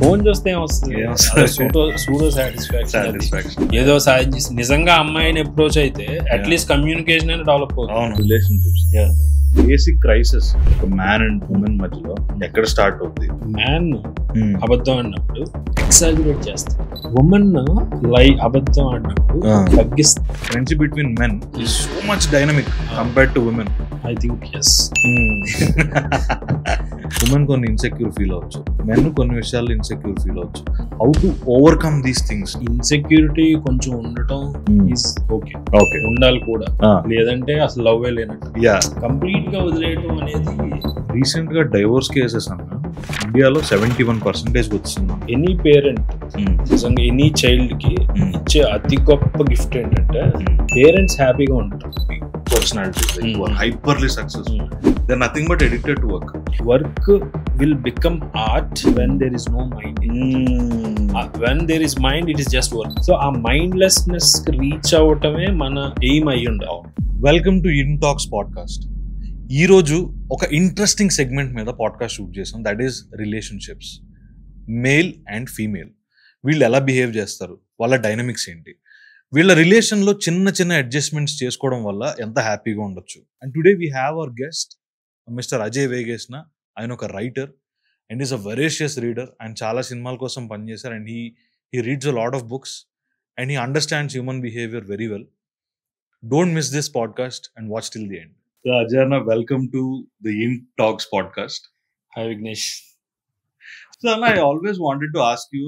Phone చూస్తే ఏమొస్తుంది, pseudo satisfaction, ఏదో సాధించి. నిజంగా అమ్మాయిని అప్రోచ్ అయితే అట్లీస్ట్ కమ్యూనికేషన్ అయినా డెవలప్ అవుతుంది. రిలేషన్షిప్స్ బేసిక్ క్రైసిస్ ఒక మ్యాన్ అండ్ ఉమెన్ మధ్యలో ఎక్కడ స్టార్ట్ అవుతుంది? మ్యాన్ అబద్ధం అన్నప్పుడు ఎక్సాజరేట్ చేస్తారు, ఉమెన్ అబద్ధం అన్నప్పుడు తగ్గిస్తారు. Friendship between men is so much dynamic compared to women. I think yes. Women కొన్ని ఇన్సెక్యూర్ ఫీల్ అవ్వచ్చు, మెన్ కొన్ని విషయాల్లో ఇన్సెక్యూర్ ఫీల్ అవ్వచ్చు. How to overcome these things? Insecurity కొంచెం ఉండటం ఈజ్ ఓకే, ఉండాలి కూడా, లేదంటే అసలు లవ్ లేనట్టు. కంప్లీట్ గా వదిలేయటం అనేది. రీసెంట్ గా డైవోర్స్ కేసెస్ అన్న ఇండియాలో 71% వస్తుంది. ఎనీ పేరెంట్ నిజంగా ఎనీ చైల్డ్ కి ఇచ్చే అతి గొప్ప గిఫ్ట్ ఏంటంటే పేరెంట్స్ హ్యాపీగా ఉంటారు. Personalities like who are hyperly successful, they're nothing but addicted to work. Work will become art when there is no mind. When there is mind, it is just work. So our mindlessness reach avutame mana aim ayyunda. Welcome to In Talks podcast. ఈ రోజు ఒక interesting segment మీద podcast shoot చేసాం, that is relationships. Male and female వీళ్ళు ఎలా behave చేస్తారు, వాళ్ళ dynamics ఏంటి, వీళ్ళ రిలేషన్లో చిన్న చిన్న అడ్జస్ట్మెంట్స్ చేసుకోవడం వల్ల ఎంత హ్యాపీగా ఉండొచ్చు. And today we have our guest mister Ajay Vegesna. ఆయన ఒక writer and is a voracious reader. ఆయన చాలా సినిమాల కోసం పనిచేశారు and he reads a lot of books and he understands human behaviour very well. Don't miss this podcast and watch till the end. Ajay, welcome to the In Talks podcast. Hi Vignesh. So I always wanted to ask you,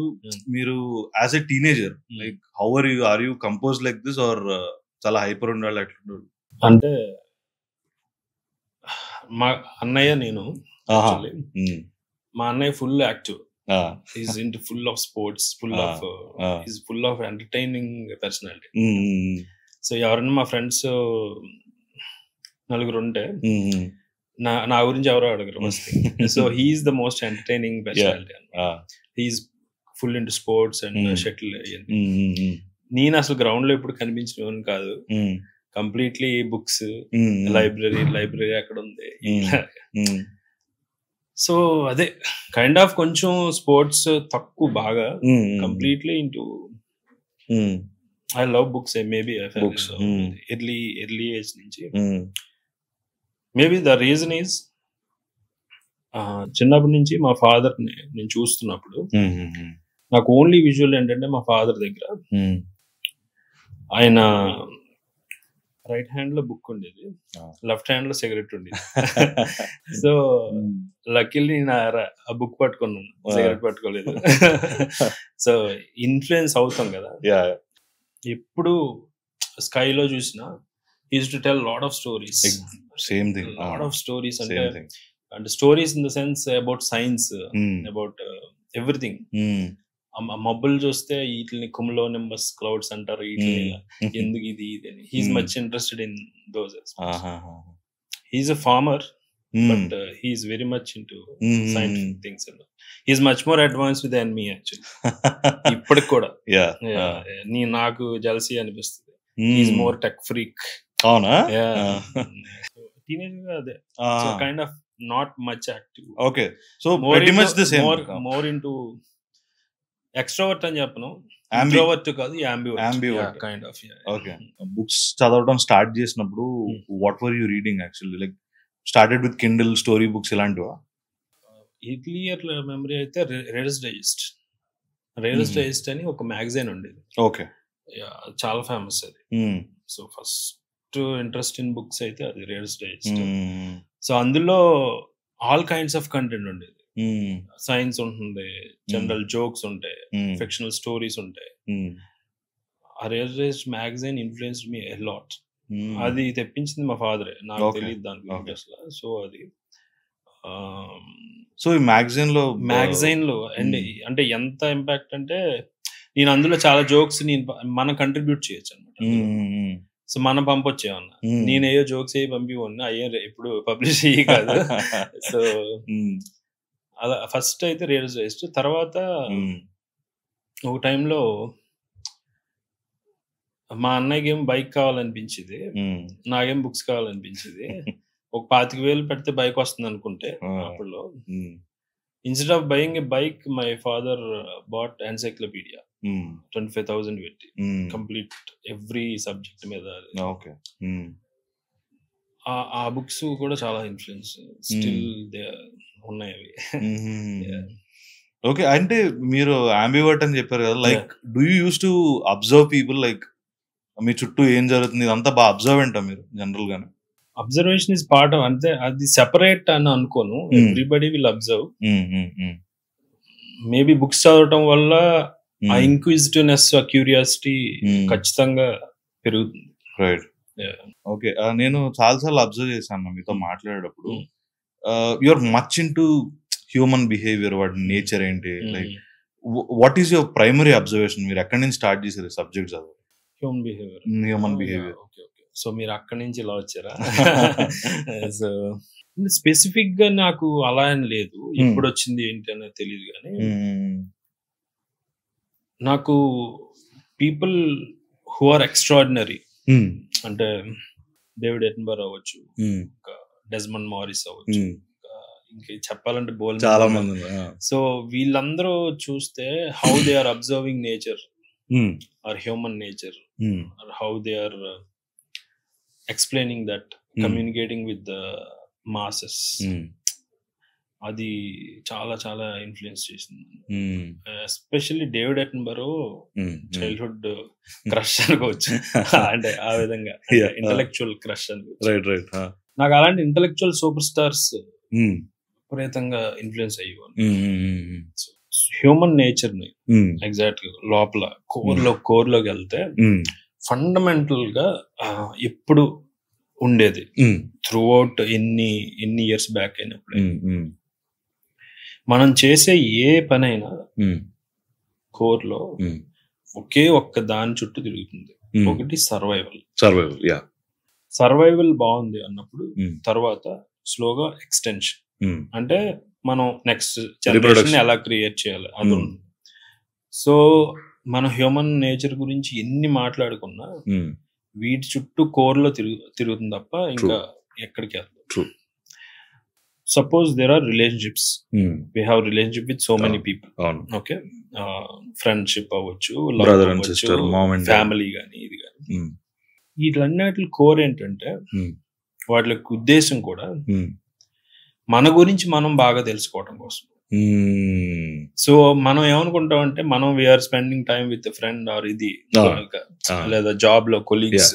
మీరు as a teenager, like how are you? Are you composed like this or చాలా hyper ఉండాలి అట్లా? అంటే మా అన్నయ్య నేను మా అన్నయ్య full active. He's into full of sports, he's full of entertaining personality. So ఎవరైనా మా ఫ్రెండ్స్ నలుగురు ఉంటే నా గురించి ఎవరో అడగరు మస్తీ. So he's the most entertaining personality. He's full into sports and shuttle. నేను అసలు గ్రౌండ్ లో ఎప్పుడు కనిపించిన కాదు. కంప్లీట్లీ బుక్స్, లైబ్రరీ అక్కడ ఉంది. సో అదే కైండ్ ఆఫ్ కొంచెం స్పోర్ట్స్ తక్కువ, బాగా completely into. I love books, maybe I felt books. Early age నుంచి. మేబీ ద రీజన్ ఈజ్ చిన్నప్పటి నుంచి మా ఫాదర్ నేను చూస్తున్నప్పుడు నాకు ఓన్లీ విజువల్ ఏంటంటే మా ఫాదర్ దగ్గర ఆయన రైట్ హ్యాండ్ లో బుక్ ఉండేది, లెఫ్ట్ హ్యాండ్ లో సిగరెట్ ఉండేది. సో లక్కీలీ నేను ఆ బుక్ పట్టుకున్నాను, సిగరెట్ పట్టుకోలేదు. సో ఇన్ఫ్లుయెన్స్ అవుతాం కదా. ఎప్పుడు స్కైలో చూసినా use to tell lot of stories. Same thing, lot of stories. అంటే stories in the sense about science, about everything. మబ్బులు చూస్తే వీటిని కుములో నింబస్ క్లౌడ్స్ అంటారు, వీటిని ఎందుకు ఇది అని. He's much interested in those. He's a farmer but he's very much into scientific things. He's much more advanced than me actually. ఇప్పటికి కూడా నాకు జెలసీ అనిపిస్తుంది. He's more tech freak. అవునా? టీనేజ్ గా అదే kind of not much active. Okay, so very much the same. More into extrovert అని చెప్పను, introvert కాదు, ambivert kind of. Okay, books చదవడం స్టార్ట్ చేసినప్పుడు what were you reading actually? Like started with Kindle, story books ఇలాంటివా? Clear memory అయితే Reader's Digest అని ఒక magazine ఉండేది. ఓకే, చాలా ఫేమస్ అది. So first interest in books అయితే అది రీడర్స్ డైజెస్ట్. సో అందులో ఆల్ కైండ్స్ ఆఫ్ కంటెంట్ ఉండేది. సైన్స్ ఉంటుంది, జనరల్ జోక్స్ ఉంటాయి, ఫిక్షనల్ స్టోరీస్ ఉంటాయి. ఆ Reader's Digest magazine influenced me a lot. అది తెప్పించింది మా ఫాదరే, నాకు తెలియదు దాని గురించి అసలు. సో అది సో ఈ మ్యాగజైన్ లో అంటే ఎంత ఇంపాక్ట్ అంటే నేను అందులో చాలా జోక్స్ మనం కంట్రిబ్యూట్ చేయొచ్చు అనమాట. సో మనం పంపొచ్చు ఏమన్నా, నేనేయో జోక్స్ అయ్యి పంపివన్నా అయ్యే ఎప్పుడు పబ్లిష్ అయ్యి కాదు. సో అలా ఫస్ట్ అయితే రీడర్స్ డైజెస్ట్. తర్వాత ఒక టైంలో మా అన్నయ్యకి ఏం బైక్ కావాలనిపించింది, నాకేం బుక్స్ కావాలనిపించింది. ఒక 25,000 పెడితే బైక్ వస్తుంది అనుకుంటే అప్పుడులో instead of buying a bike my father bought encyclopedia 25,000 పెట్టి కంప్లీట్ ఎవ్రీ సబ్జెక్ట్ మీద. ఓకే. ఆ బుక్స్ కూడా చాలా ఇన్ఫ్లుయెన్స్ స్టిల్ ఉన్నాయి అవి. ఓకే, అంటే మీరు అంబివర్ట్ అని చెప్పారు కదా, like do you use to observe people, like మీ చుట్టూ ఏం జరుగుతుంది ఇదంతా బాగా అబ్జర్వ్ మీరు జనరల్ గానే? అబ్జర్వేషన్ ఇస్ పార్ట్ ఆఫ్, అంతే, అది సెపరేట్ అని అనుకోను. Everybody will observe. Maybe books చదవటం వల్ల ఆ ఇంక్విజిటివ్నెస్, ఆ క్యూరియాసిటీ ఖచ్చితంగా పెరుగుతుంది. రైట్. ఓకే, నేను చాలాసార్లు అబ్జర్వ్ చేశాను మీతో మాట్లాడేటప్పుడు, you're much into human behaviour, వాటి నేచర్ ఏంటి, like what is your primary observation? మీరు ఎక్కడి నుంచి స్టార్ట్ చేశారు సబ్జెక్ట్ చదవడం? Human behaviour. సో మీరు అక్కడి నుంచి ఇలా వచ్చారా? సో స్పెసిఫిక్ గా నాకు అలా అని లేదు, ఎప్పుడు వచ్చింది ఏంటి అనేది తెలియదు, కానీ నాకు పీపుల్ హూ ఆర్ ఎక్స్ట్రాడినరీ, అంటే డేవిడ్ ఎటన్బరో అవ్వచ్చు, డెస్మండ్ మారిస్ అవ్వచ్చు, ఇంకా చెప్పాలంటే చాలా మంది. సో వీళ్ళందరూ చూస్తే how they are observing nature or human nature, or how they are explaining that, communicating with the masses, అది చాలా చాలా ఇన్ఫ్లుయెన్స్ చేసింది. Especially David Attenborough childhood crush అనుకోవచ్చు, అంటే ఆ విధంగా ఇంటలెక్చువల్ క్రష్ అనుకోవచ్చు. నాకు అలాంటి ఇంటలెక్చువల్ సూపర్ స్టార్స్ విపరీతంగా ఇన్ఫ్లుయెన్స్ అయ్యేవాళ్ళు. హ్యూమన్ నేచర్ ని ఎగ్జాక్ట్ గా లోపల కోర్లోకి వెళ్తే ఫండమెంటల్ గా ఎప్పుడు ఉండేది త్రూ అవుట్ ఎన్ని ఇయర్స్ బ్యాక్ అయినప్పుడు, మనం చేసే ఏ పనైనా కోర్ లో ఒకే ఒక్క దాని చుట్టూ తిరుగుతుంది. ఒకటి సర్వైవల్ బాగుంది అన్నప్పుడు తర్వాత స్లోగా ఎక్స్టెన్షన్, అంటే మనం నెక్స్ట్ జనరేషన్ ఎలా క్రియేట్ చేయాలి అది ఉంది. సో మన హ్యూమన్ నేచర్ గురించి ఎన్ని మాట్లాడుకున్నా వీటి చుట్టూ కోర్ లో తిరుగుతుంది తప్ప ఇంకా ఎక్కడికి వెళ్తాం. Suppose there are relationships, we have relationship with so many people, okay, friendship అవ్వచ్చు, ఫ్యామిలీ కానీ ఇది కానీ, వీటిలన్నిటి కోర్ ఏంటంటే వాటి ఉద్దేశం కూడా మన గురించి మనం బాగా తెలుసుకోవడం కోసం. సో మనం ఏమనుకుంటాం అంటే మనం we're spending time with friend or ఇది లేదా జాబ్ లో కొలీగ్స్,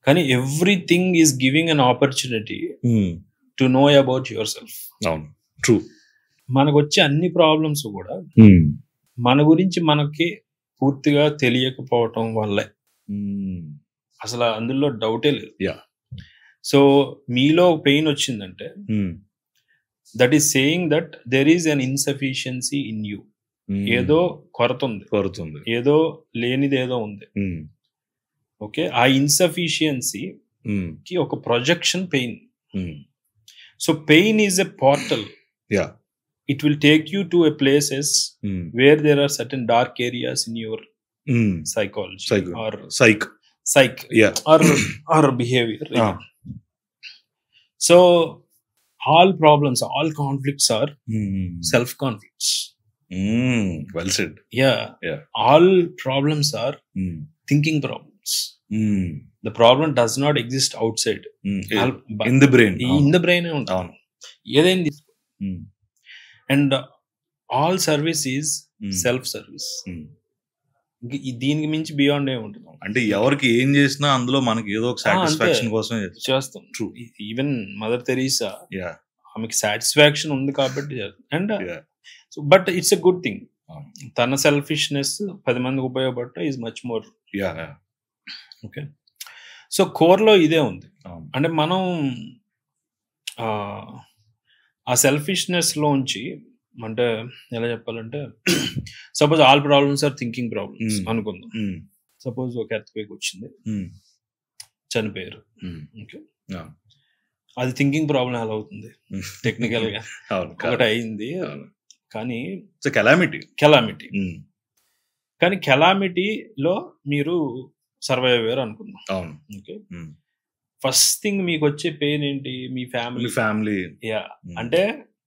కానీ everything is giving an opportunity to know about yourself. మనకు వచ్చే అన్ని ప్రాబ్లమ్స్ కూడా మన గురించి మనకి పూర్తిగా తెలియకపోవటం వల్లే, అసలు అందులో డౌటే లేదు. సో మీలో పెయిన్ వచ్చిందంటే that is saying that there is an insufficiency in you. ఏదో కొరత ఉంది, ఏదో లేనిది ఏదో ఉంది. ఓకే, ఆ ఇన్సఫిషియన్సీకి ఒక projection pain. So pain is a portal. It will take you to a places where there are certain dark areas in your psychology or psych or behavior. So all problems, all conflicts are self conflicts. Well said. Yeah. All problems are thinking problems. The problem does not exist outside. In the brain. In the brain ఉంటుంది. ఏదైంది. And all service is self service. దీనికి మించి beyond a ఉంటుంది. అంటే ఎవరికి ఏం చేసినా అందులో మనకి ఏదో ఒక సాటిస్ఫాక్షన్ కోసం చేస్తాం. ఈవెన్ మదర్ తెరీసా ఆమెకి సాటిస్ఫాక్షన్ ఉంది కాబట్టి, and but it's a good thing. తన సెల్ఫిష్నెస్ 10 మందికి ఉపయోగపడటం is much more. Okay, so కోర్లో ఇదే ఉంది. అంటే మనం ఆ సెల్ఫిష్నెస్ లోంచి, అంటే ఎలా చెప్పాలంటే, suppose all problems are thinking problems అనుకుందాం. సపోజ్ ఒక ఎర్త్క్వేక్ వచ్చింది, చనిపోయారు. ఓకే, అది థింకింగ్ ప్రాబ్లం ఎలా అవుతుంది? టెక్నికల్ గా ఒకటి అయింది, కానీ కెలామిటీ కానీ కెలామిటీలో మీరు సర్వైవ్ అయ్యారు అనుకుందాం. ఓకే, ఫస్ట్ థింగ్ మీకు వచ్చే పెయిన్ ఏంటి? మీ ఫ్యామిలీ. అంటే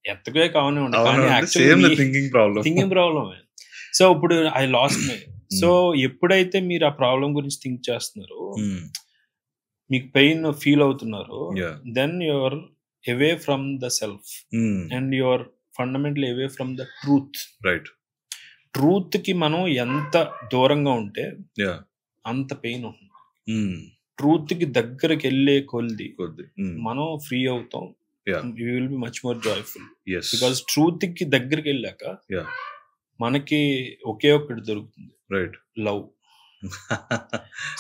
ఎత్తకే కావనివ్వండి, కానీ same actually thinking problem. Thinking problem. So ఇప్పుడు ఐ లాస్ట్ మై, సో ఎప్పుడైతే మీరు ఆ ప్రాబ్లం గురించి థింక్ చేస్తున్నారో, మీకు పెయిన్ ఫీల్ అవుతున్నారు, then your away from the self and your fundamental away from the truth. Right. Truth కి మనం ఎంత దూరంగా ఉంటే అంత పెయిన్ ఉంటుంది. ట్రూత్ కి దగ్గరికి వెళ్ళే కొద్ది మనం ఫ్రీ అవుతాం. We will be much more joyful. Yes. Because truth కి దగ్గరికి వెళ్ళాక మనకి ఒకే ఒక్కటి దొరుకుతుంది, right, love.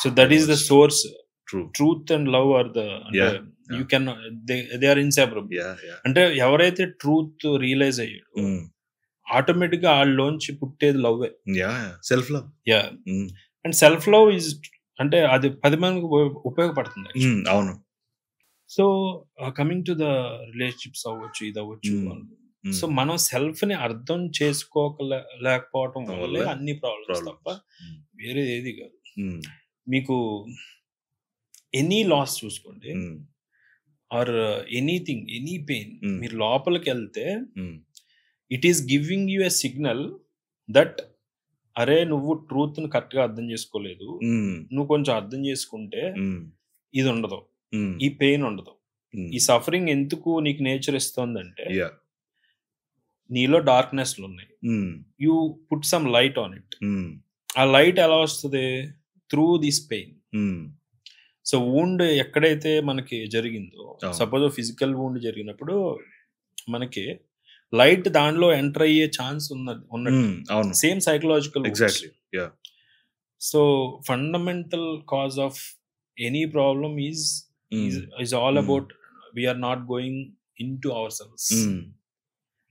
So that is the source. Truth and love are the, you can, they are inseparable. అంటే ఎవరైతే ట్రూత్ రియలైజ్ అయ్యాడు, ఆటోమేటిక్ గా వాళ్ళలోంచి పుట్టేది love. Self love. And self love is అంటే అది 10 మందికి ఉపయోగపడుతుంది. అవును. So coming to the relationships అవ్వచ్చు, ఇది అవ్వచ్చు. సో మనం సెల్ఫ్ ని అర్థం చేసుకోలేకపోవటం వల్లే అన్ని ప్రాబ్లమ్స్ తప్ప వేరే ఏది కాదు. మీకు ఎనీ లాస్ చూసుకోండి, ఆర్ ఎనీథింగ్, ఎనీ పెయిన్, మీరు లోపలికి వెళ్తే it is giving you a signal that అరే నువ్వు ట్రూత్ ని కరెక్ట్ గా అర్థం చేసుకోలేదు, నువ్వు కొంచెం అర్థం చేసుకుంటే ఇది ఉండదు, ఈ పెయిన్ ఉండదు, ఈ సఫరింగ్ ఎందుకు నీకు నేచర్ ఇస్తుందంటే నీలో డార్క్నెస్ ఉన్నాయి, you put some light on it. ఆ లైట్ ఎలా వస్తుంది? Through this pain. So wound ఎక్కడైతే మనకి జరిగిందో, సపోజ్ ఫిజికల్ వూండ్ జరిగినప్పుడు మనకి లైట్ దానిలో ఎంటర్ అయ్యే ఛాన్స్ ఉన్నట్టు. Same psychological. Exactly. So fundamental cause of any problem is all about we are not going into ourselves.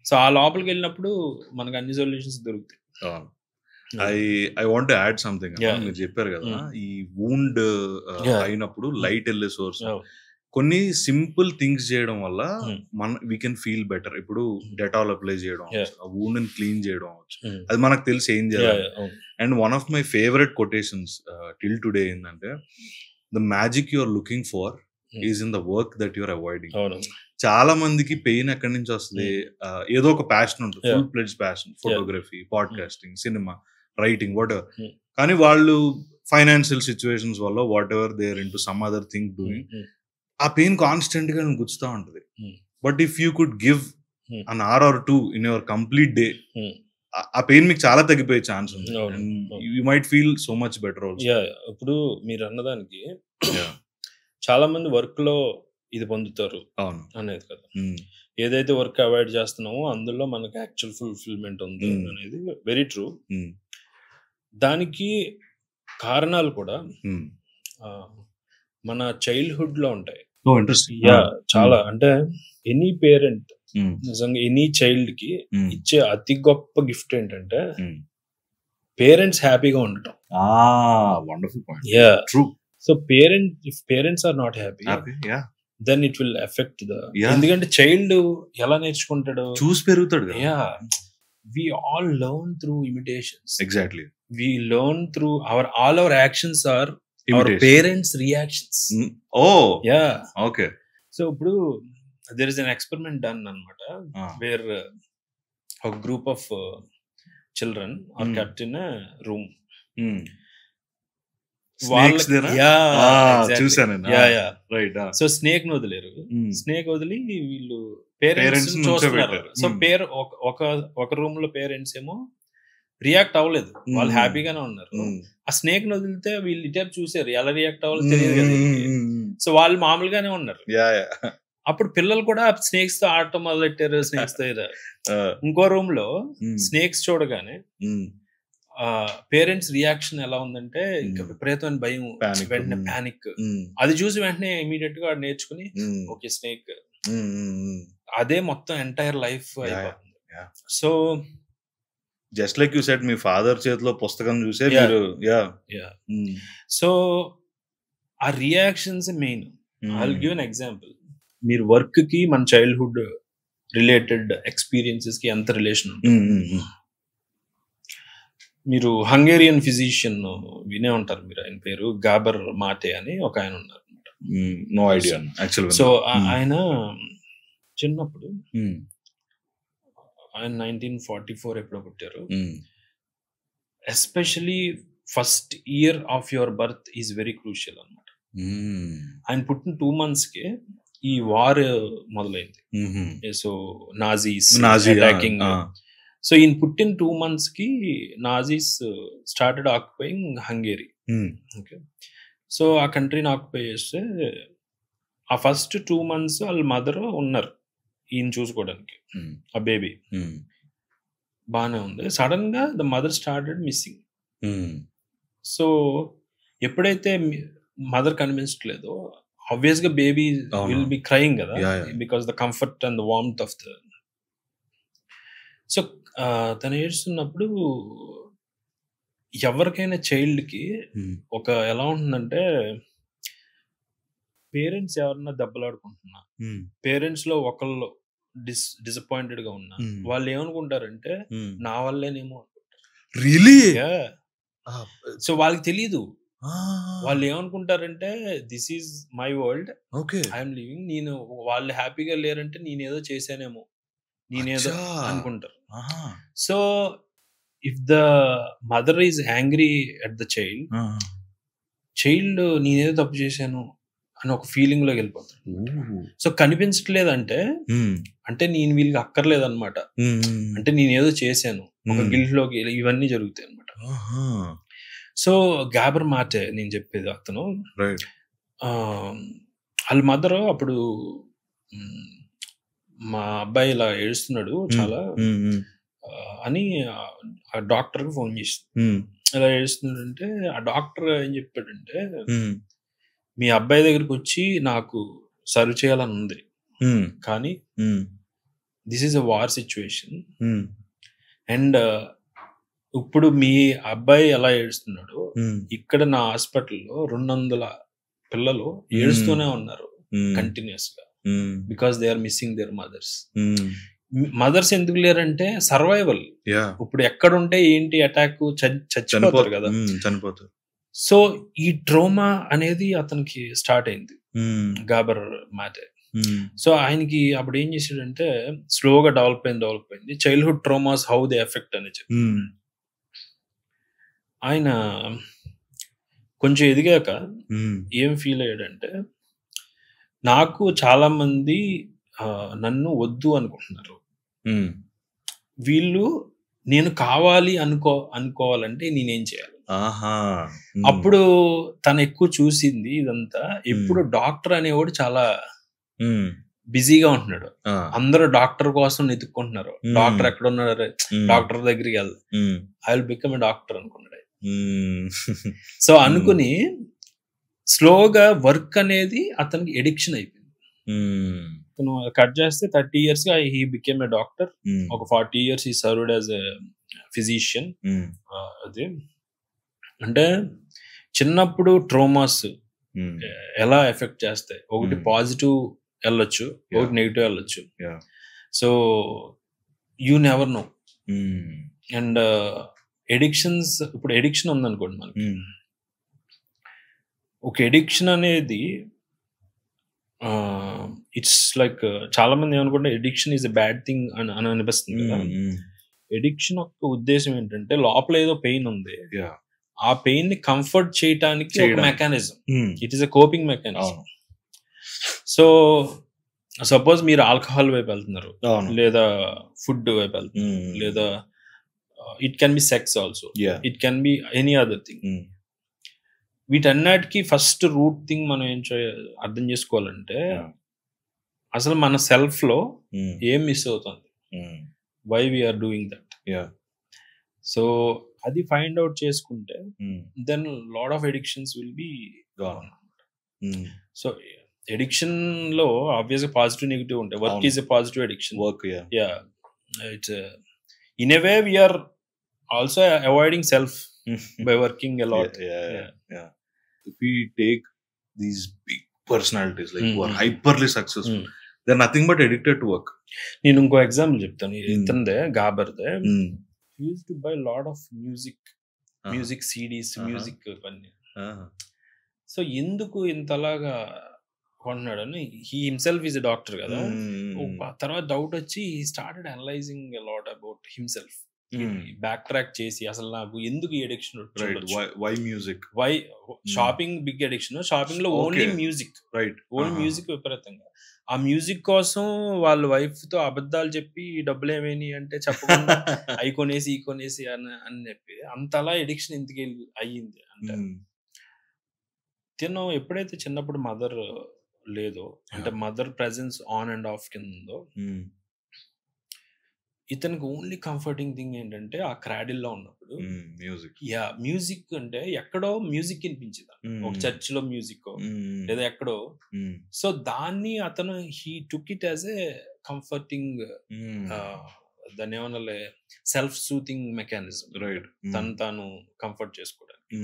So ఆ లోపలికి వెళ్ళినప్పుడు మనకు అన్ని సొల్యూషన్స్ దొరుకుతాయి. I want to add something. మీరు చెప్పారు కదా, ఈ వూండ్ అయినప్పుడు లైట్ వెళ్ళే సోర్స్. కొన్ని సింపుల్ థింగ్స్ చేయడం వల్ల వీ కెన్ ఫీల్ బెటర్. ఇప్పుడు డెటాల్ అప్లై చేయడం, వూండ్ ని క్లీన్ చేయడం అవచ్చు, అది మనకు తెలిసి ఏం చేయాలి. And one of my favourite quotations till today ఏంటంటే, the magic you are looking for is in the work that you are avoiding. చాలా మందికి పెయిన్ ఎక్కడి నుంచి వస్తుంది? ఏదో ఒక ప్యాషన్ ఉంటుంది, full pledge passion, photography, podcasting, cinema, writing, whatever. కానీ వాళ్ళు ఫైనాన్షియల్ సిచ్యువేషన్స్ వల్ల whatever they are into some other thing doing, ఆ పెయిన్ కాన్స్టెంట్ గా గుచ్చుతా ఉంటుంది. But if you could give an hour or 2 in your complete day, ఆ pain మీకు చాలా తగ్గిపోయే ఛాన్స్ ఉంది. You might feel so much better also. ఇప్పుడు మీరు అన్నదానికి చాలా మంది వర్క్ లో ఇది పొందుతారు అనేది కదా. ఏదైతే వర్క్ అవాయిడ్ చేస్తున్నామో అందులో మనకి యాక్చువల్ ఫుల్ఫిల్మెంట్ ఉంది అనేది వెరీ ట్రూ. దానికి కారణాలు కూడా మన చైల్డ్హుడ్ లో ఉంటాయి. చాలా అంటే ఎనీ పేరెంట్, నిజంగా ఎనీ చైల్డ్ కి ఇచ్చే అతి గొప్ప గిఫ్ట్ ఏంటంటే పేరెంట్స్ హ్యాపీగా ఉండటం. Wonderful point. True. So if parents are not happy, then it will effect the, ఎందుకంటే చైల్డ్ ఎలా నేర్చుకుంటాడు? చూసి పెరుగుతాడు. We all learn through imitations. Exactly. We learn through all our actions are our parents' reactions. Okay. So ఇప్పుడు there is an experiment done anamata, where a group of children are kept in a room. Snakes there? Exactly. Chusanu. Right. So snake ను వదిలేరు. Snake వదిలి వీళ్ళు parents చూస్తున్నారు. So ఒక room లో parents ఏమో react అవ్వలేదు, వాళ్ళు హ్యాపీగానే ఉన్నారు. ఆ స్నేక్ ను వదిలితే వీళ్ళు ఇటర్ చూసారు, ఎలా రియాక్ట్ అవ్వాలో తెలియదు కదా. సో వాళ్ళు మామూలుగానే ఉన్నారు. అప్పుడు పిల్లలు కూడా స్నేక్స్ తో ఆడటం మొదలెట్టారు. స్నేక్స్ తో ఇంకో రూమ్ లో స్నేక్స్ చూడగానే పేరెంట్స్ రియాక్షన్ ఎలా ఉందంటే ఇంకా విపరీతమైన భయం, వెంటనే పానిక్. అది చూసి వెంటనే ఇమీడియట్ గా నేర్చుకుని ఓకే స్నేక్, అదే మొత్తం ఎంటైర్ లైఫ్ అయిపోతుంది. So just like you said, me father చేతిలో పుస్తకం చూసే సో ఆ reactions main. I will give an example. మీరు వర్క్ కి మన చైల్డ్హుడ్ రిలేటెడ్ ఎక్స్పీరియన్సెస్ కి ఎంత రిలేషన్ ఉంటుంది? మీరు హంగేరియన్ ఫిజిషియన్ వినే ఉంటారు మీరు, ఆయన పేరు గాబర్ మాటే అని ఒక ఆయన ఉన్నారు. No idea. సో ఆయన చిన్నప్పుడు ఆయన 1944 ఎప్పుడో పుట్టారు. Especially first year of your birth is very crucial అనమాట. ఆయన పుట్టిన 2 monthsకే ఈ వార్ మొదలైంది. So Nazis attacking. సో ఈయన పుట్టిన 2 monthsకి Nazis started occupying Hungary. Okay, so ఆ కంట్రీని ఆక్యుపై చేస్తే ఆ ఫస్ట్ 2 months వాళ్ళ మదర్ ఉన్నారు ఈయన చూసుకోవడానికి, ఆ బేబీ బాగానే ఉంది. సడన్ గా the mother started missing. So ఎప్పుడైతే మదర్ కనిపించట్లేదో ఆబ్వియస్ గా బేబీ విల్ బి క్రైయింగ్ కదా, because the comfort and the warmth of the. So తను ఏడుస్తున్నప్పుడు ఎవరికైనా చైల్డ్ కి ఒక ఎలా ఉంటుందంటే, పేరెంట్స్ ఎవరన్నా దెబ్బలాడుకుంటున్నా, పేరెంట్స్ లో ఒకళ్ళు డిసప్పాయింటెడ్ గా ఉన్నా, వాళ్ళు ఏమనుకుంటారంటే నా వల్లేనేమో అనుకుంటారు. రియల్లీ? సో వాళ్ళకి తెలీదు. వాళ్ళు ఏమనుకుంటారంటే this is my world, I'm living, నేను వాళ్ళు హ్యాపీగా లేరంటే నేనేదో చేశానేమో, నేనేదో అనుకుంటారు. So if the mother is angry at the child నేనేదో తప్పు చేశాను అని ఒక ఫీలింగ్ లోకి వెళ్ళిపోతాడు. సో కనిపించట్లేదంటే అంటే నేను వీళ్ళకి అక్కర్లేదు అనమాట, అంటే నేనేదో చేశాను, ఒక గిల్ట్ లోకి ఇవన్నీ జరుగుతాయి అనమాట. సో గాబర్ మాటే నేను చెప్పేది, అతను వాళ్ళ మదర్ అప్పుడు మా అబ్బాయి ఇలా ఏడుస్తున్నాడు చాలా అని ఆ డాక్టర్ కి ఫోన్ చేసింది. ఇలా ఏడుస్తున్నాడంటే ఆ డాక్టర్ ఏం చెప్పాడంటే, మీ అబ్బాయి దగ్గరికి వచ్చి నాకు సర్వ్ చేయాలని ఉంది, కానీ this is a war situation, and ఇప్పుడు మీ అబ్బాయి ఎలా ఏడుస్తున్నాడు, ఇక్కడ నా హాస్పిటల్లో 200 పిల్లలు ఏడుస్తూనే ఉన్నారు కంటిన్యూస్ గా, because they are missing their mothers. Mothers ఎందుకు లేరంటే సర్వైవల్. ఇప్పుడు ఎక్కడుంటే ఏంటి అటాక్, చచ్చిపోతారు కదా, చనిపోతారు. సో ఈ ట్రోమా అనేది అతనికి స్టార్ట్ అయింది, గాబర్ మాటే. సో ఆయనకి అప్పుడు ఏం చేసాడంటే స్లోగా డెవలప్ అయింది చైల్డ్హుడ్ ట్రోమాస్ హౌ దే ఎఫెక్ట్ అని చెప్పి. ఆయన కొంచెం ఎదిగాక ఏం ఫీల్ అయ్యాడంటే, నాకు చాలా మంది నన్ను వద్దు అనుకుంటున్నారు, వీళ్ళు నేను కావాలి అనుకోవాలంటే నేనేం చేయాలి. అప్పుడు తను ఎక్కువ చూసింది ఇదంతా, ఇప్పుడు డాక్టర్ అనేవాడు చాలా బిజీగా ఉంటున్నాడు, అందరూ డాక్టర్ కోసం వెతుక్కుంటున్నారు, డాక్టర్ ఎక్కడ ఉన్నారు, డాక్టర్ దగ్గరికి వెళ్దాం, I will become a doctor అనుకున్నాడు. సో అనుకుని స్లోగా వర్క్ అనేది అతనికి ఎడిక్షన్ అయిపోయింది. అతను కట్ చేస్తే 30 years గా హీ బికేమ్ ఎ డాక్టర్. ఒక 40 years he served as a physician. అది అంటే చిన్నప్పుడు ట్రోమాస్ ఎలా ఎఫెక్ట్ చేస్తాయి, ఒకటి పాజిటివ్ వెళ్ళొచ్చు, ఒకటి నెగిటివ్ వెళ్ళొచ్చు. So you never know. And addictions, ఇప్పుడు ఎడిక్షన్ ఉందనుకోండి మనకి, ఒక ఎడిక్షన్ అనేది ఇట్స్ లైక్ చాలా మంది ఏమనుకుంటే addiction is a bad thing అని అనిపిస్తుంది కదా. ఎడిక్షన్ యొక్క ఉద్దేశం ఏంటంటే లోపల ఏదో పెయిన్ ఉంది, ఆ పెయిన్ ని కంఫర్ట్ చేయడానికి ఒక mechanism, it is a coping mechanism. So suppose మీరు ఆల్కహాల్ వైపు వెళ్తున్నారు, లేదా ఫుడ్ వైపు వెళ్తున్నారు, లేదా it can B sex also, it can be any other thing. వీటన్నిటికీ ఫస్ట్ రూట్ థింగ్ మనం అర్థం చేసుకోవాలంటే, అసలు మన సెల్ఫ్ లో ఏం మిస్ అవుతుంది, why we're doing that. So అది ఫైండ్ అవుట్ చేసుకుంటే then lot of addictions will be gone. So addiction లో ఆబ్వియస్ గా పాజిటివ్ నెగిటివ్ ఉంటాయి. Work is a positive addiction. Work it's in a way we are also avoiding self by working a lot. If we take these big personalities like who are hyperly successful, they're nothing but addicted to work. నేను ఇంకో example చెప్తాను, ఇతనిదే గాబర్దే. He used to buy lot of music CDs, music పని. So ఎందుకు ఇంతలాగా కొంటున్నాడని he himself is a doctor కదా. తర్వాత doubt వచ్చి he started analysing a lot about himself. Back track చేసి అసలు నాకు ఎందుకు ఈ addiction, why music, why shopping big addiction, shopping లో ఓన్లీ మ్యూజిక్, ఓన్లీ మ్యూజిక్ విపరీతంగా. ఆ మ్యూజిక్ కోసం వాళ్ళ వైఫ్ తో అబద్ధాలు చెప్పి డబ్బులు ఏమైనాయి అంటే చెప్పకుండా అవి కొనేసి ఈ కొనేసి అని చెప్పి అంతలా ఎడిక్షన్ ఎందుకు అయ్యింది అంటే తిను ఎప్పుడైతే చిన్నప్పుడు మదర్ లేదో అంటే mother presence on and of కింద ఉందో ఇతనికి ఓన్లీ కంఫర్టింగ్ థింగ్ ఏంటంటే ఆ క్రాడిల్లో ఉన్నప్పుడు మ్యూజిక్ అంటే ఎక్కడో మ్యూజిక్ వినిపించింది, ఒక చర్చ్ లో మ్యూజిక్ లేదా ఎక్కడో. సో దాన్ని అతను he took it as a comforting, దాన్ని ఏమన్నా సెల్ఫ్ సూతింగ్ మెకానిజం, తాను కంఫర్ట్ చేసుకోవడానికి.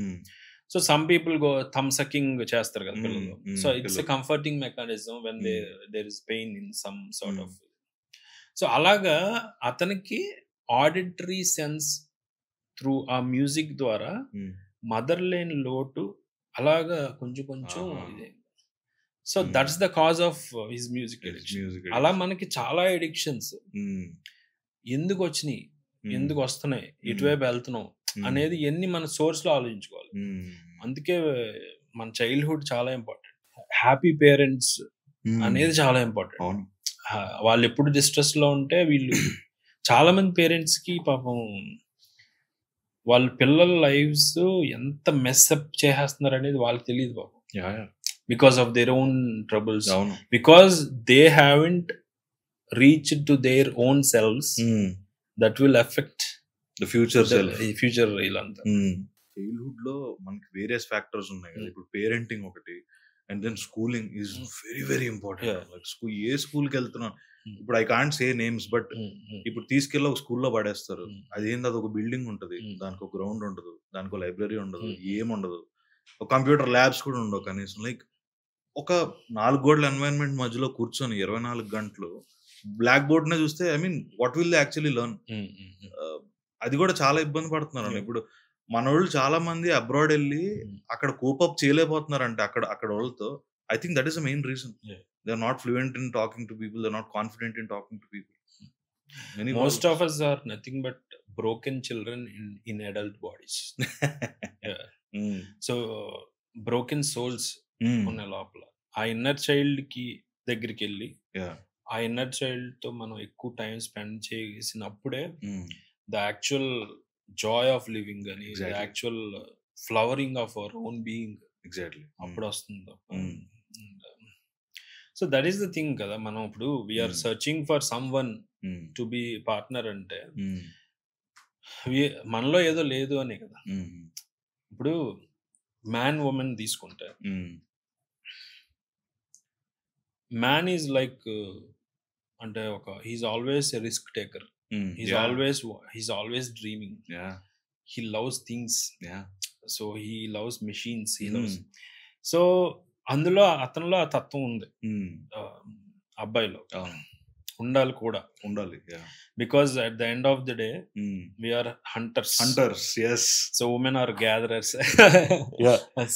So some people go thumb sucking చేస్తారు కదా పిల్లలు. So it's a comforting mechanism when there is pain in some sort of. So అలాగా అతనికి ఆడిటరీ సెన్స్ త్రూ ఆ మ్యూజిక్ ద్వారా మదర్ లేని లోటు అలాగా కొంచెం కొంచెం ఇదే. So that's the cause of his music addiction. అలా మనకి చాలా ఎడిక్షన్స్ ఎందుకు వచ్చినాయి, ఎందుకు వస్తున్నాయి, ఎటువైపు వెళ్తున్నాం అనేది ఎన్ని మన సోర్స్ లో ఆలోచించుకోవాలి. అందుకే మన చైల్డ్హుడ్ చాలా ఇంపార్టెంట్. హ్యాపీ పేరెంట్స్ అనేది చాలా ఇంపార్టెంట్. వాళ్ళు ఎప్పుడు డిస్ట్రెస్ లో ఉంటే వీళ్ళు చాలా మంది పేరెంట్స్ కి పాపం వాళ్ళ పిల్లల లైఫ్స్ ఎంత మెస్అప్ చేసేస్తున్నారు అనేది వాళ్ళకి తెలియదు పాపం. Because of their own troubles, because they haven't reached to their own selves that will effect the future ఇలాంతా. చైల్డ్హుడ్ లో మనకి వేరియస్ ఫ్యాక్టర్స్ ఉన్నాయి కదా. ఇప్పుడు పేరెంటింగ్ ఒకటి, and then schooling is very very important. Like ఏ స్కూల్కి వెళ్తున్నా, ఇప్పుడు I can't say names, but ఇప్పుడు తీసుకెళ్ళి ఒక స్కూల్లో పడేస్తారు. అదేంది, అది ఒక బిల్డింగ్ ఉంటుంది, దానికి ఒక గ్రౌండ్ ఉండదు, దానికి ఒక లైబ్రరీ ఉండదు, ఏముండదు, ఒక కంప్యూటర్ ల్యాబ్స్ కూడా ఉండవు కనీసం. లైక్ ఒక 4 గోడల ఎన్వైరన్మెంట్ మధ్యలో కూర్చొని 24 గంటలు బ్లాక్ బోర్డ్ నే చూస్తే I mean what will they actually learn? అది కూడా చాలా ఇబ్బంది పడుతున్నారు. ఇప్పుడు మనోళ్ళు చాలా మంది అబ్రాడ్ వెళ్ళి అక్కడ కోపప్ చేయలేకపోతున్నారు అంటే అక్కడ వాళ్ళతో. I think that is the main reason. They are not fluent in talking to people. They are not confident in talking to people. Most of us are nothing but broken children in adult bodies. So broken souls ఉన్న లోపల ఆ inner child కి దగ్గరికి వెళ్ళి ఆ inner child తో మనం ఎక్కువ టైం స్పెండ్ చేసినప్పుడే the actual joy of living అని, the actual flowering of our own being అప్పుడు వస్తుంది. So that is the thing కదా. మనం ఇప్పుడు we're searching for someone to be partner అంటే మనలో ఏదో లేదు అనే కదా. ఇప్పుడు మ్యాన్ ఉమెన్ తీసుకుంటే మ్యాన్ ఈజ్ లైక్ అంటే ఒక he's always a risk taker, he's always dreaming. He loves things. So he loves machines. He loves. So అందులో అతనిలో ఆ తత్వం ఉంది, అబ్బాయిలో ఉండాలి కూడా ఉండాలి. Because at the end of the day we're hunters. Yes. So women are gatherers.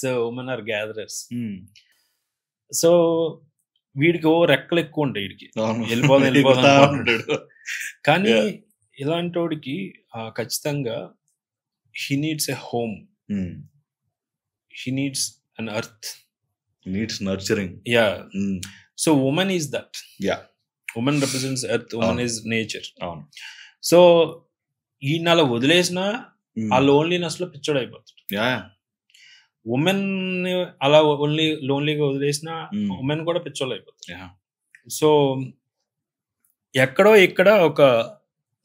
So women are gatherers. So వీడికి రెక్కలు ఎక్కువ ఉంటాయి, వీడికి వెళ్ళిపోదాం. కానీ ఇలాంటి వాడికి ఖచ్చితంగా he needs a home, he needs an earth, needs nurturing. So women is that. Women represents earth, women is nature. So ఈయన అలా వదిలేసినా ఆ లోన్లీనెస్ లో పిచ్చోడు అయిపోతాడు. ఉమెన్ అలా ఓన్లీ లోన్లీగా వదిలేసిన ఉమెన్ కూడా పిచ్చోళ్ళు అయిపోతారు. సో ఎక్కడో ఇక్కడ ఒక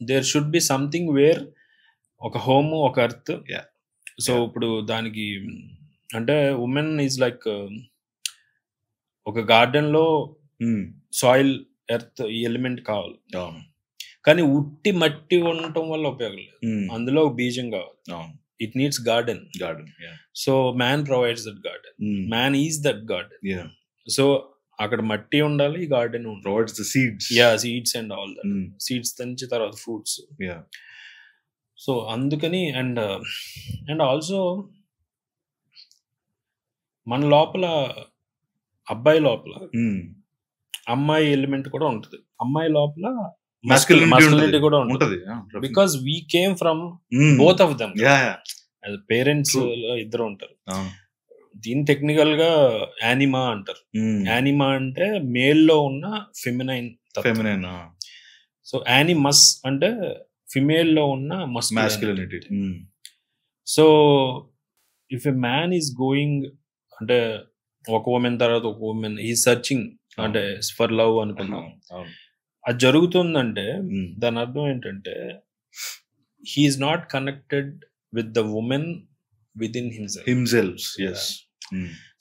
there should be something where ఒక హోమ్, ఒక ఎర్త్. సో ఇప్పుడు దానికి అంటే ఉమెన్ ఈజ్ లైక్ ఒక గార్డెన్ లో సాయిల్, ఎర్త్, ఈ ఎలిమెంట్ కావాలి. కానీ ఉట్టి మట్టి ఉండటం వల్ల ఉపయోగం లేదు, అందులో బీజం కావాలి. It needs garden. So man provides that garden. Man is that garden. So అక్కడ మట్టి ఉండాలి, గార్డెన్ ఉండాలి. Provides the seeds. Seeds and all that. Seeds నుంచి తర్వాత ఫ్రూట్స్. సో అందుకని అండ్ ఆల్సో మన లోపల అబ్బాయి లోపల అమ్మాయి ఎలిమెంట్ కూడా ఉంటుంది, అమ్మాయి లోపల Masculinity masculinity కూడా ఉంటుంది. ఉంటది. Because we came from both of them. Parents ఇద్దరు ఉంటారు. దీని టెక్నికల్ గా యానిమా అంటారు. యానిమా అంటే మేల్ లో ఉన్న ఫెమినైన్. సో యానిమస్ అంటే ఫిమేల్ లో ఉన్న masculinity. So if a man is going అంటే ఒక ఉమెన్ తర్వాత ఒక ఉమెన్ ఈ సర్చింగ్ అంటే ఫర్ లవ్ అనుకున్నాం, అది జరుగుతుందంటే దాని అర్థం ఏంటంటే he's not connected with the women within himself.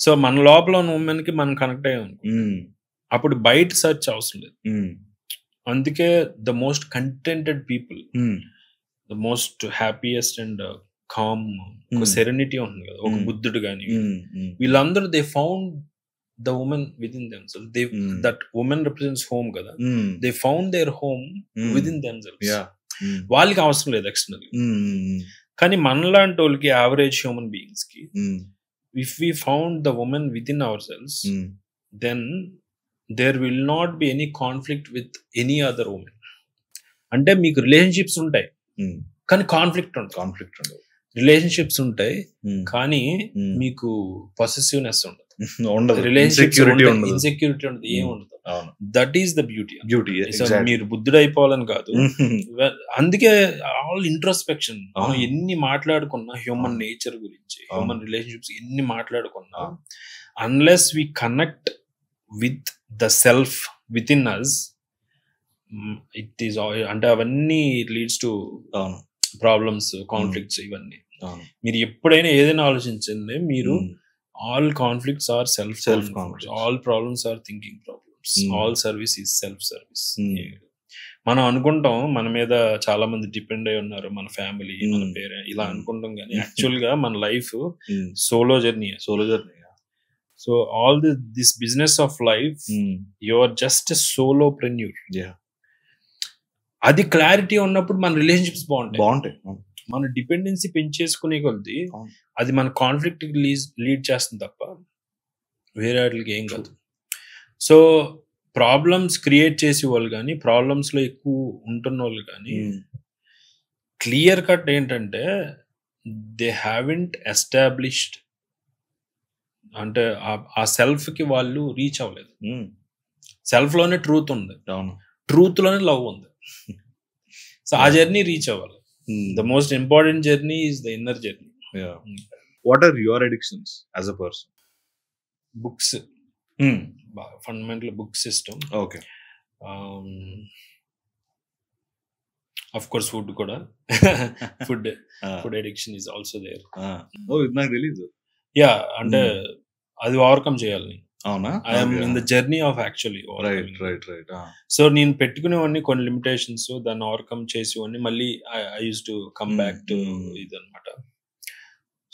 So మన లోపల ఉన్న ఉమెన్ కి మనం కనెక్ట్ అయ్యాం అప్పుడు బయట సర్చ్ అవసరం లేదు. అందుకే the most కంటెంటెడ్ people, the most happiest and calm, ఒక సెరెనిటీ ఉంటుంది కదా, ఒక బుద్ధుడు కానీ వీళ్ళందరూ they found the woman within themselves. That woman represents home kada. They found their home within themselves. వాళ్ళకి అవసరం లేదు ఎక్స్టర్నల్. కానీ మనలాంటి వాళ్ళకి యావరేజ్ హ్యూమన్ బీయింగ్స్ కి if we found the women within ourselves then there will not be any conflict with any other women. అంటే మీకు relationships ఉంటాయి కానీ కాన్ఫ్లిక్ట్ ఉండదు. రిలేషన్షిప్స్ ఉంటాయి కానీ మీకు పొసెసివ్నెస్ ఉండదు, ఇన్సెక్యూరిటీ ఉండదు, ఏం ఉండదు. That is the beauty. మీరు బుద్ధుడు అయిపోవాలని కాదు. అందుకే ఆల్ ఇంట్రోస్పెక్షన్, ఎన్ని మాట్లాడుకున్నా హ్యూమన్ నేచర్ గురించి, హ్యూమన్ రిలేషన్షిప్స్ ఎన్ని మాట్లాడుకున్నా, unless we connect with the self within us, it is అంటే అవన్నీ లీడ్స్ టు ప్రాబ్లమ్స్, కాన్ఫ్లిక్ట్స్. ఇవన్నీ మీరు ఎప్పుడైనా ఏదైనా ఆలోచించండి, మీరు all conflicts are self conflicts, all problems are thinking problems, all service is self service. మనం అనుకుంటాం మన మీద చాలా మంది డిపెండ్ అయి ఉన్నారు, మన ఫ్యామిలీ, మన పేరెంట్, ఇలా అనుకుంటాం కానీ యాక్చువల్ గా మన life solo journey. So all this business of life you are just a solopreneur. అది క్లారిటీ ఉన్నప్పుడు మన రిలేషన్షిప్స్ బాగుంటాయి. మన డిపెండెన్సీ పెంచేసుకునే కొద్ది అది మన కాన్ఫ్లిక్ట్ లీడ్ చేస్తుంది తప్ప వేరే వాటికి ఏం కాదు. సో ప్రాబ్లమ్స్ క్రియేట్ చేసే వాళ్ళు కానీ, ప్రాబ్లమ్స్ లో ఎక్కువ ఉంటున్న వాళ్ళు కానీ క్లియర్ కట్ ఏంటంటే దే హ్యావెంట్ ఎస్టాబ్లిష్డ్, అంటే ఆ సెల్ఫ్ కి వాళ్ళు రీచ్ అవ్వలేదు. సెల్ఫ్ లోనే ట్రూత్ ఉంది, ట్రూత్ లోనే లవ్ ఉంది. సో ఆ జర్నీ రీచ్ అవ్వాలి. The most important journey is the inner journey. What are your addictions as a person? Books. Fundamental book system. Okay. Of course food kuda. food addiction is also there. Oh, ఇది నాకు తెలీదు. Yeah, అంటే అది overcome చేయాలి. అవునా? I am in the journey of actually overcoming. Right. So నేను పెట్టుకునేవన్నీ కొన్ని limitations, దాన్ని ఓవర్కమ్ చేసేవన్నీ మళ్ళీ I used to come back to ఇదన్నమాట.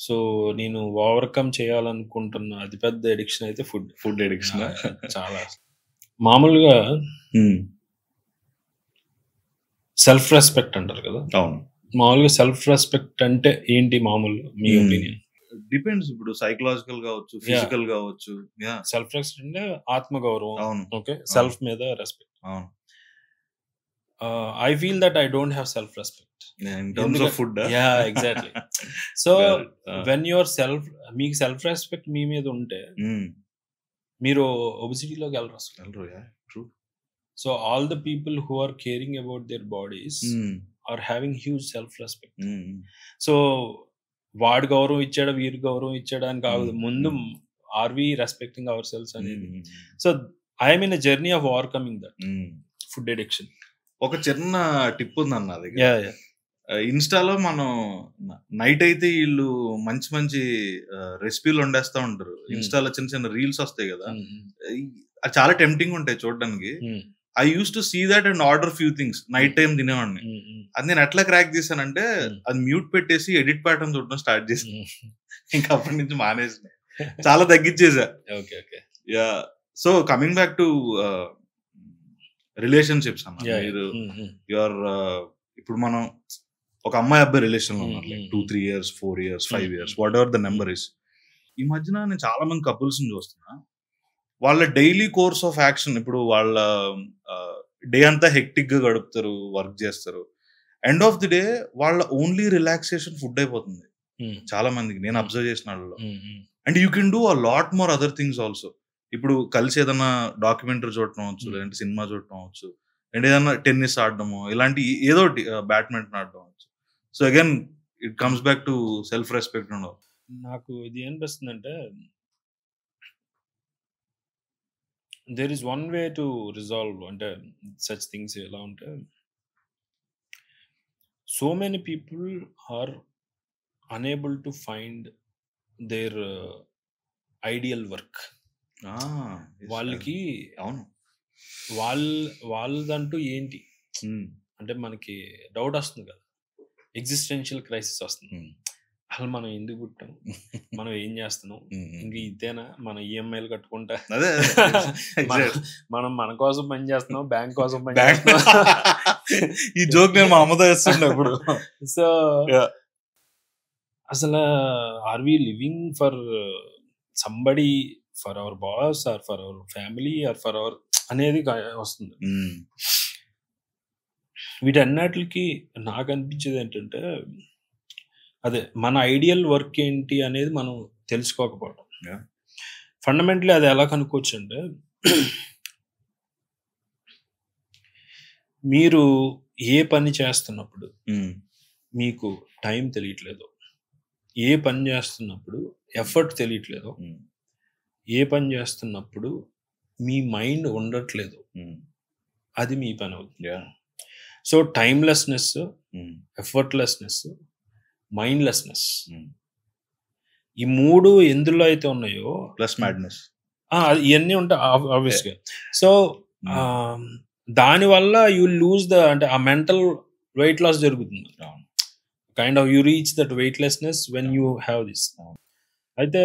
సో నేను ఓవర్కమ్ చేయాలనుకుంటున్న అతిపెద్ద ఎడిక్షన్ అయితే ఫుడ్ ఎడిక్షన్. చాలా మామూలుగా సెల్ఫ్ రెస్పెక్ట్ అంటారు కదా. అవును. మామూలుగా సెల్ఫ్ రెస్పెక్ట్ అంటే ఏంటి మామూలు మీ ఒపీనియన్? డిపెండ్స్. ఇప్పుడు సైకలాజికల్ కావచ్చు, ఫిజికల్ కావచ్చు. సెల్ఫ్ రెస్పెక్ట్ అంటే ఆత్మగౌరవం. అవును. ఓకే, సెల్ఫ్ మీద రెస్పెక్ట్. అవును. I feel that I don't have self respect in terms of food. Yeah, exactly. So when your మీకు సెల్ఫ్ రెస్పెక్ట్ మీ మీద ఉంటే మీరు ఒబిసిటీలోకి వెళ్ళరు. True. So all the people who are caring about their bodies are having huge self respect. So వాడు గౌరవం ఇచ్చాడా, వీరి గౌరవం ఇచ్చాడా అని కాదు, ముందు are we respecting our selves అనేది. So I'm in a journey of overcoming that food addiction. ఒక చిన్న టిప్ ఉందన్న దగ్గర. ఇన్స్టాలో మనం నైట్ అయితే వీళ్ళు మంచి రెసిపీలు వండేస్తా ఉంటారు. ఇన్స్టాలో చిన్న రీల్స్ వస్తాయి కదా, అది చాలా టెంప్టింగ్ ఉంటాయి చూడడానికి. I used to see that and order few things night time తినేవాడిని. అది నేను ఎట్లా క్రాక్ చేశానంటే అది మ్యూట్ పెట్టేసి ఎడిట్ ప్యాటర్న్ చూడడం స్టార్ట్ చేసాను. ఇంకా అప్పటి నుంచి మానేసిన, చాలా తగ్గించేసా. Yeah. So coming back to relationships అన్న, మీరు యువర్ ఇప్పుడు మనం ఒక అమ్మాయి అబ్బాయి రిలేషన్ లో ఉన్నారు, like 2-3 years 4 years 5 years what ever the number is. ఈ మధ్యన నేను చాలా మంది కపుల్స్ ని చూస్తున్నా, వాళ్ళ డైలీ కోర్స్ ఆఫ్ యాక్షన్, ఇప్పుడు వాళ్ళ డే అంతా హెక్టిక్ గా గడుపుతారు, వర్క్ చేస్తారు. ఎండ్ ఆఫ్ ది డే వాళ్ళ ఓన్లీ రిలాక్సేషన్ ఫుడ్ అయిపోతుంది చాలా మందికి, నేను అబ్జర్వ్ చేసిన వాళ్ళలో. And you can do a lot more other things also. ఇప్పుడు కలిసి ఏదైనా డాక్యుమెంటరీ చూడటం అవచ్చు, లేదంటే సినిమా చూడటం అవచ్చు, అండ్ ఏదైనా టెన్నిస్ ఆడడము, ఇలాంటి ఏదో ఒకటి, బ్యాడ్మింటన్ ఆడడం అవచ్చు. So again it comes back to self respect. నాకు ఇది అనిపిస్తుందంటే, there is one way to resolve అంటే సచ్ థింగ్స్. ఎలా ఉంటే, so many people are unable to find their ideal work. వాళ్ళకి అవును, వాళ్ళదంటూ ఏంటి అంటే మనకి డౌట్ వస్తుంది కదా, ఎగ్జిస్టెన్షియల్ క్రైసిస్ వస్తుంది. అసలు మనం ఎందుకు పుట్టాం, మనం ఏం చేస్తున్నాం, ఇంక ఇదేనా మన ఈఎంఐలు కట్టుకుంటా, మనం మన కోసం పని చేస్తున్నాం, బ్యాంక్ కోసం పని చేస్తున్నాం. ఈ జోక్ నేను మా అమ్మతో వేస్తున్నా ఇప్పుడు. సో అసలు are we living for somebody, for our boss or for our family or for our అనేది వస్తుంది. వీటన్నిటికి నాకు అనిపించేది ఏంటంటే, అదే మన ఐడియల్ వర్క్ ఏంటి అనేది మనం తెలుసుకోకపోవడం. ఫండమెంటలీ అది ఎలా కనుక్కోవచ్చు అంటే, మీరు ఏ పని చేస్తున్నప్పుడు మీకు టైం తెలియట్లేదు, ఏ పని చేస్తున్నప్పుడు ఎఫర్ట్ తెలియట్లేదు, ఏ పని చేస్తున్నప్పుడు మీ మైండ్ ఉండట్లేదు, అది మీ పని అవుతుంది. సో టైమ్లెస్నెస్, ఎఫర్ట్లెస్నెస్, మైండ్లెస్నెస్, ఈ మూడు ఎందులో అయితే ఉన్నాయో, ప్లస్ మ్యాడ్నెస్, ఇవన్నీ ఉంటాయి ఆబ్వియస్గా. సో దానివల్ల యూ లూజ్ ద, అంటే ఆ మెంటల్ వెయిట్ లాస్ జరుగుతుంది. Kind of you reach that weightlessness when you have this. అయితే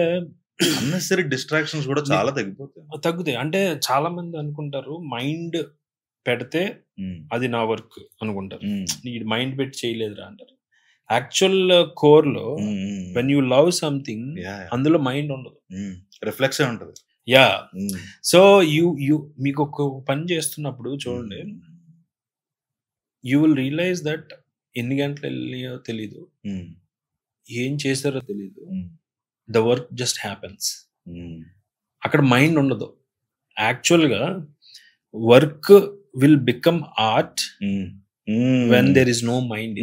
అన్నెసరీ డిస్ట్రాక్షన్స్ కూడా చాలా తగ్గుతాయి. అంటే చాలా మంది అనుకుంటారు మైండ్ పెడితే అది నా వర్క్ అనుకుంటారు, నీ మైండ్ పెట్టి చేయలేదురా అంటారు. యాక్చువల్ కోర్ లో వెన్ యూ లవ్ సంథింగ్, అందులో మైండ్ ఉండదు, రిఫ్లెక్స్ ఉంటుంది. యా. సో యూ మీకు ఒక పని చేస్తున్నప్పుడు చూడండి, యూ విల్ రియలైజ్ దట్ ఎన్ని గంటలు వెళ్ళాయో తెలీదు, ఏం చేశారో తెలీదు, ద వర్క్ జస్ట్ హ్యాపెన్స్. అక్కడ మైండ్ ఉండదు. యాక్చువల్గా work will become art when there is no mind.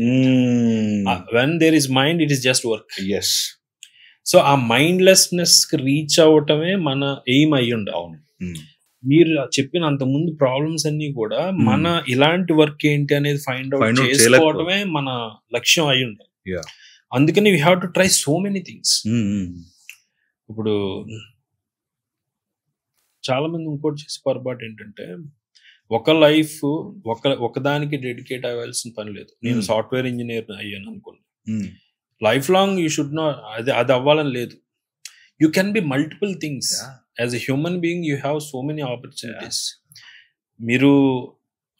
When there is mind, it is just work. So ఆ మైండ్లెస్నెస్ కి రీచ్ అవటమే మన ఎయిమ్ అయ్యి ఉండాలి. మీరు చెప్పిన అంతకుముందు ప్రాబ్లమ్స్ అన్ని కూడా మన ఇలాంటి వర్క్ ఏంటి అనేది ఫైండ్ అవుట్ చేసుకోవడమే మన లక్ష్యం అయి ఉండాలి. అందుకని we have to try so many things. ఇప్పుడు చాలా మంది ఇంకోటి చేసే పొరపాటు ఏంటంటే, ఒక లైఫ్ ఒకదానికి డెడికేట్ అవ్వాల్సిన పని లేదు. నేను సాఫ్ట్వేర్ ఇంజనీర్ అయ్యాను అనుకోండి, life long you should not, అది అవ్వాలని లేదు. You can be multiple things. As a human being you have so many opportunities. మీరు,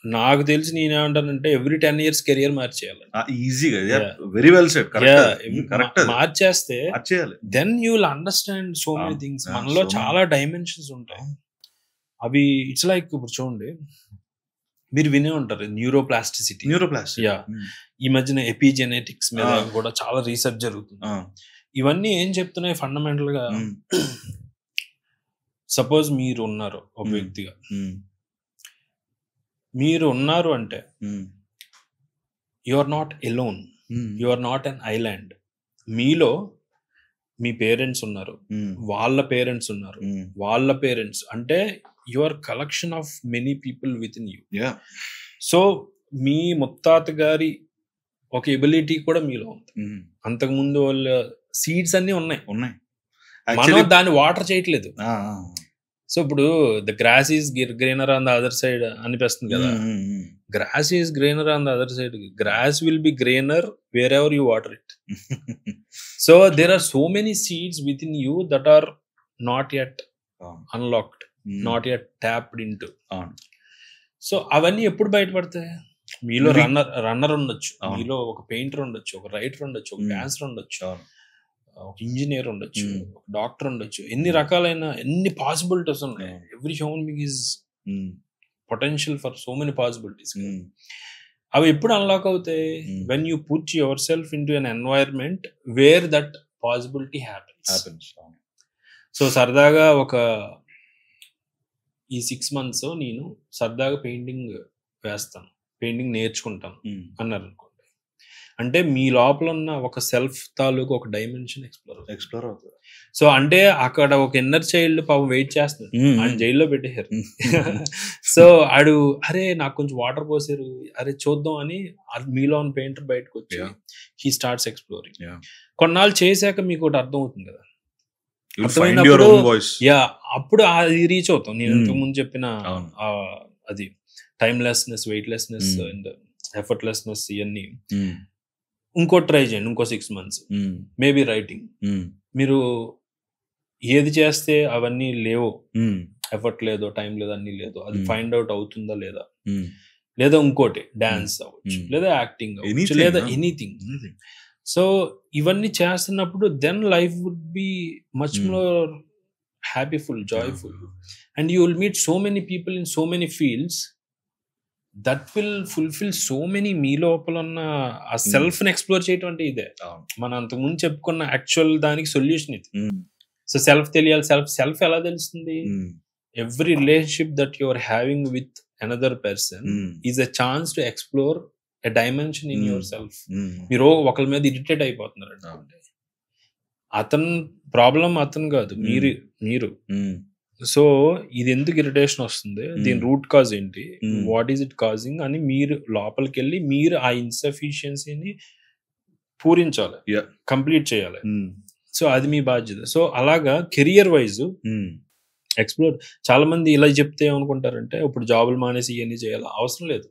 నాకు తెలిసి నేనేమంటానంటే, ఎవ్రీ 10 years కెరియర్ మార్చేయాలి. ఈజీగా, వెరీ వెల్ సెడ్, కరెక్ట్. మార్చేస్తే then you will understand so many things. మనలో చాలా డైమెన్షన్స్ ఉంటాయి. అవి ఇట్స్ లైక్, ఇప్పుడు చూడండి, మీరు వినే ఉంటారు న్యూరోప్లాస్టిసిటీ. యా, ఈ మధ్యన ఎపిజెనెటిక్స్ మీద కూడా చాలా రీసెర్చ్ జరుగుతుంది. ఇవన్నీ ఏం చెప్తున్నాయి ఫండమెంటల్ గా, సపోజ్ మీరు ఉన్నారు ఒక వ్యక్తిగా, మీరు ఉన్నారు అంటే you are not alone, you are not an island. మీలో మీ పేరెంట్స్ ఉన్నారు, వాళ్ళ పేరెంట్స్ ఉన్నారు, వాళ్ళ పేరెంట్స్, అంటే you are collection of many people with in you. So మీ ముత్తాత గారి ఒక ఎబిలిటీ కూడా మీలో ఉంది. అంతకుముందు వాళ్ళ సీడ్స్ అన్ని ఉన్నాయి, మనం దాన్ని వాటర్ చేయట్లేదు. సో ఇప్పుడు the grass is greener on the other side అనిపిస్తుంది కదా. Grass is greener on the other side. Grass will be greener wherever you water it. So there are so many seeds with in you that are not yet unlocked, not yet tapped into. So అవన్నీ ఎప్పుడు బయటపడతాయి? మీలో runner ఉండొచ్చు, మీలో ఒక painter ఉండొచ్చు, ఒక writer ఉండొచ్చు, ఒక డాన్సర్ ఉండొచ్చు, ఒక ఇంజనీర్ ఉండొచ్చు, ఒక డాక్టర్ ఉండొచ్చు, ఎన్ని పాసిబిలిటీస్ ఉన్నాయి. Every human being is potential for so many possibilities. అవి ఎప్పుడు అన్లాక్ అవుతాయి? When you put yourself into an environment where that possibility happens. So సరదాగా ఈ 6 months నేను సరదాగా పెయింటింగ్ వేస్తాను, పెయింటింగ్ నేర్చుకుంటాను అన్నారు అనుకోండి, అంటే మీ లోపల ఉన్న ఒక సెల్ఫ్ తాలూకు ఒక డైమెన్షన్ ఎక్స్ప్లోర్ అవుతుంది. సో అంటే అక్కడ ఒక ఇన్నర్ చైల్డ్ పాపం వెయిట్ చేస్తున్నాడు, ఆయన జైల్లో పెట్టేశారు. సో ఆడు అరే నాకు కొంచెం వాటర్ పోసారు, అరే చూద్దాం అని మీలో ఉన్న పెయింటర్ బయటకు వచ్చి హీ స్టార్ట్స్ ఎక్స్ప్లోరింగ్. కొన్నాళ్ళు చేశాక మీకు ఒకటి అర్థం అవుతుంది కదా, అప్పుడు అది రీచ్ అవుతాం. నేను ఇంతకు ముందు చెప్పిన అది టైమ్లెస్నెస్, వెయిట్లెస్నెస్ అండ్ ఎఫర్ట్లెస్నెస్, ఇవన్నీ ఇంకో ట్రై చేయండి. ఇంకో 6 months మేబీ రైటింగ్. మీరు ఏది చేస్తే అవన్నీ లేవు, ఎఫర్ట్ లేదో, టైం లేదో, అన్ని లేదో, అది ఫైండ్ అవుట్ అవుతుందా లేదా, లేదా ఇంకోటి డాన్స్ అవ్వచ్చు, లేదా యాక్టింగ్ అవ్వచ్చు, లేదా ఎనీథింగ్. సో ఇవన్నీ చేస్తున్నప్పుడు then life would be much more happyful, joyful, and you will meet so many people in so many fields that will fulfil so many. మీ లోపల ఉన్న ఆ సెల్ఫ్ ని ఎక్స్ప్లోర్ చేయటం అంటే ఇదే. మనం అంతకుముందు చెప్పుకున్న యాక్చువల్ దానికి సొల్యూషన్ ఇది. సో సెల్ఫ్ తెలియాలి. సెల్ఫ్ ఎలా తెలుస్తుంది? Every relationship that you are having with another person is a chance to explore a dimension in yourself. మీరు ఒకరి మీద ఇరిటేట్ అయిపోతున్నారు అంటే అతను ప్రాబ్లం అతను కాదు, మీరు. సో ఇది ఎందుకు ఇరిటేషన్ వస్తుంది, దీని రూట్ కాజ్ ఏంటి, వాట్ ఈస్ ఇట్ కాజింగ్ అని మీరు లోపలికి వెళ్ళి మీరు ఆ ఇన్సఫిషియన్సీని పూరించాలి, కంప్లీట్ చేయాలి. సో అది మీ బాధ్యత. సో అలాగా కెరియర్ వైజ్ ఎక్స్ప్లోర్. చాలా మంది ఇలా చెప్తే ఏమనుకుంటారంటే ఇప్పుడు జాబులు మానేసి ఇవన్నీ చేయాలి, అవసరం లేదు.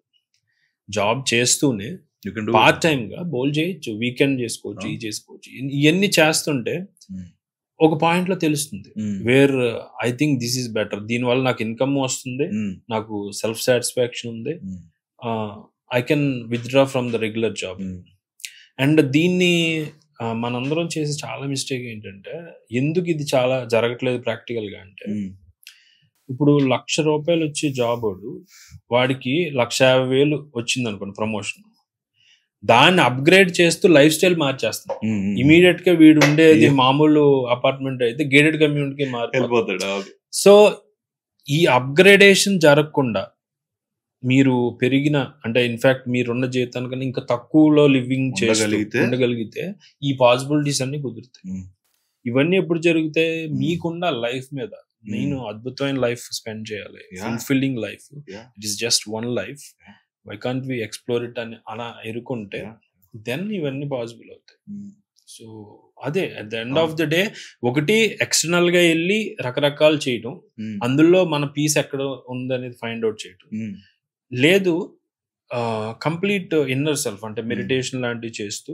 జాబ్ చేస్తూనే పార్ట్ టైమ్ గా బౌల్ చేయొచ్చు, వీకెండ్ చేసుకోవచ్చు, ఇది చేసుకోవచ్చు. ఇవన్నీ చేస్తుంటే ఒక పాయింట్ లో తెలుస్తుంది where I think this is better, దీనివల్ల నాకు ఇన్కమ్ వస్తుంది, నాకు సెల్ఫ్ సాటిస్ఫాక్షన్ ఉంది, I can withdraw from the regular job. And దీన్ని మనందరం చేసే చాలా మిస్టేక్ ఏంటంటే, ఎందుకు ఇది చాలా జరగట్లేదు ప్రాక్టికల్ గా అంటే, ఇప్పుడు ₹1,00,000 వచ్చే జాబ్ వాడికి 1,50,000 వచ్చింది అనుకోండి ప్రమోషన్, దాన్ని అప్గ్రేడ్ చేస్తూ లైఫ్ స్టైల్ మార్చేస్తాం. ఇమీడియట్ గా వీడు ఉండేది మామూలు అపార్ట్మెంట్ అయితే గేటెడ్ కమ్యూనిటీకి మారిపోతాడు. సో ఈ అప్గ్రేడేషన్ జరగకుండా మీరు పెరిగిన, అంటే ఇన్ఫాక్ట్ మీరున్న జీవితానికన్నా ఇంకా తక్కువలో లివింగ్ ఉండగలిగితే ఈ పాసిబిలిటీస్ అన్ని కుదురుతాయి. ఇవన్నీ ఎప్పుడు జరుగుతాయి? మీకున్న లైఫ్ మీద నేను అద్భుతమైన లైఫ్ స్పెండ్ చేయాలి, fulfilling life, it is just one life, why can't we explore it అని అలా ఎరుకుంటే దెన్ ఇవన్నీ పాసిబుల్ అవుతాయి. సో అదే at the end of the day ఒకటి ఎక్స్టర్నల్ గా వెళ్ళి రకరకాలు చేయటం, అందులో మన పీస్ ఎక్కడ ఉందనేది ఫైండ్ అవుట్ చేయటం, లేదు కంప్లీట్ ఇన్నర్ సెల్ఫ్ అంటే మెడిటేషన్ లాంటివి చేస్తూ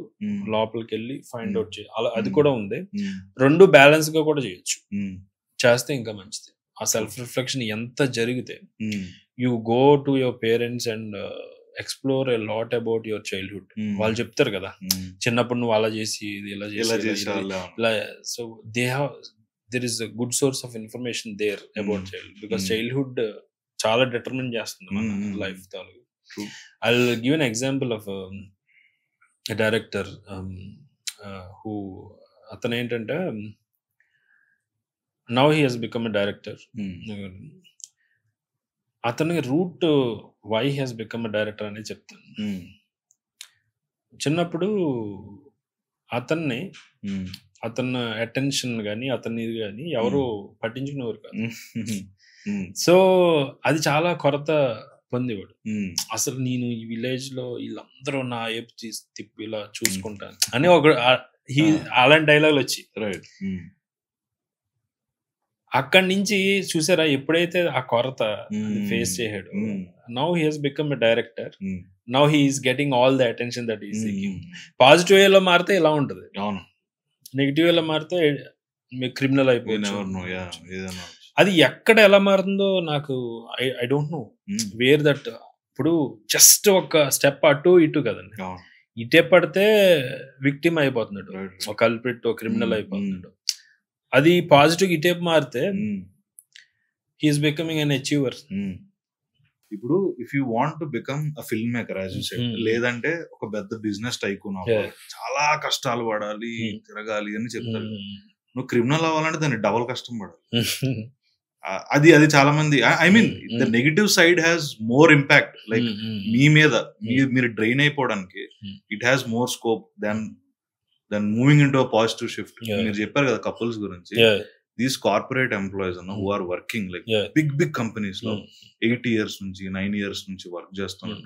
లోపలికి వెళ్ళి ఫైండ్ అవుట్ చేయాలి. అలా అది కూడా ఉంది. రెండు బ్యాలెన్స్ గా కూడా చేయొచ్చు, చేస్తే ఇంకా మంచిది. ఆ సెల్ఫ్ రిఫ్లెక్షన్ ఎంత జరిగితే you go to your parents and explore a lot about your childhood. వాళ్ళు చెప్తారు కదా చిన్నప్పుడు నువ్వు అలా చేసి ఇది ఇలా ఇలా. So they have there is a good source of information there about child, because childhood చాలా డిటర్మిన్ చేస్తుంది మన లైఫ్ తాలూకు. I will give an example of director who, అతను ఏంటంటే now he Hess become a director. అతని root why he's become a director అనేది చెప్తాను. చిన్నప్పుడు అతన్ని అటెన్షన్ కానీ అతన్ని కానీ ఎవరు పట్టించుకునేవారు కాదు. సో అది చాలా కొరత పొందేవాడు. అసలు నేను ఈ విలేజ్ లో వీళ్ళందరూ నా ఏపు తిప్పి ఇలా చూసుకుంటాను అని ఒక అలాంటి డైలాగులు వచ్చి అక్కడి నుంచి చూసారా, ఎప్పుడైతే ఆ కొరత ఫేస్ చేశాడు, now he Hess become a director, now he is getting all the attention that is seeking. Positive వేలో మారితే ఇలా ఉంటది, నెగిటివ్ వేలో మారితే మీకు క్రిమినల్ అయిపోయింది. అది ఎక్కడ ఎలా మారుతుందో నాకు I don't know where that. ఇప్పుడు జస్ట్ ఒక స్టెప్ అటు ఇటు కదండి, ఇటే పడితే విక్టిమ్ అయిపోతున్నాడు, ఒక కల్ప్రిట్, ఒక క్రిమినల్ అయిపోతున్నాడు. అది పాజిటివ్ ఇటే మారితే హీఈస్ బికమింగ్ అన్ అచీవర్. ఇప్పుడు if you want to become a film maker as you said, లేదంటే ఒక పెద్ద బిజినెస్ టైకూన్ అవ్వాలి, చాలా కష్టాలు పడాలి, తిరగాలి అని చెప్తారు. నువ్వు క్రిమినల్ అవ్వాలంటే దాన్ని డబల్ కష్టం పడాలి. అది చాలా మంది, I mean the negative side has more impact, like మీ మీద మీరు డ్రైన్ అయిపోవడానికి it has more scope than moving in to a positive shift. మీరు చెప్పారు కదా కపుల్స్ గురించి, దీస్ కార్పొరేట్ ఎంప్లాయీస్ అన్న who are working like big companies లో 8 years నుంచి 9 years నుంచి వర్క్ చేస్తున్నారు.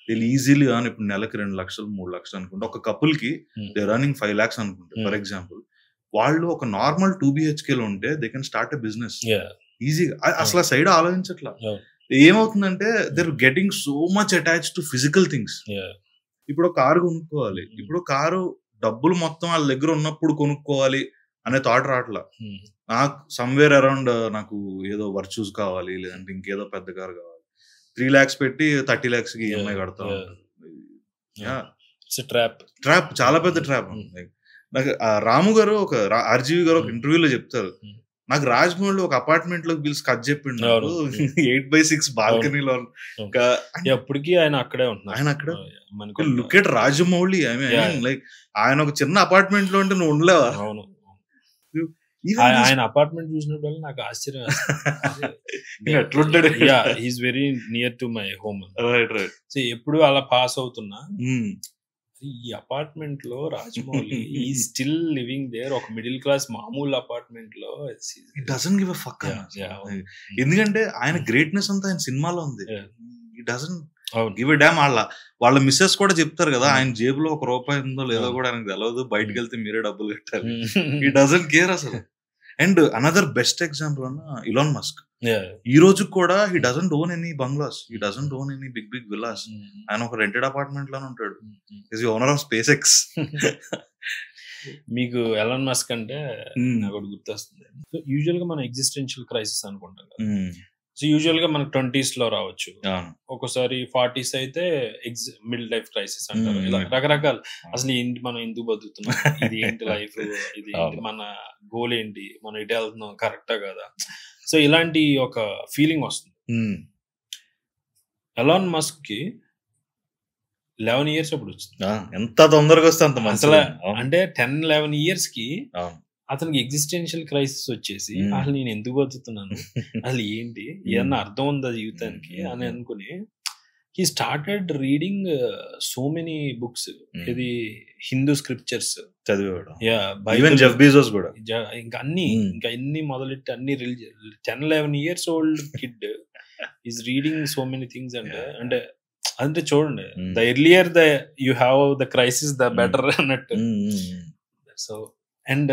వీళ్ళు ఈజీలీ ఇప్పుడు నెలకి 2 లక్షలు 3 లక్షలు అనుకుంటే, ఒక కపుల్ కి దే రన్నింగ్ 5 lakhs అనుకుంటే ఫర్ ఎగ్జాంపుల్, వాళ్ళు ఒక నార్మల్ 2 BHK లో ఉంటే they can start a business ఈజీగా. అసలు ఆ సైడ్ ఆలోచించట్లా. ఏమవుతుందంటే they are getting so much attached to physical things. ఇప్పుడు కారు కొనుక్కోవాలి, ఇప్పుడు కారు డబ్బులు మొత్తం వాళ్ళ దగ్గర ఉన్నప్పుడు కొనుక్కోవాలి అనే థాట్ రావట్లా. నాకు సమ్వేర్ అరౌండ్ నాకు ఏదో వర్చ్యూస్ కావాలి, లేదంటే ఇంకేదో పెద్ద కారు కావాలి, 3 lakhs పెట్టి 30 lakhs కి ఈఎంఐ కడతా ఉంటారు. ట్రాప్, చాలా పెద్ద ట్రాప్. నాకు రాము గారు, ఒక ఆర్జీవి గారు ఒక ఇంటర్వ్యూలో చెప్తారు, నాకు రాజమౌళి ఒక అపార్ట్మెంట్ లోకి పిలిచి కథ చెప్పిండు, 8x6 బాల్కనీలో. ఎప్పటికీ ఆయన అక్కడే ఉంటున్నారు. ఆయన అక్కడ look at Rajamouli. I mean like ఆయన ఒక చిన్న అపార్ట్మెంట్ లో ఉంటే నువ్వు ఉండలేవా? ఆయన అపార్ట్మెంట్ చూసినప్పుడు నాకు ఆశ్చర్యం. He's very near to my home. So ఎప్పుడు అలా పాస్ అవుతున్నా, ఈ అపార్ట్మెంట్ లో రాజమౌళి ఈ స్టిల్ లివింగ్ దేర్, ఒక మిడిల్ క్లాస్ మామూలు అపార్ట్మెంట్ లో. It doesn't give a fuck. ఎందుకంటే ఆయన గ్రేట్నెస్ అంతా ఆయన సినిమాలో ఉంది. It doesn't give a damn. వాళ్ళ మిస్సెస్ కూడా చెప్తారు కదా, ఆయన జేబులో ₹1 ఉందో లేదో కూడా ఆయనకు తెలియదు, బయటకు వెళ్తే మీరే డబ్బులు కట్టాలి. ఈ డజంట్ కేర్ అసలు. అండ్ అనదర్ బెస్ట్ ఎగ్జాంపుల్ అన్న ఇలాన్ మస్క్. ఈ రోజు కూడా he doesn't own any bungalows, he doesn't own any big villas. ఆయన ఒక రెంటెడ్ అపార్ట్మెంట్ లోనే ఉంటాడు. Is the owner of space X. మీకు ఎలాన్ మస్క్ అంటే నాకు గుర్తొస్తుంది. సో యూజువల్ గా మనం ఎగ్జిస్టెన్షియల్ క్రైసిస్ అనుకుంటాం కదా. సో యూజువల్ గా మనకు 20s లో రావచ్చు, ఒక్కోసారి 40s అయితే మిడిల్ లైఫ్ క్రైసిస్ అంటారు. ఇలా రకరకాల, అసలు ఏంటి మనం ఎందుకు బతుకుతున్నాం, ఇది ఏంటి లైఫ్, ఇది ఏంటి మన గోల్ ఏంటి, మనం ఇటు వెళ్తున్నాం కరెక్టా కదా. సో ఇలాంటి ఒక ఫీలింగ్ వస్తుంది. ఎలాన్ మస్క్ కి 11 years అప్పుడు వచ్చింది. ఎంత తొందరగా వస్తే అంత అసలు అంటే 10-11 years కి అతనికి ఎగ్జిస్టెన్షియల్ క్రైసిస్ వచ్చేసి, అసలు నేను ఎందుకు బతుకుతున్నాను, అసలు ఏంటి, ఏమన్నా అర్థం ఉందా జీవితానికి అని అనుకుని he started reading so many books. ఇది హిందూ స్క్రిప్చర్స్ చదివేవాడు. ఇంకా అన్ని మొదలెట్టి అన్ని 10-11 years old kid is reading so many things. అంటే చూడండి, the earlier the you have the crisis the better అన్నట్టు. సో అండ్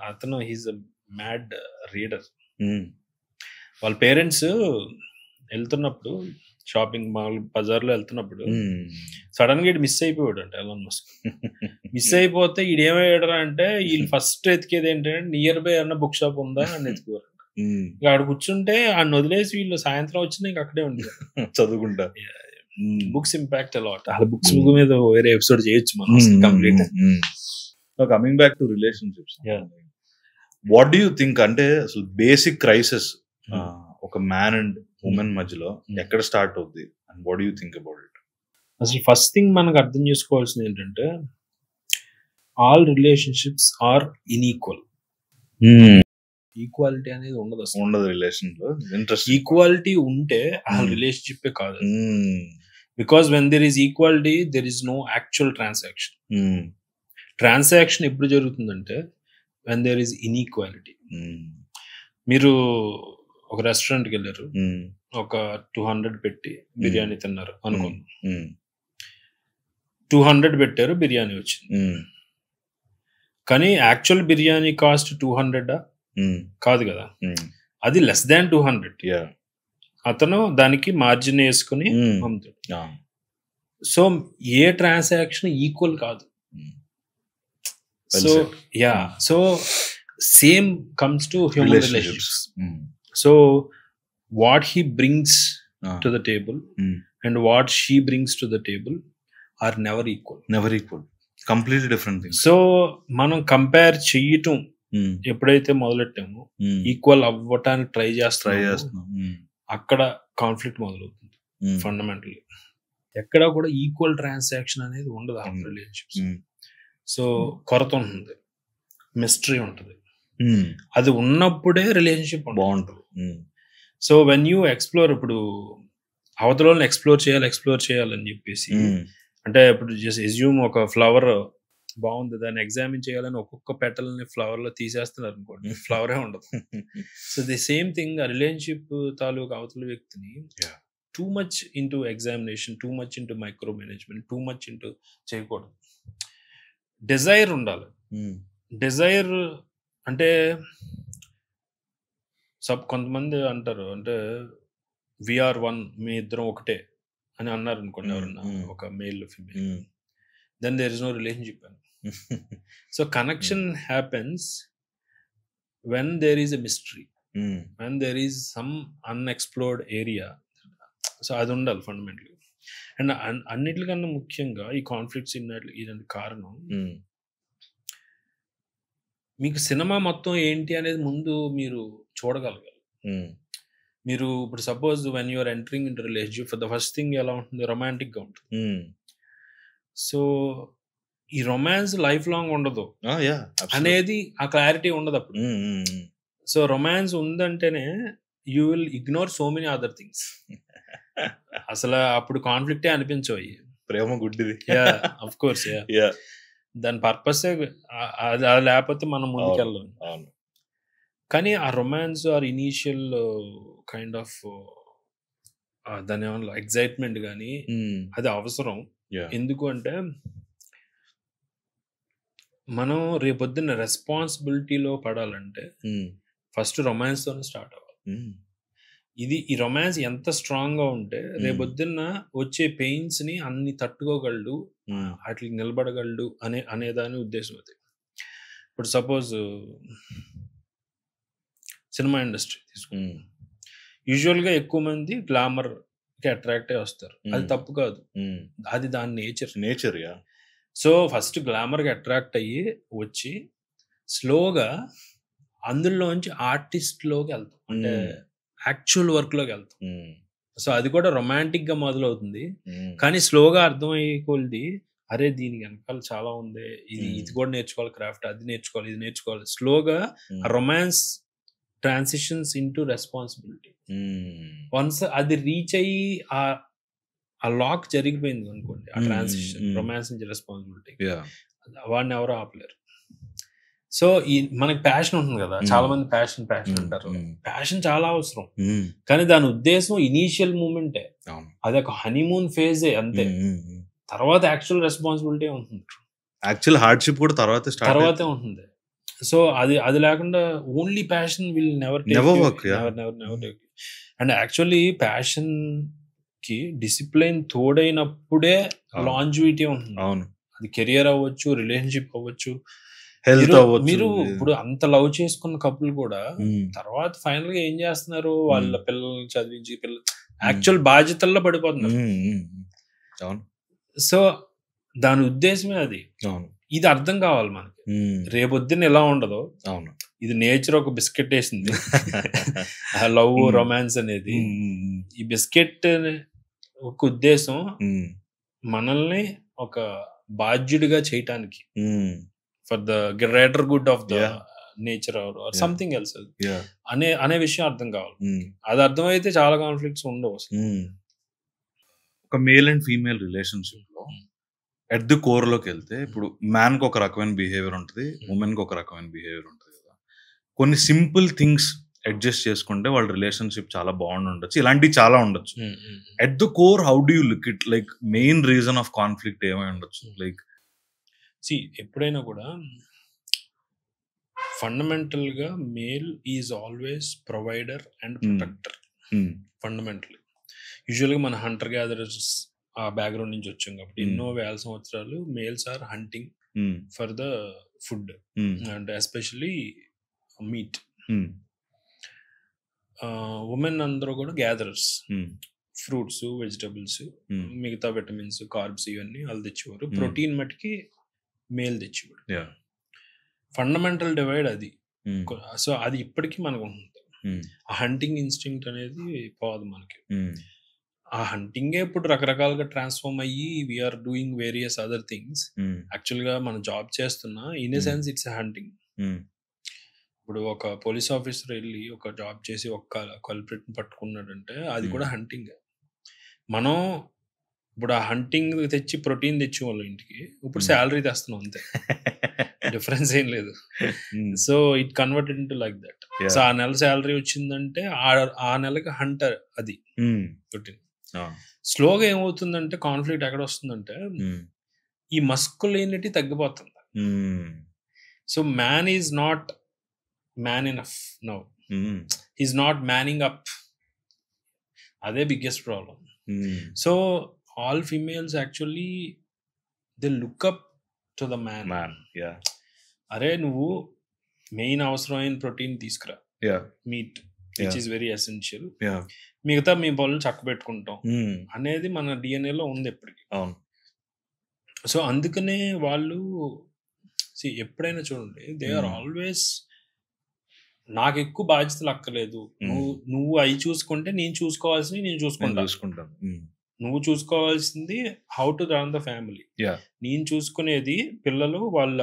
అతను హీస్ అ మ్యాడ్ రీడర్. వాళ్ళ పేరెంట్స్ వెళ్తున్నప్పుడు షాపింగ్ మాల్ బజార్లో వెళ్తున్నప్పుడు సడన్ గా మిస్ అయిపోయాడు అంటే ఎలాన్ మస్క్. మిస్ అయిపోతే ఈడు ఏమయ్యాడు అంటే, వీళ్ళు ఫస్ట్ ఎతికేది ఏంటంటే నియర్ బై అన్న బుక్ షాప్ ఉందా అని ఎత్తుకోరు. ఇంకా ఆడ కూర్చుంటే ఆడిని వదిలేసి వీళ్ళు సాయంత్రం వచ్చినా ఇంకా అక్కడే ఉంటారు చదువుకుంటా. Books impact a lot. ఆ బుక్స్ మీద వేరే ఎపిసోడ్ చేయొచ్చు మనం complete. Coming back to relationships, what do you think అంటే అసలు బేసిక్ క్రైసిస్ ఒక మ్యాన్ అండ్ ఉమెన్ మధ్యలో ఎక్కడ స్టార్ట్ అవుద్ది, and what do you think about it? అసలు ఫస్ట్ థింగ్ మనకు అర్థం చేసుకోవాల్సింది ఏంటంటే, all relationships are unequal. Equality అనేది ఉండదు రిలేషన్ లో. ఈక్వాలిటీ ఉంటే ఆ రిలేషన్షిప్ కాదు. Because when there is equality there is no actual transaction. Transaction ఎప్పుడు జరుగుతుందంటే వెన్ దేర్ ఈస్ ఇన్ఈక్వాలిటీ. మీరు ఒక రెస్టారెంట్కి వెళ్ళారు, ఒక 200 పెట్టి బిర్యానీ తిన్నారు అనుకోండి. 200 పెట్టారు, బిర్యానీ వచ్చింది. కానీ యాక్చువల్ బిర్యానీ కాస్ట్ 200 కాదు కదా, అది లెస్ దాన్ 200. అతను దానికి మార్జిన్ వేసుకుని అమ్ముతాడు. సో ఏ ట్రాన్సాక్షన్ ఈక్వల్ కాదు. So same comes to human relationships. So what he brings to the table and what she brings to the table are never equal. Completely different thing. So మనం compare చెయ్యటం ఎప్పుడైతే మొదలెట్టామో, equal అవ్వటానికి try చేస్తున్నాం, అక్కడ conflict మొదలవుతుంది. Fundamentally ఎక్కడ కూడా equal transaction అనేది ఉండదు ఆ రిలేషన్షిప్స్. సో కొరత ఉంటుంది, మిస్టరీ ఉంటుంది. అది ఉన్నప్పుడే రిలేషన్షిప్ బాగుంటుంది. సో వెన్ యూ ఎక్స్ప్లోర్, ఇప్పుడు అవతలని ఎక్స్ప్లోర్ చేయాలని చెప్పేసి, అంటే ఇప్పుడు జస్ట్ ఎజ్యూమ్ ఒక ఫ్లవర్ బాగుంది, దాన్ని ఎగ్జామిన్ చేయాలని ఒక్కొక్క పెటల్ని ఫ్లవర్ లో తీసేస్తున్నారు అనుకోండి, ఫ్లవరే ఉండదు. సో ది సేమ్ థింగ్, ఆ రిలేషన్షిప్ తాలూకు అవతల వ్యక్తిని too much into examination, too much into micro management, too much into చేయకూడదు. డిజైర్ ఉండాలి. డిజైర్ అంటే కొంతమంది అంటారు, అంటే వీఆర్ వన్, మీ ఇద్దరం ఒకటే అని అన్నారు అనుకోండి ఎవరన్నా, ఒక male female, then there is no relationship అని. So connection happens when there is a mystery, when there is some unexplored area. So అది ఉండాలి ఫండమెంటల్. అండ్ అన్నిటికన్నా ముఖ్యంగా ఈ కాన్ఫ్లిక్ట్స్ ఇలాంటి కారణం, మీకు సినిమా మొత్తం ఏంటి అనేది ముందు మీరు చూడగలగాలి. మీరు ఇప్పుడు suppose when you're entering in relationship, the first thing ఎలా ఉంటుంది, రొమాంటిక్ గా ఉంటుంది. సో ఈ రొమాన్స్ లైఫ్ లాంగ్ ఉండదు అనేది ఆ క్లారిటీ ఉండదు అప్పుడు. సో రొమాన్స్ ఉందంటేనే you will ignore so many other things. అసలు అప్పుడు కాన్ఫ్లిక్టే అనిపించవు. ప్రేమ గుడ్డిది. ఆఫ్ కోర్స్, దాని పర్పస్ అది లేకపోతే మనం ముందుకెళ్ళాం. కానీ ఆ romance or initial kind of దాని ఏమన్నా ఎగ్జైట్మెంట్ కానీ అది అవసరం. ఎందుకు అంటే మనం రేపొద్దున్న రెస్పాన్సిబిలిటీలో పడాలంటే ఫస్ట్ రొమాన్స్ తోనే స్టార్ట్ అవ్వాలి. ఈ రొమాన్స్ ఎంత స్ట్రాంగ్ గా ఉంటే రేపొద్దున్న వచ్చే పెయిన్స్ ని అన్ని తట్టుకోగలడు, వాటికి నిలబడగలడు అనేదాని ఉద్దేశం అది. ఇప్పుడు సపోజ్ సినిమా ఇండస్ట్రీ తీసుకుంటాం, యూజువల్ గా ఎక్కువ మంది గ్లామర్ కి అట్రాక్ట్ అయ్యి వస్తారు. అది తప్పు కాదు, అది దాని నేచర్. సో ఫస్ట్ గ్లామర్ కి అట్రాక్ట్ అయ్యి వచ్చి స్లోగా అందులోంచి ఆర్టిస్ట్ లోకి వెళ్తాం, అంటే యాక్చువల్ వర్క్ లోకి వెళ్తాం. సో అది కూడా రొమాంటిక్ గా మొదలవుతుంది, కానీ స్లోగా అర్థమయ్యే కొద్ది అరే దీనికి వెనకాల చాలా ఉంది, ఇది కూడా నేర్చుకోవాలి, క్రాఫ్ట్ అది నేర్చుకోవాలి, ఇది నేర్చుకోవాలి. స్లోగా romance transitions into responsibility. Once అది రీచ్ అయ్యి ఆ లాక్ జరిగిపోయింది అనుకోండి, ఆ ట్రాన్సిషన్ రొమాన్స్ నుంచి రెస్పాన్సిబిలిటీ, వాడిని ఎవరో ఆపలేరు. సో మనకి ప్యాషన్ ఉంటుంది కదా, చాలా మంది ప్యాషన్ అంటారు. ప్యాషన్ చాలా అవసరం, కానీ దాని ఉద్దేశం ఇనీషియల్ మూమెంటే, అది ఒక హనీమూన్ ఫేజే అంతే. తర్వాత యాక్చువల్ రెస్పాన్సిబిలిటీ ఉంటుంది, యాక్చువల్ హార్డ్షిప్ కూడా తర్వాతే ఉంటుంది. సో అది లేకుండా only passion will never work. And actually passion కి డిసిప్లైన్ తోడైనప్పుడే లాంజివిటీ ఉంటుంది. అది కెరియర్ అవ్వచ్చు, రిలేషన్షిప్ అవ్వచ్చు, మీరు ఇప్పుడు అంత లవ్ చేసుకున్న కపుల్ కూడా తర్వాత ఫైనల్ గా ఏం చేస్తున్నారు, వాళ్ళ పిల్లల్ని చదివించి యాక్చువల్ బాధ్యతల్లో పడిపోతున్నారు. సో దాని ఉద్దేశమే అది. ఇది అర్థం కావాలి మనకి. రేపొద్దున ఎలా ఉండదో, ఇది నేచర్ ఒక బిస్కెట్ వేసింది, లవ్ రొమాన్స్ అనేది. ఈ బిస్కెట్ ఒక ఉద్దేశం మనల్ని ఒక బాధ్యుడిగా చేయటానికి, for the greater good of the nature or something else అనే విషయం అర్థం కావాలి. అది అర్థమైతే చాలా కాన్ఫ్లిక్ట్స్ ఉండవు. ఒక మేల్ అండ్ ఫీమేల్ రిలేషన్షిప్ లో ఎట్ ది కోర్ లోకి వెళ్తే, ఇప్పుడు మ్యాన్ కి ఒక రకమైన బిహేవియర్ ఉంటుంది, ఉమెన్ కి ఒక రకమైన బిహేవియర్ ఉంటుంది కదా. కొన్ని సింపుల్ థింగ్స్ అడ్జస్ట్ చేసుకుంటే వాళ్ళ రిలేషన్షిప్ చాలా బాగుండొచ్చు, ఇలాంటివి చాలా ఉండొచ్చు. At the core how do you look it, like main reason of conflict ఏమై ఉండొచ్చు? లైక్ ఎప్పుడైనా కూడా ఫండమెంటల్ గా male is always provider and protector. Fundamentally usual గా మన హంటర్ గ్యాదరర్స్ ఆ బ్యాక్గ్రౌండ్ నుంచి వచ్చాం కాబట్టి ఎన్నో వేల సంవత్సరాలు males are hunting for the food and especially meat. Women అందరూ కూడా గ్యాదరర్స్ ఫ్రూట్స్, వెజిటబుల్స్, మిగతా విటమిన్స్, కార్బ్స్ ఇవన్నీ వాళ్ళు తెచ్చేవారు. Hmm. ప్రోటీన్ మటుకి మేల్ తెచ్చేవాడు. Yeah. ఫండమెంటల్ డివైడ్ అది. Hmm. సో అది ఇప్పటికీ మనకు ఉంటుంది. Hmm. ఆ హంటింగ్ ఇన్స్టింక్ట్ అనేది పోదు మనకి. Hmm. ఆ హంటింగే ఇప్పుడు రకరకాలుగా ట్రాన్స్ఫార్మ్ అయ్యి we're doing various other things. Hmm. యాక్చువల్గా మనం జాబ్ చేస్తున్నా in a sense it's hunting. Hmm. ఇప్పుడు ఒక పోలీస్ ఆఫీసర్ వెళ్ళి ఒక జాబ్ చేసి ఒక కల్ప్రిట్ పట్టుకున్నాడంటే అది కూడా హంటింగ్. మనం ఇప్పుడు ఆ హంటింగ్ తెచ్చి ప్రోటీన్ తెచ్చేవాళ్ళం ఇంటికి, ఇప్పుడు శాలరీ తెస్తున్నాం అంతే, డిఫరెన్స్ ఏం లేదు. So it converted into like that. So ఆ నెల శాలరీ వచ్చిందంటే ఆ నెలకి హంటర్ అది ప్రోటీన్. స్లోగా ఏమవుతుందంటే కాన్ఫ్లిక్ట్ ఎక్కడ వస్తుందంటే ఈ మస్కులినిటీ తగ్గిపోతుంది. So man is not man enough now, is not manning up. అదే biggest problem. So all females actually they look up to the man. Yeah. అరే నువ్వు మెయిన్ అవసరమైన ప్రోటీన్ తీసుకురా, meet which is very essential, మిగతా మీ పనులు చక్క పెట్టుకుంటాం అనేది మన డిఎన్ఏలో ఉంది ఎప్పటికీ. సో అందుకనే వాళ్ళు ఎప్పుడైనా చూడండి, దే ఆర్ ఆల్వేస్ నాకు ఎక్కువ బాధ్యతలు అక్కర్లేదు, నువ్వు అవి చూసుకుంటే నేను చూసుకోవాల్సింది నేను చూసుకుంటాను. నువ్వు చూసుకోవాల్సింది how to run the family, నేను చూసుకునేది పిల్లలు, వాళ్ళ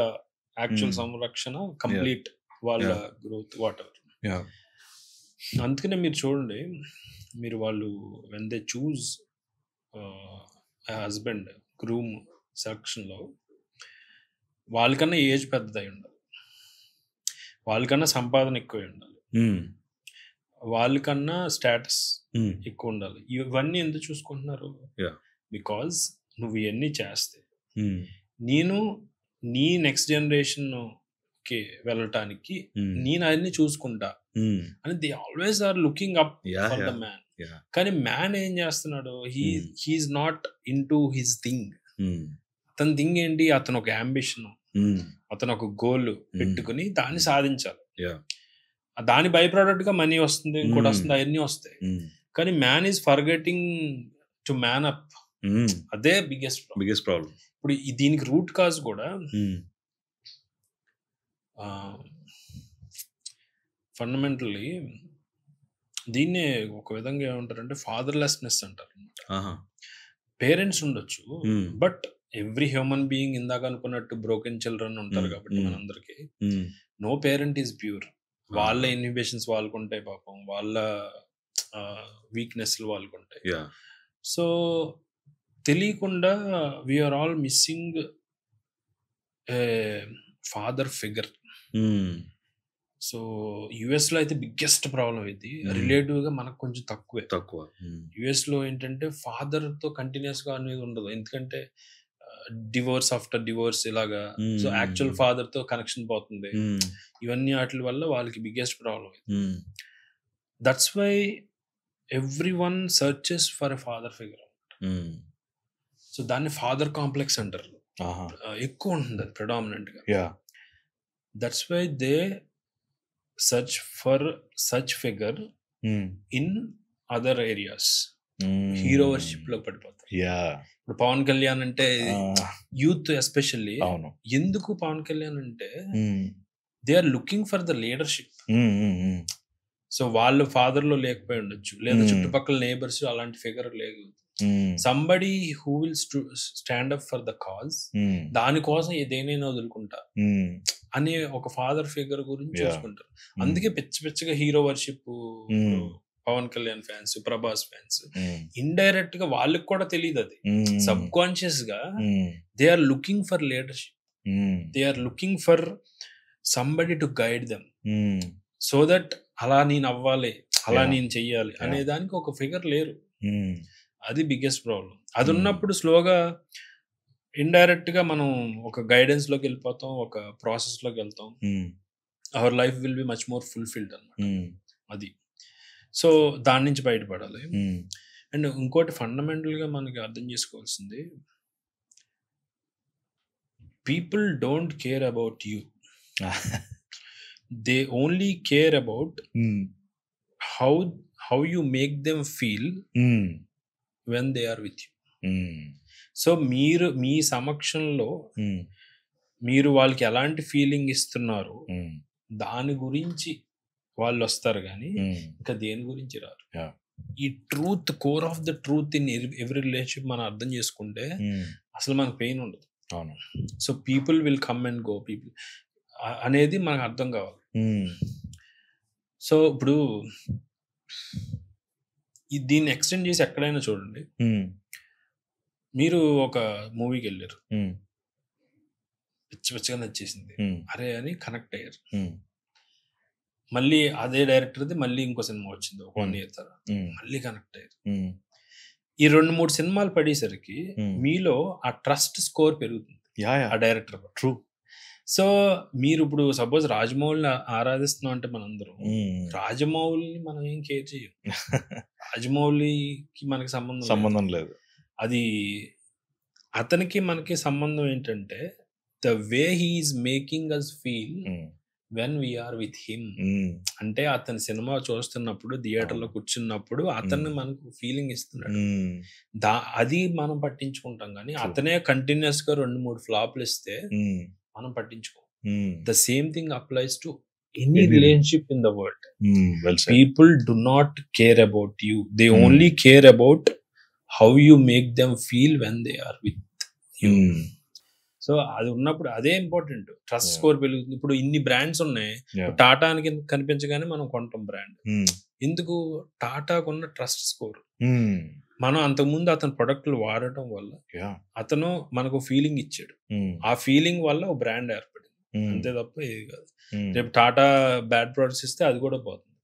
యాక్చువల్ సంరక్షణ, కంప్లీట్ వాళ్ళ గ్రోత్, వాట్ ఎవర్. అందుకనే మీరు చూడండి, మీరు వాళ్ళు when they choose husband groom సెలక్షన్లో వాళ్ళకన్నా ఏజ్ పెద్దదై ఉండాలి, వాళ్ళకన్నా సంపాదన ఎక్కువ ఉండాలి, వాళ్ళకన్నా స్టేటస్ ఎక్కువ ఉండాలి. ఇవన్నీ ఎందుకు చూసుకుంటున్నారు? బికాజ్ నువ్వు ఇవన్నీ చేస్తే నేను నీ నెక్స్ట్ జనరేషన్ కి వెళ్ళటానికి నేను అవన్నీ చూసుకుంటా అని they always are looking up for the man. కానీ మ్యాన్ ఏం చేస్తున్నాడు? He's not into his thing. అతని థింగ్ ఏంటి? అతను ఒక అంబిషన్, అతను ఒక గోల్ పెట్టుకుని దాన్ని సాధించాలి. దాని బై ప్రోడక్ట్ గా మనీ వస్తుంది, ఇంకోటి వస్తుంది, అవన్నీ వస్తాయి. కానీ man is forgetting to man up. అదే బిగ్గెస్ట్ ప్రాబ్లం. ఇప్పుడు దీనికి రూట్ కాజ్ కూడా ఫండమెంటల్లీ దీన్నే ఒక విధంగా ఏమంటారంటే ఫాదర్లెస్నెస్ అంటారు. పేరెంట్స్ ఉండొచ్చు, బట్ ఎవ్రీ హ్యూమన్ బీయింగ్ ఇందాక అనుకున్నట్టు బ్రోకెన్ చిల్డ్రన్ ఉంటారు కాబట్టి మనందరికి నో పేరెంట్ ఈజ్ ప్యూర్. వాళ్ళ ఇన్హిబిషన్స్ వాళ్ళకుంటాయి, పాపం వాళ్ళ వీక్నెస్లు వాళ్ళకుంటాయి. సో తెలియకుండా we're all missing father figure. So US లో అయితే బిగ్గెస్ట్ ప్రాబ్లం ఇది. రిలేటివ్ గా మనకు కొంచెం తక్కువ. యుఎస్ లో ఏంటంటే ఫాదర్ తో కంటిన్యూస్ గా అనేది ఉండదు, ఎందుకంటే డివోర్స్ ఆఫ్టర్ డివోర్స్ ఇలాగా. సో యాక్చువల్ ఫాదర్ తో కనెక్షన్ పోతుంది. ఇవన్నీ వాటి వల్ల వాళ్ళకి biggest problem. That's why everyone searches for a father figure. So దాన్ని ఫాదర్ కాంప్లెక్స్ అంటారు, ఎక్కువ ఉంటుంది అది ప్రెడామినెంట్ గా. That's why they search for such figure in other areas. Hero worship లో పడిపోతారు. ఇప్పుడు పవన్ కళ్యాణ్ అంటే యూత్ ఎస్పెషల్లీ, ఎందుకు పవన్ కళ్యాణ్ అంటే they are looking for the leadership. So వాళ్ళు ఫాదర్ లో లేకపోయి ఉండొచ్చు, లేదా చుట్టుపక్కల నేబర్స్ అలాంటి ఫిగర్ లేదు. Somebody who will stand up for the cause, దానికోసం ఏదైనా వదులుకుంటా అనే ఒక ఫాదర్ ఫిగర్ గురించి చూసుకుంటారు. అందుకే పిచ్చిగా hero worship, Pawan Kalyan fans, Prabhas fans, indirect గా వాళ్ళకి కూడా తెలియదు అది. సబ్ కాన్షియస్ గా they are looking for leadership, they are looking for somebody to guide them, so that అలా నేను అవ్వాలి, అలా నేను చెయ్యాలి అనే దానికి ఒక ఫిగర్ లేరు. అది బిగ్గెస్ట్ ప్రాబ్లం. అది ఉన్నప్పుడు స్లోగా ఇండైరెక్ట్ గా మనం ఒక గైడెన్స్ లోకి వెళ్ళిపోతాం, ఒక ప్రాసెస్ లోకి వెళ్తాం. Our life will be much more fulfilled అన్నమాట. అది సో దాని నుంచి బయటపడాలి. అండ్ ఇంకోటి ఫండమెంటల్ గా మనకి అర్థం చేసుకోవాల్సింది, people don't care about you, they only care about how you make them feel when they are with you. So మీరు మీ సమక్షంలో మీరు వాళ్ళకి ఎలాంటి ఫీలింగ్ ఇస్తున్నారు దాని గురించి వాళ్ళు వస్తారు కానీ ఇంకా దేని గురించి రారు. ఈ truth, core of the truth in every relationship మనం అర్థం చేసుకుంటే అసలు మనకు పెయిన్ ఉండదు. So people will come and go, people అనేది మనకు అర్థం కావాలి. సో ఇప్పుడు దీన్ని ఎక్స్టెండ్ చేసి ఎక్కడైనా చూడండి, మీరు ఒక మూవీకి వెళ్ళారు, పిచ్చి పిచ్చిగా నచ్చేసింది, అరే అని కనెక్ట్ అయ్యారు. మళ్ళీ అదే డైరెక్టర్ది మళ్ళీ ఇంకో సినిమా వచ్చింది ఒక 1 year తర్వాత, మళ్ళీ కనెక్ట్ అయ్యారు. ఈ 2-3 సినిమాలు పడేసరికి మీలో ఆ ట్రస్ట్ స్కోర్ పెరుగుతుంది ఆ డైరెక్టర్. ట్రూ. సో మీరు ఇప్పుడు సపోజ్ రాజమౌళిని ఆరాధిస్తున్నాం అంటే మనందరం రాజమౌళిని మనం ఏం కేర్ చేయం. రాజమౌళికి మనకి సంబంధం లేదు. అది అతనికి మనకి సంబంధం ఏంటంటే the way he's making us feel when we're with him. అంటే అతని సినిమా చూస్తున్నప్పుడు థియేటర్లో కూర్చున్నప్పుడు అతన్ని మనకు ఫీలింగ్ ఇస్తున్నాడు. అది మనం పట్టించుకుంటాం కానీ అతనే కంటిన్యూస్ గా 2-3 ఫ్లాప్లు ఇస్తే మనం పట్టించుకోం. The same thing applies to any relationship in the world. People do not care about you, they only care about how you make them feel when they are with you. So అది ఉన్నప్పుడు అదే important. Trust score పెరుగుతుంది. ఇప్పుడు ఇన్ని brands ఉన్నాయి, టాటా అని కనిపించగానే మనం కొంటాం బ్రాండ్. ఎందుకు? టాటాకున్న ట్రస్ట్ స్కోర్. మనం అంతకుముందు అతని ప్రొడక్ట్లు వాడటం వల్ల అతను మనకు ఫీలింగ్ ఇచ్చాడు. ఆ ఫీలింగ్ వల్ల ఒక బ్రాండ్ ఏర్పడింది, అంతే తప్ప ఏది కాదు. రేపు టాటా బ్యాడ్ ప్రొడక్ట్స్ ఇస్తే అది కూడా పోతుంది.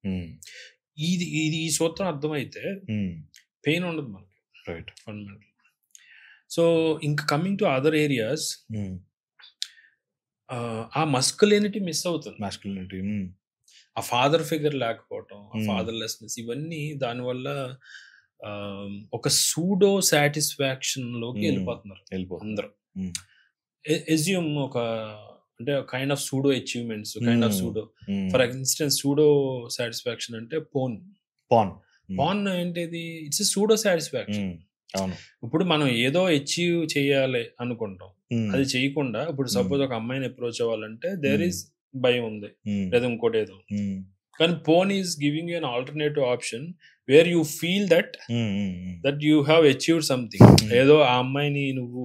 ఇది ఈ సూత్రం అర్థమైతే పెయిన్ ఉండదు మనకి. Right, fundamental. సో ఇంకా కమింగ్ టు అదర్ ఏరియాస్, ఆ మస్కులినిటీ మిస్ అవుతుంది. మాస్కులినిటీ, ఆ ఫాదర్ ఫిగర్ లేకపోవటం, ఆ ఫాదర్లెస్నెస్, ఇవన్నీ దానివల్ల ఒక సూడో సాటిస్ఫాక్షన్ లోకి వెళ్ళిపోతున్నారు అందరూ. ఎజ్యూమ్ ఒక అంటే kind of pseudo achievements, kind of pseudo. For instance pseudo satisfaction అంటే పాన్ ఏంటిది? It's pseudo satisfaction. ఇప్పుడు మనం ఏదో అచీవ్ చేయాలి అనుకుంటాం, అది చేయకుండా ఇప్పుడు సపోజ్ ఒక అమ్మాయిని అప్రోచ్ అవ్వాలంటే దేర్ ఈస్ భయం ఉంది, లేదా ఇంకోటి ఏదో. కానీ porn is giving you an alternative option where you feel that you have achieved something. ఏదో ఆ అమ్మాయిని నువ్వు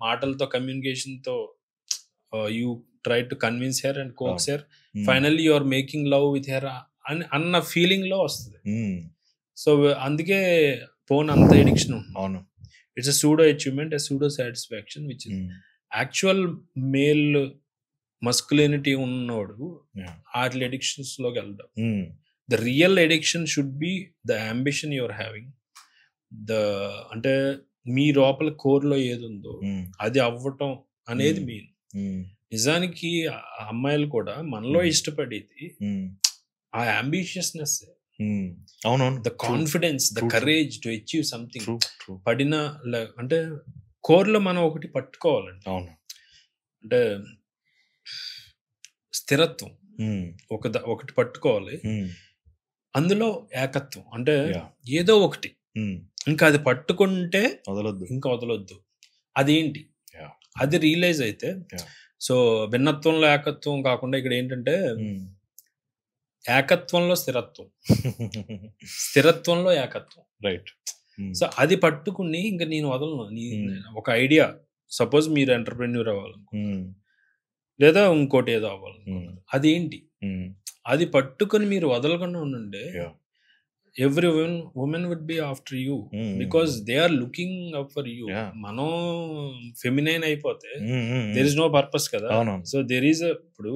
మాటలతో, కమ్యూనికేషన్ తో you try to convince her and coax her, finally you are making love with her అన్న feeling లో వస్తుంది. So అందుకే పోన్ అంత ఎడిక్షన్. అవును, it's a pseudo achievement, a pseudo satisfaction which is actual male masculinity ఉన్నోడు వాటి addictions లోకి వెళ్దాం. The real addiction should be the ambition your having. అంటే మీ లోపల కోర్ లో ఏది ఉందో అది అవ్వటం అనేది మెయిన్. నిజానికి అమ్మాయిలు కూడా మనలో ఇష్టపడేది ఆ ambitiousness, the confidence, the courage to achieve something. పడిన అంటే కోర్ లో మనం ఒకటి పట్టుకోవాలండి. అంటే స్థిరత్వం ఒకటి పట్టుకోవాలి, అందులో ఏకత్వం. అంటే ఏదో ఒకటి ఇంకా అది పట్టుకుంటే ఇంకా వదలొద్దు. అదేంటి అది రియలైజ్ అయితే, సో భిన్నత్వంలో ఏకత్వం కాకుండా ఇక్కడ ఏంటంటే ఏకత్వంలో స్థిరత్వం, స్థిరత్వంలో ఏకత్వం. రైట్. సో అది పట్టుకుని ఇంకా నేను వదలను. ఒక ఐడియా, సపోజ్ మీరు ఎంటర్ప్రెన్యూర్ అవ్వాలనుకుంటున్నారు, లేదా ఇంకోటి ఏదో అవ్వాలనుకుంటున్నారు, అదేంటి అది పట్టుకుని మీరు వదలకుండా ఉండండి. Every women would be after you because they are looking up for you. మనం ఫెమినైన్ అయిపోతే దేర్ ఇస్ నో పర్పస్ కదా. సో దేర్ ఈస్ ఇప్పుడు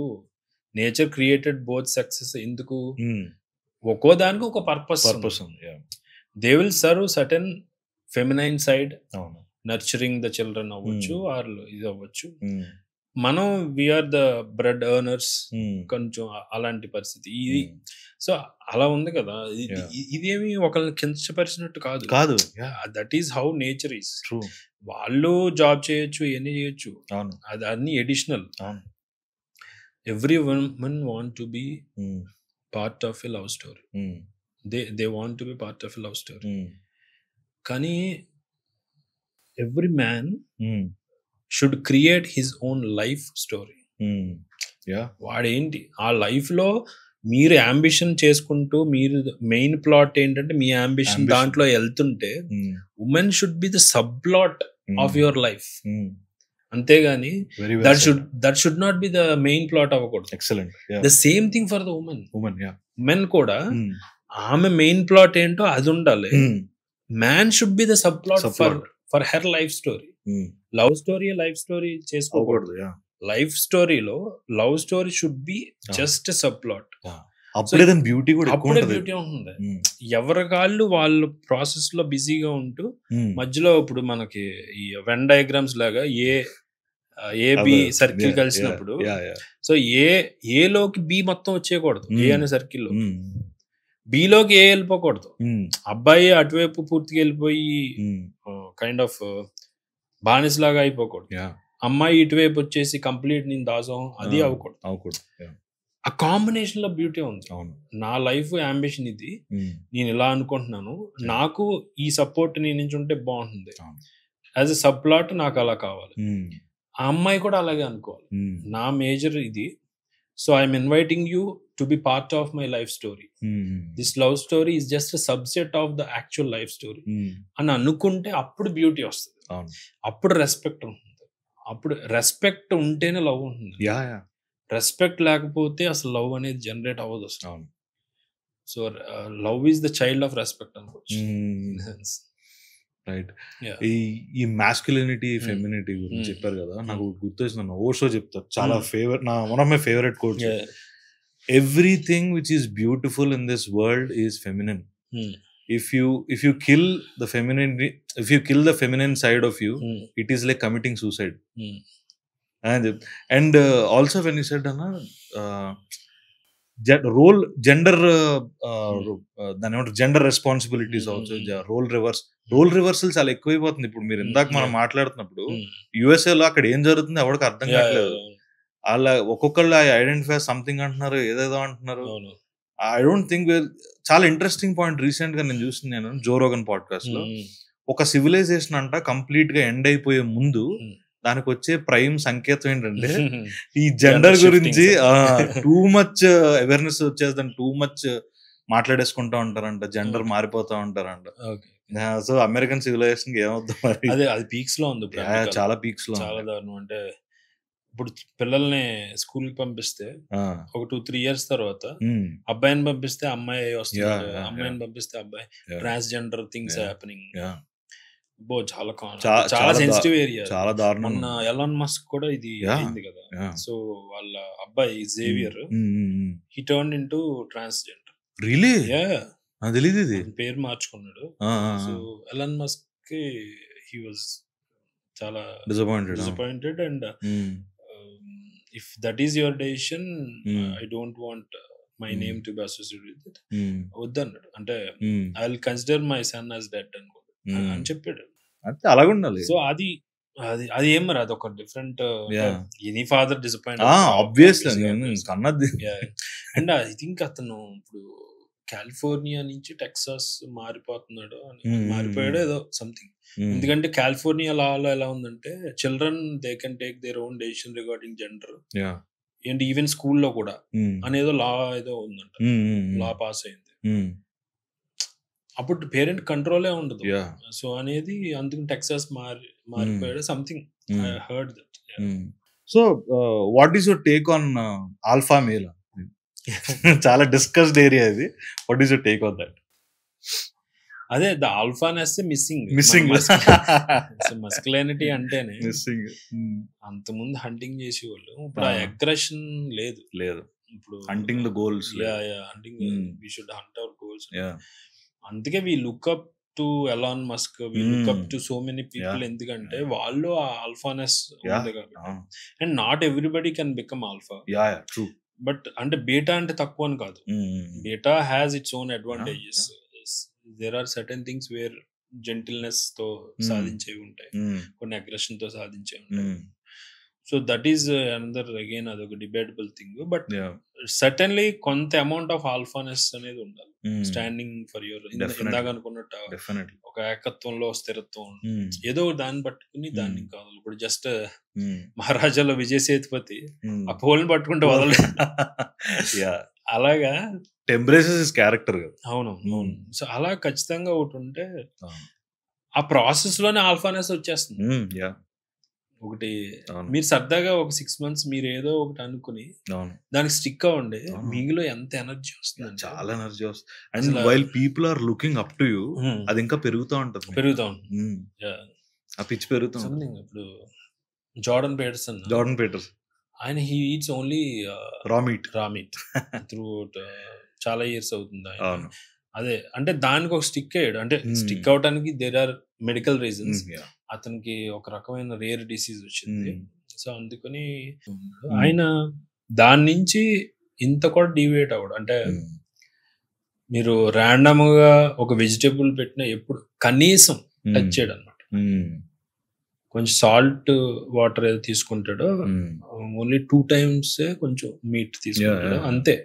నేచర్ క్రియేటెడ్ బోత్ సక్సెస్. ఎందుకు? ఒక్కో దానికి ఒక పర్పస్ ఉంది. They will serve certain feminine side, nurturing the children అవ్వచ్చు, ఆర్ ఇది అవ్వచ్చు. మనం వీఆర్ ద బ్రెడ్ ఎర్నర్స్, కొంచెం అలాంటి పరిస్థితి ఇది. సో అలా ఉంది కదా. ఇదేమి ఒకళ్ళని కించపరిచినట్టు కాదు. That is how nature is. వాళ్ళు జాబ్ చేయొచ్చు, ఇవన్నీ చేయొచ్చు, అది అన్ని additional. Every woman want to be part of a love story. They want to be part of a love story. కానీ every man should create his own life story. వాడేంటి ఆ life లో మీరు అంబిషన్ చేసుకుంటూ, మీరు మెయిన్ ప్లాట్ ఏంటంటే మీ ambition దాంట్లో వెళ్తుంటే, women should be the sub plot of your life. అంతేగాని that should not be the main plot అవ్వకూడదు. Excellent. The same thing for the women. Women కూడా ఆమె మెయిన్ ప్లాట్ ఏంటో అది ఉండాలి. Man should be the sub plot for her life story. Love story life story చేసుకోకూడదు. Life స్టోరీలో love story should be just sub plot. అప్పుడే beauty కూడా ఉంటుంది. ఎవరి కాళ్ళు వాళ్ళు ప్రాసెస్ లో బిజీగా ఉంటూ మధ్యలో ఇప్పుడు మనకి ఈ వెన్ డయాగ్రామ్స్ లాగా ఏబి సర్కిల్ కలిసినప్పుడు సో ఏలోకి బి మొత్తం వచ్చేయకూడదు. ఏ అనే సర్కిల్లో బిలోకి ఏ వెళ్ళిపోకూడదు. అబ్బాయి అటువైపు పూర్తిగా వెళ్ళిపోయి కైండ్ ఆఫ్ బానిస్ లాగా అయిపోకూడదు. అమ్మాయి ఇటువైపు వచ్చేసి కంప్లీట్ నేను దాసం అది అవ్వకూడదు. ఆ కాంబినేషన్ లో బ్యూటీ ఉంది. నా లైఫ్ అంబిషన్ ఇది, నేను ఇలా అనుకుంటున్నాను, నాకు ఈ సపోర్ట్ నీ నుంచి ఉంటే బాగుంటుంది. యాజ్ ఎ సబ్ ప్లాట్ నాకు అలా కావాలి. ఆ అమ్మాయి కూడా అలాగే అనుకోవాలి. నా మేజర్ ఇది, so I'm inviting you to be part of my life story. This love story is just subset of the actual life story అని అనుకుంటే అప్పుడు బ్యూటీ వస్తుంది. అప్పుడు రెస్పెక్ట్ ఉంటుంది. అప్పుడు రెస్పెక్ట్ ఉంటేనే లవ్ ఉంటుంది. రెస్పెక్ట్ లేకపోతే అసలు లవ్ అనేది జనరేట్ అవ్వదు అసలు. So love is the child of respect అనుకోవచ్చు. రైట్. ఈ మాస్కులినిటీ ఫెమినిటీ గురించి చెప్పారు కదా, నాకు గుర్తొచ్చింది. ఓషో చెప్తారు, చాలా ఫేవరెట్, నా one of my favourite quotes. Everything which is beautiful in this world is feminine. If you kill the feminine side of you, it is like committing suicide. And also when you said role gender gender responsibilities also, role reversal చాలా ఎక్కువైపోతుంది. ఇప్పుడు మీరు ఇందాక మనం మాట్లాడుతున్నప్పుడు USA లో అక్కడ ఏం జరుగుతుంది ఎవరికి అర్థం కావట్లేదు. వాళ్ళ ఒక్కొక్కళ్ళు ఐడెంటిఫై సంథింగ్ అంటున్నారు, ఏదేదో అంటున్నారు. ఐ డోంట్ థింక్ చాలా ఇంట్రెస్టింగ్ పాయింట్ రీసెంట్ గా నేను చూస్తున్నాను జో రోగన్ పాడ్కాస్ట్ లో. ఒక సివిలైజేషన్ అంట కంప్లీట్ గా ఎండ్ అయిపోయే ముందు దానికి వచ్చే ప్రైమ్ సంకేతం ఏంటంటే ఈ జెండర్ గురించి టూ మచ్ అవేర్నెస్ వచ్చేది, టూ మచ్ మాట్లాడేసుకుంటా ఉంటారంట, జెండర్ మారిపోతా ఉంటారంట. సో అమెరికన్ సివిలైజేషన్ ఏమవుతుంది మరి? అది పీక్స్ లో ఉంది, చాలా పీక్స్ లో, చాలా దారుణం. అంటే ఇప్పుడు పిల్లల్ని స్కూల్ కి పంపిస్తే ఒక 2-3 years తర్వాత అబ్బాయిని పంపిస్తే అమ్మాయి వస్తుంది, అమ్మాయిని పంపిస్తే అబ్బాయి. Transgender things happening. చాలా సెన్సిటివ్ ఏరియా, చాలా దారుణం. మొన్న ఎలాన్ మస్క్ కూడా ఇది అయింది కదా. సో వాళ్ళ అబ్బాయి Xavier, he turned into transgender. Really? తెలీదు, ఇది పేరు మార్చుకున్నాడు. సో ఎలాన్ మస్క్ కి హీ వాజ్ చాలా disappointed. And if that is your decision, I don't want my name to be associated with it. వద్దన్నాడు. అంటే I will consider my son as dead అని చెప్పాడు. అంటే అలాగే ఉండాలి. సో అది ఏం మరి అది ఒక different, any father disappoint obviously. And I think అతను ఇప్పుడు కాలిఫోర్నియా నుంచి టెక్సాస్ మారిపోతున్నాడు మారిపోయాడు ఏదో సంథింగ్. ఎందుకంటే కాలిఫోర్నియా లాలో ఎలా ఉందంటే children they can take their own decision regarding gender, and even స్కూల్లో కూడా అనేదో లా ఏదో ఉందంట, లా పాస్ అయింది. అప్పుడు పేరెంట్ కంట్రోలే ఉండదు. సో అనేది అందుకని టెక్సాస్ మారిపోయాడు something. I heard that. So what is your take on alpha male? చాలా డిస్కస్డ్ ఏరియా ఇది. What is your take on that? అదే ద ఆల్ఫానెస్ మిస్సింగ్. మస్కులినిటీ అంటేనే మిస్సింగ్. అంతకుముందు హంటింగ్ చేసేవాళ్ళు, ఇప్పుడు ఆ అగ్రెషన్ లేదు. ఇప్పుడు hunting the goals. Hunting, we should hunt our goals. అందుకే we look up to Elon Musk, we look up to so many people. ఎందుకంటే వాళ్ళు ఆ ఆల్ఫానెస్ ఉంది కాబట్టి. And not everybody can become alpha. But అంటే beta అంటే తక్కువ అని కాదు. Beta has its own advantages. There are certain things where gentleness తో సాధించేవి ఉంటాయి, కొన్ని అగ్రెషన్ తో సాధించేవి ఉంటాయి. So that is another again అదొక డిబేటబుల్ థింగ్. బట్ సర్టన్లీ కొంత అమౌంట్ ఆఫ్ ఆల్ఫానెస్ అనేది ఉండాలి. స్టాండింగ్ ఫర్ యువర్ ఇందాక అనుకున్నట్టు ఒక ఏకత్వంలో స్థిరత్వం ఏదో దాన్ని పట్టుకుని దాన్ని కావాలి. ఇప్పుడు జస్ట్ మహారాజాలో విజయ్ సేతుపతి ఆ పోల్ని పట్టుకుంటే వదలదు. అలాగా క్యారెక్టర్. అవును. సో అలా ఖచ్చితంగా ఒకటి ఉంటే ఆ ప్రాసెస్ లోనే ఆల్ఫానెస్ వచ్చేస్తుంది. ఒకటి మీరు సరదాగా ఒక 6 months మీరు ఏదో ఒకటి అనుకుని దానికి స్టిక్ అవ్వండి, మీలో ఎంత ఎనర్జీ వస్తుంది, చాలా ఎనర్జీ వస్తుంది. And while people are looking up to you, అది ఇంకా పెరుగుతూ ఉంటుంది. ఆ పిచ్ పెరుగుతుంది. ఇప్పుడు జార్డన్ పీటర్సన్ ఆయన he eats only raw meat through చాలా ఇయర్స్ అవుతుంది ఆయన. అదే అంటే దానికి ఒక స్టిక్ అయ్యాడు. అంటే స్టిక్ అవడానికి దేర్ ఆర్ మెడికల్ రీజన్స్. అతనికి ఒక రకమైన రేర్ డిసీజ్ వచ్చింది. సో అందుకని ఆయన దాని నుంచి ఇంత కూడా డీవియేట్ అవ్వడు. అంటే మీరు ర్యాండమ్ గా ఒక వెజిటేబుల్ పెట్టినా ఎప్పుడు కనీసం టచ్ చేయడు అనమాట. కొంచెం సాల్ట్ వాటర్ ఏదో తీసుకుంటాడో ఓన్లీ 2 times కొంచెం మీట్ తీసుకుంటాడు అంతే.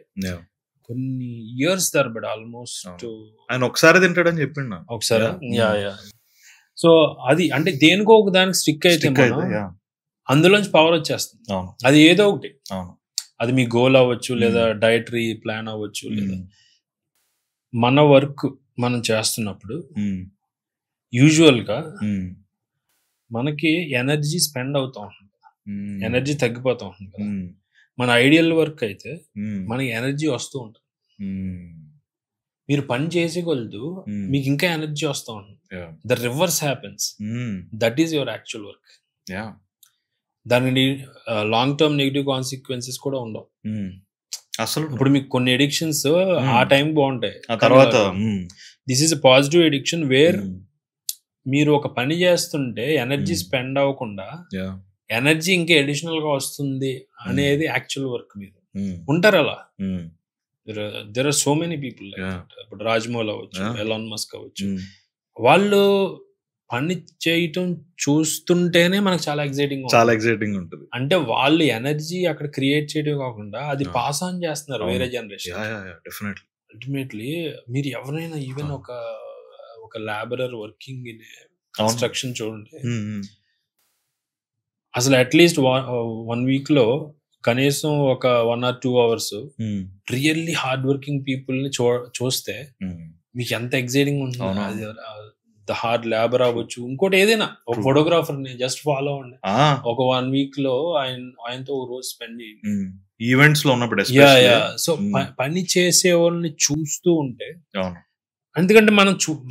కొన్ని ఇయర్స్ తరబడి ఆల్మోస్ట్ ఆయన ఒకసారి తింటాడని చెప్పిండు ఒకసారి. సో అది అంటే దేనికో ఒక దానికి స్టిక్ అయితే అందులోంచి పవర్ వచ్చేస్తుంది. అది ఏదో ఒకటి, అది మీ గోల్ అవ్వచ్చు, లేదా డైటరీ ప్లాన్ అవ్వచ్చు, లేదా మన వర్క్ మనం చేస్తున్నప్పుడు యూజువల్ గా మనకి ఎనర్జీ స్పెండ్ అవుతా ఉంటుంది, ఎనర్జీ తగ్గిపోతా ఉంటుంది కదా. మన ఐడియల్ వర్క్ అయితే మనకి ఎనర్జీ వస్తూ ఉంటుంది. మీరు పని చేసే కొలదు మీకు ఇంకా ఎనర్జీ వస్తూ ఉంటుంది. The reverse happens. That is your actual work. దాని లాంగ్ టర్మ్ నెగిటివ్ కాన్సిక్వెన్సెస్ కూడా ఉండవు అసలు. ఇప్పుడు మీకు కొన్ని ఎడిక్షన్స్ ఆ టైం బాగుంటాయి, తర్వాత this is a positive addiction where మీరు ఒక పని చేస్తుంటే ఎనర్జీ స్పెండ్ అవ్వకుండా ఎనర్జీ ఇంకా అడిషనల్ గా వస్తుంది అనేది యాక్చువల్ వర్క్. మీరు ఉంటారు అలా. There are so many people. ఇప్పుడు రాజ్మౌల్ అవ్వచ్చు, ఎలాన్ మస్క్ అవ్వచ్చు, వాళ్ళు పని చేయటం చూస్తుంటేనే మనకు చాలా ఎగ్జైటింగ్ ఉంటుంది. అంటే వాళ్ళు ఎనర్జీ అక్కడ క్రియేట్ చేయడం కాకుండా అది పాస్ ఆన్ చేస్తున్నారు వేరే జనరేషన్. అల్టిమేట్లీ మీరు ఎవరైనా ఈవెన్ ఒక లేబరర్ వర్కింగ్ ఇన్ కన్స్ట్రక్షన్ చూడండి, అసలు అట్లీస్ట్ 1 week లో కనీసం ఒక 1 or 2 hours really hard working people ని చూస్తే మీకు ఎంత ఎగ్జైటింగ్ ఉంటుంది. ద హార్డ్ లేబర్ అవ్వచ్చు, ఇంకోటి ఏదైనా. ఒక ఫోటోగ్రాఫర్ ని జస్ట్ ఫాలో అవ్వండి, ఒక 1 week లో ఆయనతో ఒక రోజు స్పెండ్ చేయండి ఈవెంట్స్ లో ఉన్నప్పుడు. సో పని చేసే వాళ్ళని చూస్తూ ఉంటే, ఎందుకంటే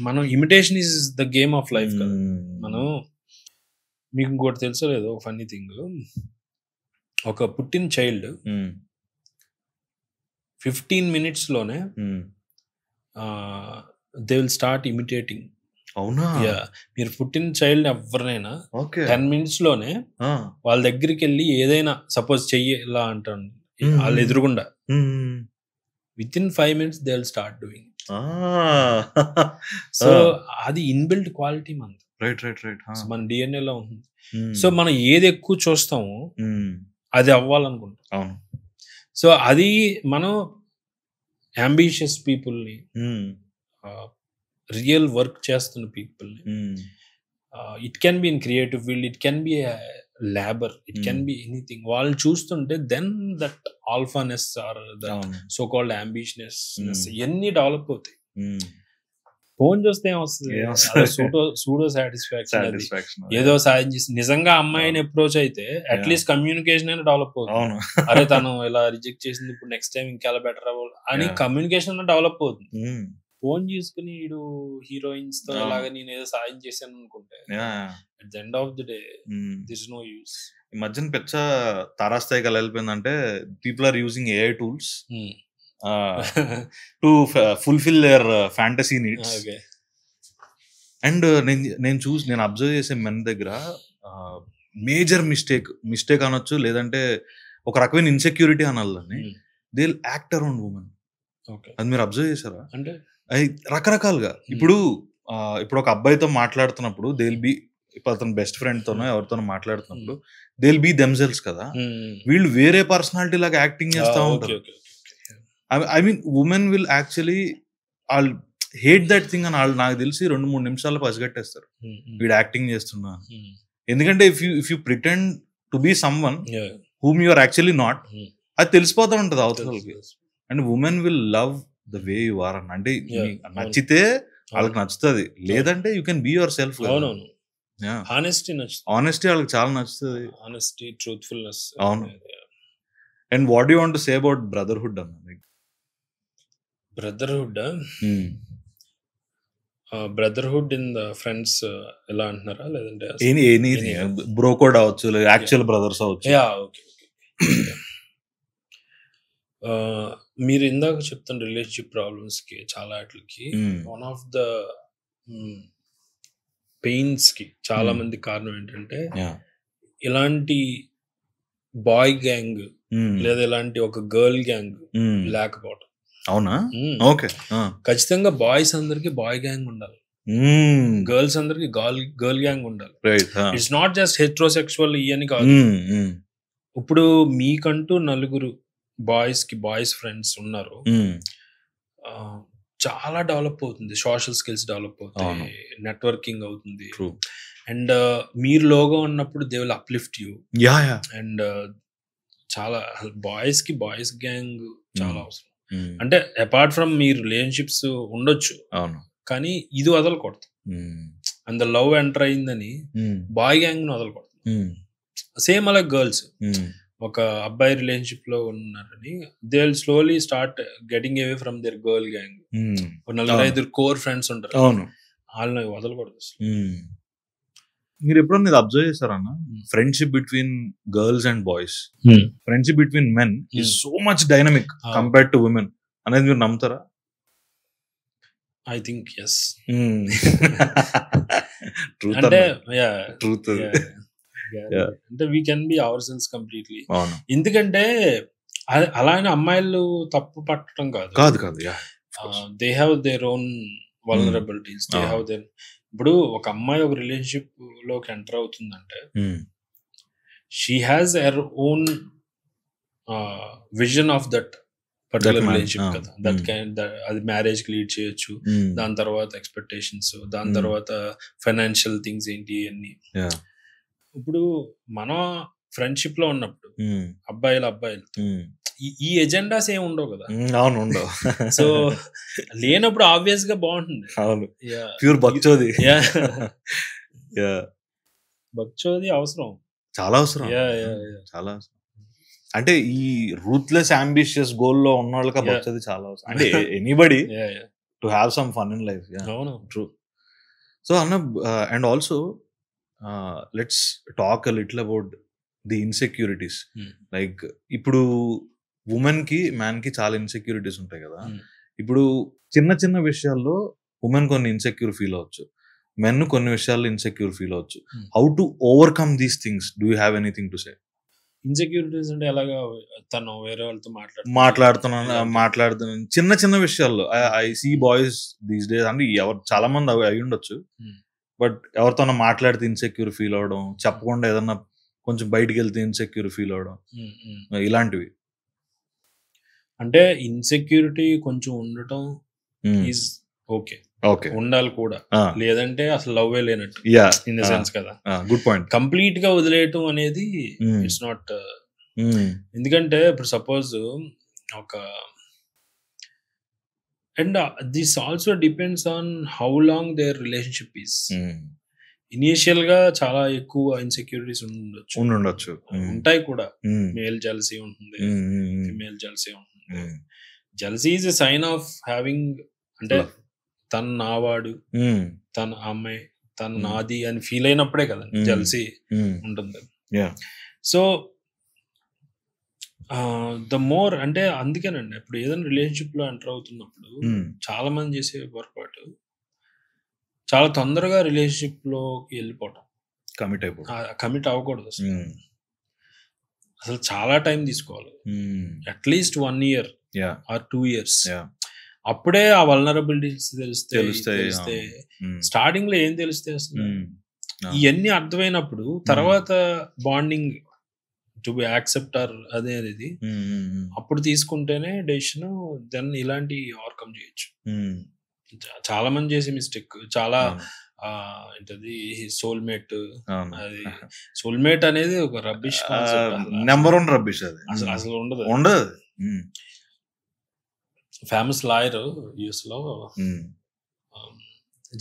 మనం imitation is the game of life కదా. మనం మీకు ఇంకోటి తెలుసో లేదో ఫన్నీ థింగ్, ఒక పుట్టిన చైల్డ్ 15 minutes లోనే దే విల్ స్టార్ట్ ఇమిటేటింగ్. అవునా? మీరు పుట్టిన చైల్డ్ ఎవరినైనా 10 minutes లోనే వాళ్ళ దగ్గరికి వెళ్ళి ఏదైనా సపోజ్ చెయ్యేలా అంటాను వాళ్ళు ఎదురుగుండా, with in 5 minutes they will start doing. So అది ఇన్బిల్ట్ క్వాలిటీ మనది. మన డిఎన్ఏ లో ఉంటుంది. సో మనం ఏది ఎక్కువ చూస్తామో అది అవ్వాలనుకుంటాం. సో అది మనం అంబిషియస్ పీపుల్ని, రియల్ వర్క్ చేస్తున్న పీపుల్ని, it can be in creative field, it can be labour, it can be anything. వాళ్ళని చూస్తుంటే then that alphaness or so called ambitious ఇవన్నీ డెవలప్ అవుతాయి. ఫోన్ చూస్తే ఏమొస్తుంది, సూడో సాటిస్ఫాక్షన్, ఏదో సాధించి. నిజంగా అమ్మాయిని అప్రోచ్ అయితే అట్లీస్ట్ కమ్యూనికేషన్ అయినా డెవలప్ అవుతుంది. అరే తను ఇలా రిజెక్ట్ చేసింది, ఇప్పుడు నెక్స్ట్ టైం ఇంకా బెటర్ అవ్వాలి అని కమ్యూనికేషన్ డెవలప్ అవుతుంది. ఫోన్ చేసుకుని వీడు హీరోయిన్స్ తో అలాగా నేను ఏదో సాయం చేశాను అనుకుంటే at the end of the day this no use. ఈ మధ్యన పెద్ద తారాస్థాయికి వెళ్ళిపోయిందంటే people are using AI tools to fulfill their fantasy needs. And నేను అబ్జర్వ్ చేసే మెన్ దగ్గర మేజర్ మిస్టేక్ అనొచ్చు, లేదంటే ఒక రకమైన ఇన్సెక్యూరిటీ అనాలని, they will act around women. అది మీరు అబ్జర్వ్ చేశారా? అంటే అది రకరకాలుగా. ఇప్పుడు ఒక అబ్బాయితో మాట్లాడుతున్నప్పుడు దే విల్ బి, అతను బెస్ట్ ఫ్రెండ్ తోనో ఎవరితోనో మాట్లాడుతున్నప్పుడు దే విల్ బి దెమ్సెల్వ్స్ కదా. వీళ్ళు వేరే పర్సనాలిటీ లాగా యాక్టింగ్ చేస్తా ఉంటారు. I mean, women will actually వాళ్ళు హేట్ దట్ థింగ్ అని వాళ్ళు నాకు తెలిసి 2-3 నిమిషాలు పసిగట్టేస్తారు వీడు యాక్టింగ్ చేస్తున్నా. ఎందుకంటే if you pretend to be someone whom you are actually not, అది తెలిసిపోతా ఉంటుంది అవతలకి. And women will love the way you are అన్న. అంటే నచ్చితే వాళ్ళకి నచ్చుతుంది, లేదంటే you can be yourself. Honesty వాళ్ళకి చాలా నచ్చుతుంది. Honesty, truthfulness. అవును. And what you want to say about brotherhood అన్న? Brotherhood brotherhood in the friends ఎలా అంటున్నారా, లేదంటే బ్రో కోడ్ అవ్వచ్చు, యాక్చువల్ బ్రదర్స్ అవ్వచ్చు. ఓకే. మీరు ఇందాక చెప్తున్న రిలేషన్షిప్ ప్రాబ్లమ్స్ కి చాలా వాటికి వన్ ఆఫ్ ద పెయిన్స్ కి చాలా మంది కారణం ఏంటంటే ఇలాంటి బాయ్ గ్యాంగ్ లేదా ఇలాంటి ఒక గర్ల్ గ్యాంగ్ లేకపోవడం. అవునా? ఓకే. ఖచ్చితంగా బాయ్స్ అందరికి బాయ్ గ్యాంగ్ ఉండాలి, గర్ల్స్ అందరికి గర్ల్ గ్యాంగ్ ఉండాలి. ఇట్స్ నాట్ జస్ట్ హెట్రోసెక్షువల్ ఇవని కాదు. ఇప్పుడు మీకంటూ నలుగురు బాయ్స్ ఫ్రెండ్స్ ఉన్నారు, చాలా డెవలప్ అవుతుంది, సోషల్ స్కిల్స్ డెవలప్ అవుతాయి, నెట్వర్కింగ్ అవుతుంది. అండ్ మీరు లోగా ఉన్నప్పుడు they will uplift you. And చాలా బాయ్స్ కి బాయ్స్ గ్యాంగ్ చాలా అవసరం. అంటే అపార్ట్ ఫ్రమ్ మీ రిలేషన్షిప్స్ ఉండొచ్చు, కానీ ఇది వదలకూడదు. అండ్ లవ్ ఎంటర్ అయిందని బాయ్ గ్యాంగ్ ను వదలకూడదు. సేమ్ అలా గర్ల్స్ ఒక అబ్బాయి రిలేషన్షిప్ లో ఉన్నారని they will slowly start getting away from their girl gang. 4-5 core friends ఉంటారు, వాళ్ళని వదలకూడదు. మీరు ఎప్పుడన్నా ఇది అబ్జర్వ్ చేశారన్న? Friendship between girls and boys, friendship between men is so much dynamic compared to women అనేది మీరు నమ్ముతారా? I think yes. ట్రూత్. అంటే we can be ourselves completely. ఎందుకంటే అలానే అమ్మాయిలు తప్పు పట్టడం కాదు. They have their own vulnerabilities, they have their. ఇప్పుడు ఒక అమ్మాయి ఒక రిలేషన్షిప్ లోకి ఎంటర్ అవుతుందంటే she has her own vision of that particular relationship కదా. అది మ్యారేజ్ కి లీడ్ చేయొచ్చు, దాని తర్వాత ఎక్స్పెక్టేషన్స్, దాని తర్వాత ఫైనాన్షియల్ థింగ్స్ ఏంటి అన్ని. ఇప్పుడు మనం ఫ్రెండ్షిప్ లో ఉన్నప్పుడు అబ్బాయిలు ఈ ఎజెండాస్ ఏమి ఉండవు కదా. అవును, ఉండవు. సో లేనప్పుడు ఆబ్వియస్ గా బాగుంటుంది. అవును, ప్యూర్ బక్చోది. బక్చోది అవసరం, చాలా అవసరం, చాలా అవసరం. అంటే ఈ రూత్లెస్ అంబిషియస్ గోల్ లో ఉన్న వాళ్ళకి బక్చోది చాలా అవసరం. అంటే anybody to have some fun in life. True. So అన్న, and also let's talk a little about the insecurities. Like ఇప్పుడు ఉమెన్ కి మ్యాన్ కి చాలా ఇన్సెక్యూరిటీస్ ఉంటాయి కదా. ఇప్పుడు చిన్న చిన్న విషయాల్లో ఉమెన్ కొన్ని ఇన్సెక్యూర్ ఫీల్ అవ్వచ్చు, మెన్ కొన్ని విషయాల్లో ఇన్సెక్యూర్ ఫీల్ అవ్వచ్చు. How to overcome these things? Do you have anything to say? Insecurities అంటే ఎలాగా? తను వేరే వాళ్ళతో మాట్లాడుతున్నాను చిన్న చిన్న విషయాల్లో. I see boys these days, అంటే ఎవరు చాలా మంది అయి ఉండొచ్చు, బట్ ఎవరితో మాట్లాడితే ఇన్సెక్యూర్ ఫీల్ అవడం, చెప్పకుండా ఏదన్నా కొంచెం బయటికి వెళ్తే ఇన్సెక్యూర్ ఫీల్ అవడం, ఇలాంటివి. అంటే ఇన్సెక్యూరిటీ కొంచెం ఉండటం ఈజ్ ఓకే, ఉండాలి కూడా, లేదంటే అసలు లవ్వే లేనట్టు ఇన్ ద సెన్స్ కదా. Good point. కంప్లీట్ గా వదిలేయటం అనేది ఇట్స్ నాట్. ఎందుకంటే ఇప్పుడు సపోజ్ ఒక, and this also depends on how long their relationship is. Initial గా చాలా ఎక్కువ ఇన్సెక్యూరిటీస్ ఉండొచ్చు, ఉంటాయి కూడా. మేల్ జెలసీ ఉంటుంది, ఫిమేల్ జెలసీ ఉంటుంది. Jealousy is a sign of having, అంటే తను నావాడు, తన అమ్మాయి తను నాది అని ఫీల్ అయినప్పుడే కదా జెలసీ ఉంటుంది. సో ద మోర్, అంటే అందుకేనండి ఇప్పుడు ఏదైనా రిలేషన్షిప్ లో ఎంటర్ అవుతున్నప్పుడు చాలా మంది చేసే పొరపాటు, చాలా తొందరగా రిలేషన్షిప్ లోకి వెళ్ళిపోవటం, కమిట్ అవ్వకూడదు అసలు చాలా టైం తీసుకోవాలి. At least 1 year or 2 years. అప్పుడే ఆ వల్నరబిలిటీస్ తెలిస్తే స్టార్టింగ్ లో ఏం తెలిస్తే అసలు ఇవన్నీ అర్థమైనప్పుడు తర్వాత బాండింగ్ టు బి యాక్సెప్టర్ అనేది అప్పుడు తీసుకుంటేనే డెసిషన్, దెన్ ఇలాంటి ఓవర్కమ్ చేయొచ్చు. చాలా మంది చేసే మిస్టేక్. చాలా ఏంటది సోల్మేట్, అది సోల్మేట్ అనేది ఒక రబ్బిష్ నెంబర్ 1 రబ్బిష్ అది. అసలు ఉండదు. ఫేమస్ లాయర్ యూఎస్ లో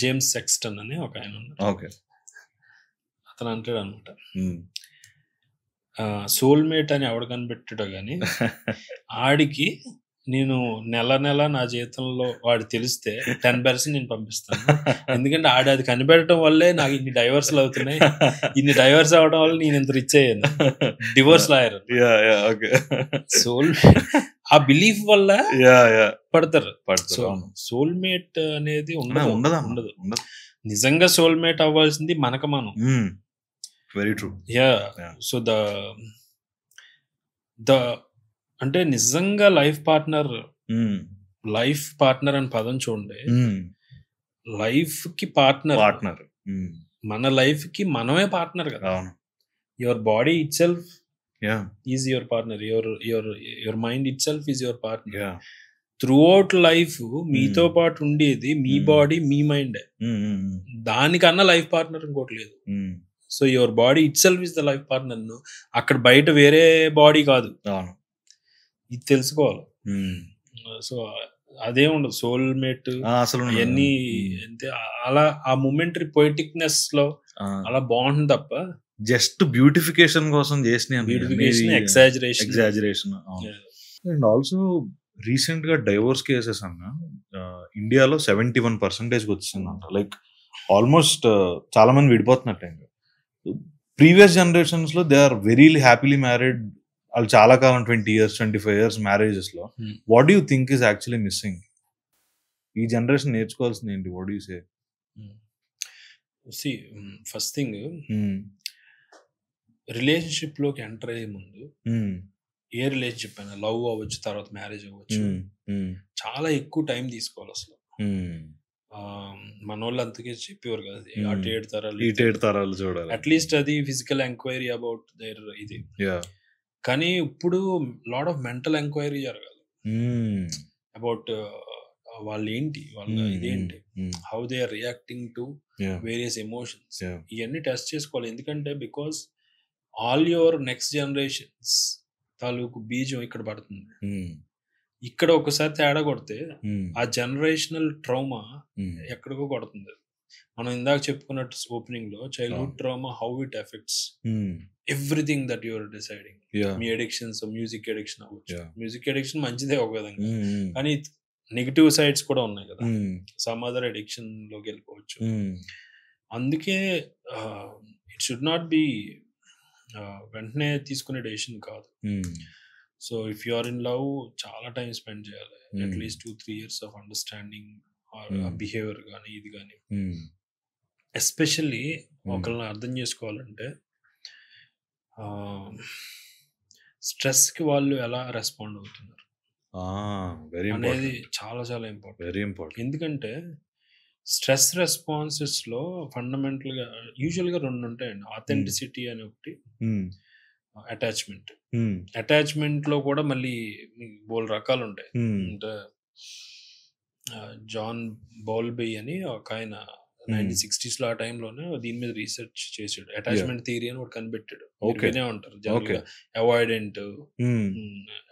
జేమ్స్ సెక్స్టన్ అని ఒక ఆయన ఉన్నాడు. అతను అంటాడు అనమాట, సోల్మేట్ అని ఎవడు కనిపెట్టాడో గానీ ఆడికి నేను నెల నా జీతంలో వాడు తెలిస్తే 10% నేను పంపిస్తాను. ఎందుకంటే ఆడు అది కనిపెట్టడం వల్లే నాకు ఇన్ని డైవర్స్లు అవుతున్నాయి. ఇన్ని డైవర్స్ అవడం వల్ల నేను ఇంత రిచ్ అయ్యాను. Divorce lawyer. సోల్మేట్ ఆ బిలీఫ్ వల్ల పడతారు. సోల్మేట్ అనేది ఉండదు. నిజంగా సోల్మేట్ అవ్వాల్సింది మనకు మనం. Very true. సో అంటే నిజంగా లైఫ్ పార్ట్నర్ అని పదం చూడండి. లైఫ్ కి పార్ట్నర్ మన లైఫ్ కి మనమే పార్ట్నర్ కదా. Your body it self is your partner, your mind it self is your partner. Through out life మీతో పాటు ఉండేది మీ బాడీ, మీ మైండ్. దానికన్నా లైఫ్ పార్ట్నర్ ఇంకోటి లేదు. So your body it self is the life partner. అక్కడ బయట వేరే బాడీ కాదు, ఇది తెలుసుకోవాలి. సో అదే ఉండదు సోల్మేట్ అసలు అవన్నీ. అంతే అలా ఆ మొమెంటరీ పొయిటిక్నెస్ లో అలా బాగుంటుంది తప్ప జస్ట్ బ్యూటిఫికేషన్ కోసం చేసిన ఎగ్జాజరేషన్. అండ్ ఆల్సో రీసెంట్ గా డైవోర్స్ కేసెస్ అన్న ఇండియాలో 71% వచ్చిందంట. లైక్ ఆల్మోస్ట్ చాలా మంది విడిపోతున్నట్టు. ప్రీవియస్ జనరేషన్స్ లో they are very happily married. వాళ్ళు చాలా కాలం 20 years 25 years మ్యారేజెస్ లో. What do you think is actually missing? ఈ జనరేషన్ నేర్చుకోవాల్సింది ఏంటి? What do you say? First thing, relationship లోకి ఎంటర్ అయ్యే ముందు ఏ రిలేషన్షిప్ అయినా, లవ్ అవ్వచ్చు, తర్వాత మ్యారేజ్ అవ్వచ్చు, చాలా ఎక్కువ టైం తీసుకోవాలి అసలు. మన వాళ్ళు అంతకే చెప్పేవారు కదా, అటు 7 తరాలు చూడాలి అట్లీస్ట్. అది ఫిజికల్ ఎంక్వైరీ అబౌట్ దేర్ ఇది. కానీ ఇప్పుడు లాట్ ఆఫ్ మెంటల్ ఎంక్వైరీ జరగాలి అబౌట్ వాళ్ళు ఏంటి, వాళ్ళ ఇదేంటి, how they are reacting to various emotions. ఇవన్నీ టెస్ట్ చేసుకోవాలి. ఎందుకంటే because all your next generations తాలూకు బీజం ఇక్కడ పడుతుంది. ఇక్కడ ఒకసారి తేడా కొడితే ఆ జనరేషనల్ ట్రామా ఎక్కడికో కొడుతుంది. మనం ఇందాక చెప్పుకున్నట్టు ఓపెనింగ్ లో, childhood trauma how it effects everything that your deciding. Me addictions, music addiction అవ్వచ్చు. మ్యూజిక్ అడిక్షన్ మంచిదే ఒక విధంగా, కానీ నెగిటివ్ సైడ్స్ కూడా ఉన్నాయి కదా. సమ్ అదర్ అడిక్షన్ లోకి వెళ్ళిపోవచ్చు. అందుకే ఇట్ షుడ్ నాట్ బి వెంటనే తీసుకునే డెసిషన్ కాదు. So if you are in love, చాలా టైం స్పెండ్ చేయాలి. At least 2-3 years of understanding behaviour కానీ ఇది కానీ. ఎస్పెషల్లీ ఒకళ్ళని అర్థం చేసుకోవాలంటే స్ట్రెస్కి వాళ్ళు ఎలా రెస్పాండ్ అవుతున్నారు అనేది చాలా చాలా ఇంపార్టెంట్. ఎందుకంటే స్ట్రెస్ రెస్పాన్సెస్లో ఫండమెంటల్గా యూజువల్గా 2 ఉంటాయండి. ఆథెంటిసిటీ అని ఒకటి, అటాచ్మెంట్ లో కూడా మళ్ళీ బోల్ రకాలు ఉంటాయి. అంటే జాన్ బౌల్బీ అని ఒక ఆయన 1960s లో ఆ టైంలోనే దీని మీద రీసెర్చ్ చేసాడు. అటాచ్మెంట్ థియరీ అని ఒకటి కనిపెట్టాడు. వినే ఉంటారు జనరల్గా. అవాయిడెంట్,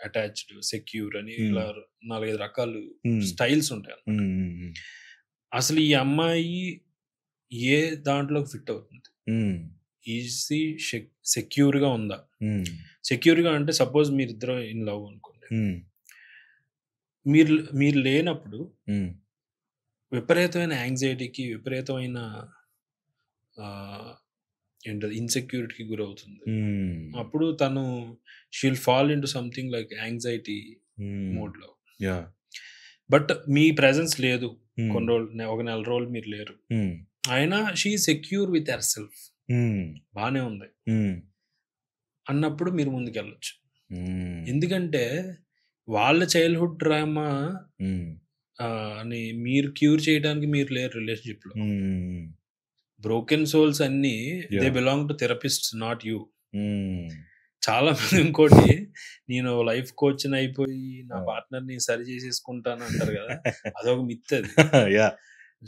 అటాచ్డ్, సెక్యూర్ అని ఇలా 4-5 రకాలు స్టైల్స్ ఉంటాయి. అసలు ఈ అమ్మాయి ఏ దాంట్లోకి ఫిట్ అవుతుంది? ఈజీ సెక్యూర్ గా ఉందా? సెక్యూర్ గా అంటే సపోజ్ మీరిద్దరు ఇన్ లవ్ అనుకోండి, మీరు లేనప్పుడు విపరీతమైన యాంగ్జైటీకి, విపరీతమైన ఏంటది ఇన్సెక్యూరిటీకి గురవుతుంది. అప్పుడు తను she'll fall into something like anxiety mode లో. బట్ మీ ప్రెజెన్స్ లేదు కొన్ని రోజులు, ఒక 1 నెల రోజులు మీరు లేరు, అయినా she secure with her self, బానే ఉంది అన్నప్పుడు మీరు ముందుకెళ్ళొచ్చు. ఎందుకంటే వాళ్ళ చైల్డ్హుడ్ డ్రామా అని మీరు క్యూర్ చేయడానికి మీరు లేరు రిలేషన్షిప్ లో. బ్రోకెన్ సోల్స్ అన్ని they belong to therapist, not you. చాలా మంది ఇంకోటి నేను లైఫ్ కోచ్ అయిపోయి నా పార్ట్నర్ ని సరి చేసేసుకుంటాను అంటారు కదా, అదొక మిత్ అది.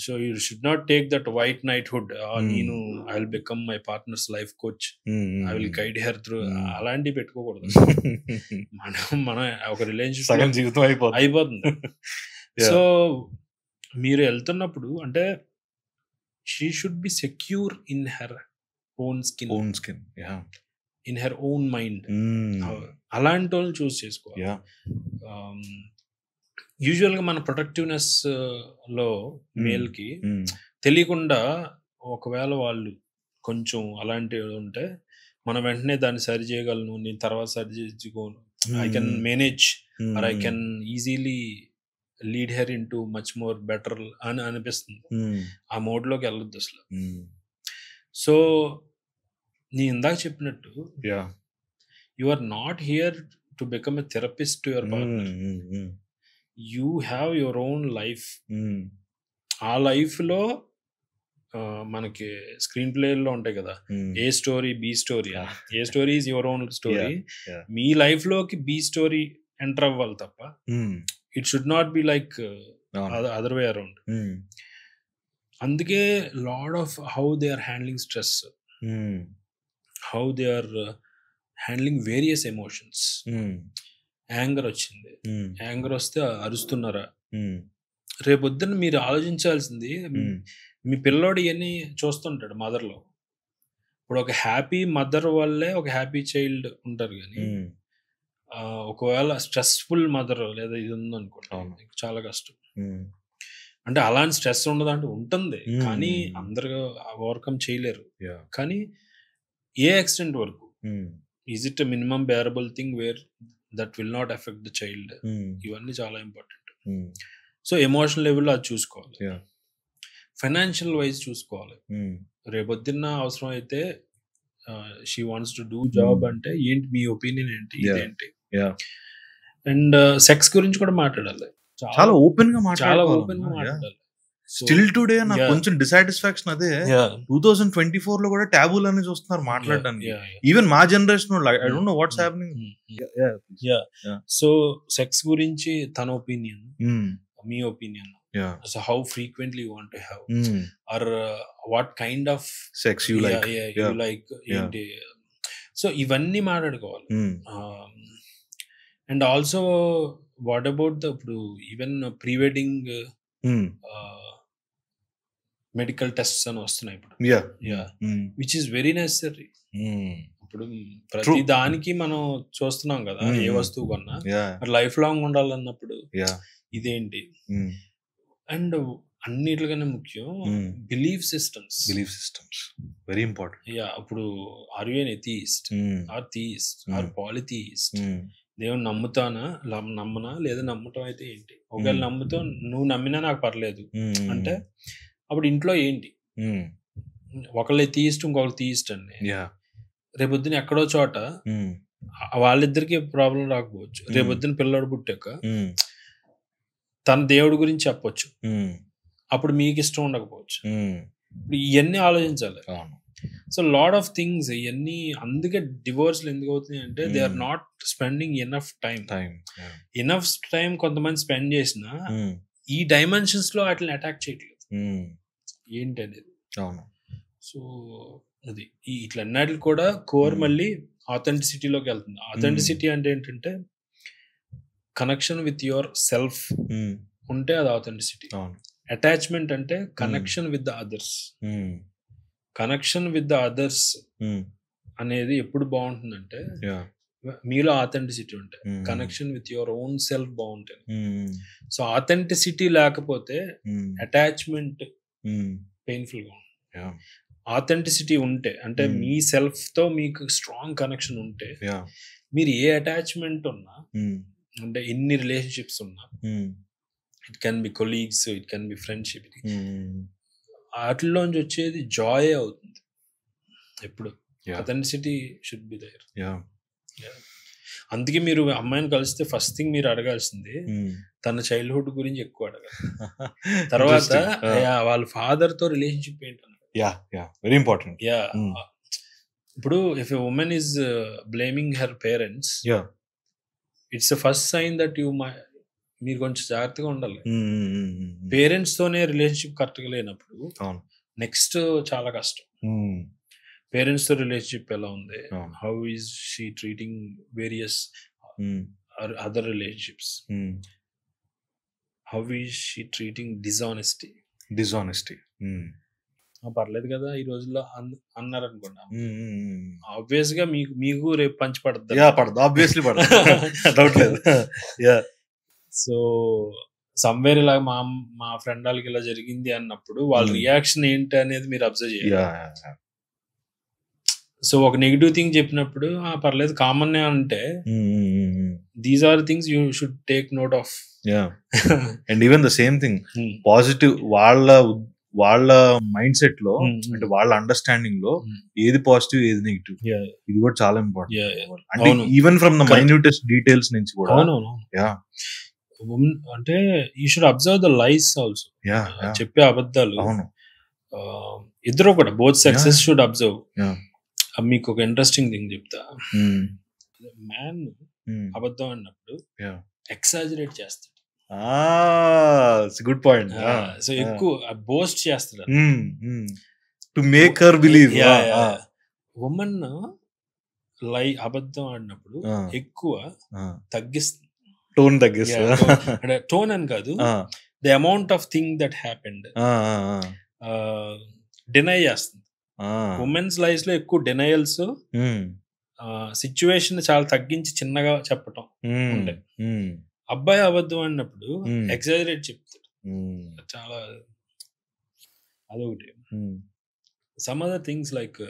So you should not take that white knighthood, నేను I will become my partner's life coach, I will guide her through, అలాంటివి పెట్టుకోకూడదు. మనం ఒక రిలేషన్షిప్ జీవితం అయిపోతుంది. సో మీరు వెళ్తున్నప్పుడు అంటే she should be secure in her own skin, in her own mind. అలాంటి వాళ్ళని చూస్ చేసుకోవాలి. యూజువల్గా మన ప్రొడక్టివ్నెస్ లో మేల్ కి తెలియకుండా ఒకవేళ వాళ్ళు కొంచెం అలాంటివి ఉంటే మనం వెంటనే దాన్ని సరి చేయగలను, నేను తర్వాత సరి చేసుకోను, I can manage or I can easily lead her into much more better అని అనిపిస్తుంది. ఆ మోడ్లోకి వెళ్ళొద్దు అసలు. సో నేను ఇందాక చెప్పినట్టు you are not here to become a therapist to your partner. You have your own life. ఆ లైఫ్లో మనకి స్క్రీన్ ప్లేలో ఉంటాయి కదా, A story B story. A story is your own story. మీ లైఫ్లోకి బి స్టోరీ ఎంటర్ అవ్వాలి తప్ప it should not be like other way around. అందుకే lot of how they are handling stress, how they are handling various emotions. Anger వచ్చింది, anger వస్తే అరుస్తున్నారా? రేపొద్దున మీరు ఆలోచించాల్సింది, మీ పిల్లోడు ఇవన్నీ చూస్తుంటాడు మదర్లో. ఇప్పుడు ఒక హ్యాపీ మదర్ వల్లే ఒక హ్యాపీ చైల్డ్ ఉంటారు, కానీ ఒకవేళ స్ట్రెస్ఫుల్ మదర్ లేదా ఇది ఉందనుకోండి చాలా కష్టం. అంటే అలాంటి స్ట్రెస్ ఉండదు అంటే ఉంటుంది, కానీ అందరు ఓవర్కమ్ చేయలేరు. కానీ ఏ ఎక్స్టెంట్ వరకు, is it minimum bearable thing where that will not effect the child? ఇవన్నీ చాలా ఇంపార్టెంట్. సో ఎమోషనల్ లెవెల్లో అది చూసుకోవాలి, ఫైనాన్షియల్ వైజ్ చూసుకోవాలి. రేపొద్దున్న అవసరం అయితే she wants to do job అంటే ఏంటి మీ ఒపీనియన్ ఏంటి, ఇదేంటి. అండ్ సెక్స్ గురించి కూడా మాట్లాడాలి, చాలా ఓపెన్ గా మాట్లాడాలి. స్టిల్ టుడే నాకు కొంచెం డిసాటిస్ఫాక్షన్ అదే. 2024 లో కూడా ట్యాబూల్ అని చూస్తున్నారు మాట్లాడడానికి, ఈవెన్ మా generation. I don't know what's happening. So sex గురించి తన opinion, me opinion, so how frequently you want to have, or what kind of sex you like, you like. So ఇవన్నీ మాట్లాడుకోవాలి. And also what about the ఇప్పుడు even pre wedding medical tests అని వస్తున్నాయి ఇప్పుడు, which is very necessary. ఇప్పుడు ప్రతి దానికి మనం చూస్తున్నాం కదా, ఏ వస్తువు కొన్నా లైఫ్ లాంగ్ ఉండాలన్నప్పుడు ఇదేంటి. అండ్ అన్నిటికన్నా ముఖ్యం బిలీఫ్ సిస్టమ్స్ వెరీ ఇంపార్టెంట్. ఇప్పుడు are you an atheist or theist or polytheist? దేవుని నమ్మనా లేదా నమ్మటం అయితే ఏంటి? ఒకవేళ నమ్ముతో నువ్వు నమ్మినా నాకు పర్లేదు అంటే అప్పుడు ఇంట్లో ఏంటి? ఒకళ్ళు ఎథీస్ట్ ఇంకొకరు థీస్ట్ అండి. రేపొద్దున ఎక్కడో చోట వాళ్ళిద్దరికి ప్రాబ్లం రాకపోవచ్చు. రేపొద్దున పిల్లోడు పుట్టాక తన దేవుడి గురించి చెప్పొచ్చు, అప్పుడు మీకు ఇష్టం ఉండకపోవచ్చు. ఇవన్నీ ఆలోచించాలి. సో లాట్ ఆఫ్ థింగ్స్ ఇవన్నీ. అందుకే డివోర్స్లు ఎందుకు అవుతున్నాయి అంటే they are not spending enough time. కొంతమంది స్పెండ్ చేసినా ఈ డైమెన్షన్స్ లో వాటిని అటాక్ చేయట్లేదు ఏంటి అనేది. సో అది ఇట్లన్నిటికి కూడా కోర్ మళ్ళీ ఆథెంటిసిటీలోకి వెళ్తుంది. ఆథెంటిసిటీ అంటే ఏంటంటే కనెక్షన్ విత్ యువర్ సెల్ఫ్ ఉంటే అది ఆథెంటిసిటీ. అటాచ్మెంట్ అంటే connection with the others. Connection with the others అనేది ఎప్పుడు బాగుంటుందంటే మీలో ఆథెంటిసిటీ ఉంటే, connection with your own self బాగుంటుంది. సో ఆథెంటిసిటీ లేకపోతే అటాచ్మెంట్ పెయిన్ఫుల్ గా ఉంటుంది. ఆథెంటిసిటీ ఉంటే అంటే మీ సెల్ఫ్ తో మీకు స్ట్రాంగ్ కనెక్షన్ ఉంటే మీరు ఏ అటాచ్మెంట్ ఉన్నా, అంటే ఎన్ని రిలేషన్షిప్స్ ఉన్నా, it can be colleagues, it can be friendship, వాటిలోంచి వచ్చేది జాయ్ అవుతుంది ఎప్పుడు. Authenticity should be there. అందుకే మీరు అమ్మాయిని కలిస్తే ఫస్ట్ థింగ్ మీరు అడగాల్సింది తన చైల్డ్హుడ్ గురించి ఎక్కువ అడగాలి. తర్వాత వాళ్ళ ఫాదర్ తో రిలేషన్షిప్ ఏంటన్నా, వెరీ ఇంపార్టెంట్. ఇప్పుడు if a woman is blaming her parents, it's the first sign that మీరు కొంచెం జాగ్రత్తగా ఉండాలి. పేరెంట్స్ తోనే రిలేషన్షిప్ కరెక్ట్గా లేనప్పుడు నెక్స్ట్ చాలా కష్టం. పేరెంట్స్ తో రిలేషన్షిప్ ఎలా ఉంది, how is she treating various other relationships, how is she treating dishonesty. పర్లేదు కదా ఈ రోజుల్లో అన్నారు అనుకోండి, ఆబ్వియస్ గా మీకు రేపు పంచి పడుతుంది. ఆబ్వియస్లీ పడదు. సో సమ్వేర్ ఇలా మా ఫ్రెండ్ వాళ్ళకి ఇలా జరిగింది అన్నప్పుడు వాళ్ళ రియాక్షన్ ఏంటి అనేది మీరు అబ్జర్వ్ చేయాలి. సో ఒక నెగిటివ్ థింగ్ చెప్పినప్పుడు పర్లేదు కామన్ అంటే these are things you should take note of. And even the same thing positive వాళ్ళ మైండ్ సెట్ లో, అంటే వాళ్ళ అండర్స్టాండింగ్ లో ఏది పాజిటివ్ ఏది నెగిటివ్, ఇది కూడా చాలా ఇంపార్టెంట్. అంటే even from the minutest details నుంచి కూడా. అంటే you should observe the lies also. చెప్పే అబద్ధాలు ఇద్దరు కూడా, బోత్ సెక్సెస్ షుడ్ అబ్జర్వ్. మీకు ఒక ఇంట్రెస్టింగ్ థింగ్ చెప్తా. మ్యాన్ అబద్ధం అన్నప్పుడు ఎక్సాజరేట్ చేస్తాడు. Good point. సో ఎక్కువ బోస్ట్ చేస్తాడు to make her believe. Women అబద్ధం ఆడినప్పుడు ఎక్కువ తగ్గిస్తుంది, టోన్ తగ్గిస్తుంది. టోన్ అని కాదు, the amount of thing that happened deny చేస్తుంది. ఉమెన్స్ లైఫ్ లో ఎక్కువ డినయల్స్, సిచ్యువేషన్ చాలా తగ్గించి చిన్నగా చెప్పటం ఉంటాయి. అబ్బాయి అబద్ధం అన్నప్పుడు ఎగ్జాజరేట్ చెప్తాడు చాలా. అదొకటి. సమ్ అదర్ థింగ్స్ లైక్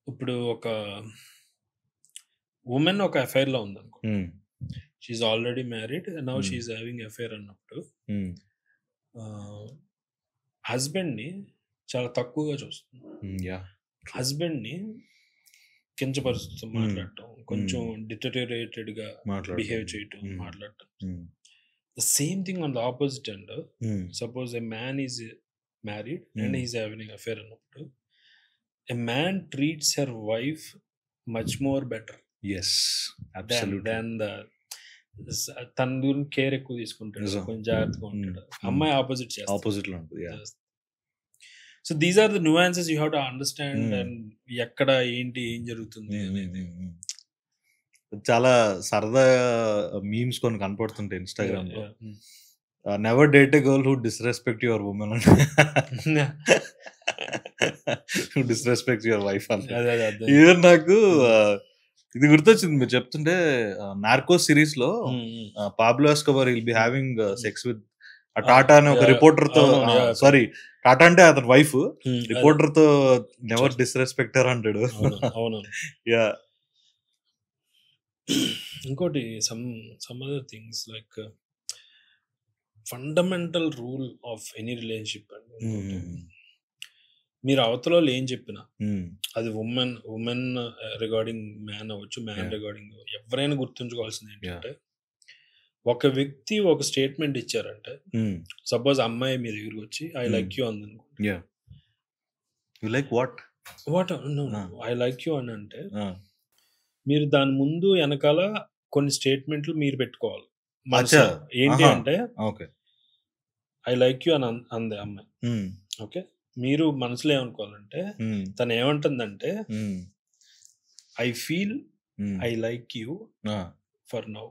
ఇప్పుడు ఒక ఉమెన్ ఒక అఫైర్ లో ఉంది అనుకో, she's already married, now she's having affair అన్నప్పుడు హస్బెండ్ ని చాలా తక్కువగా చూస్తుంది. హస్బెండ్ ని కించపరుస్తూ మాట్లాడటం, కొంచెం డిటరేటెడ్ గా బిహేవ్ చేయటం, మాట్లాడటం. The same thing on the opposite and suppose a man is married and is having affair అన్నప్పుడు a man treats her wife much more better than the తన గురించి కేర్ ఎక్కువ తీసుకుంటాడు, కొంచెం జాగ్రత్తగా ఉంటాడు. అమ్మాయి ఆపోజిట్ చేస్తుంది. So these are the nuances you have to understand. And ఎక్కడ ఏంటి ఏం జరుగుతుంది అనేది చాలా సరదా మీమ్స్ కొన్ని కనపడుతుంటాయి ఇన్స్టాగ్రామ్ లో. Never date a girl who disrespect your women అంటే డిస్రెస్పెక్ట్ యువర్ వైఫ్ అంటే. ఈవెన్ నాకు ఇది గుర్తొచ్చింది మీరు చెప్తుంటే. నార్కోస్ సిరీస్ లో Pablo Escobar will be having sex with Tata అనే ఒక రిపోర్టర్ తో, సారీ టాటా అంటే అతని వైఫ్, రిపోర్టర్ తో నెవర్ డిస్రెస్పెక్టర్ అంటాడు. యా. ఇంకోటి some other things like fundamental rule of any relationship అండి. మీరు అవతల ఏం చెప్పినా, అది ఉమెన్ రిగార్డింగ్ మ్యాన్ అవ్వచ్చు, మ్యాన్ రిగార్డింగ్ ఎవరైనా గుర్తుంచుకోవాల్సింది ఏంటంటే, ఒక వ్యక్తి ఒక స్టేట్మెంట్ ఇచ్చారంటే, సపోజ్ అమ్మాయి మీ దగ్గరికి వచ్చి ఐ లైక్ యూ అంది అనుకోండి. ఐ లైక్ యూ అని అంటే మీరు దాని ముందు వెనకాల కొన్ని స్టేట్మెంట్లు మీరు పెట్టుకోవాలి. ఏంటి అంటే ఐ లైక్ యూ అని అంది అమ్మాయి. ఓకే, మీరు మనసులో ఏమనుకోవాలంటే, తను ఏమంటుందంటే I feel I like you for now.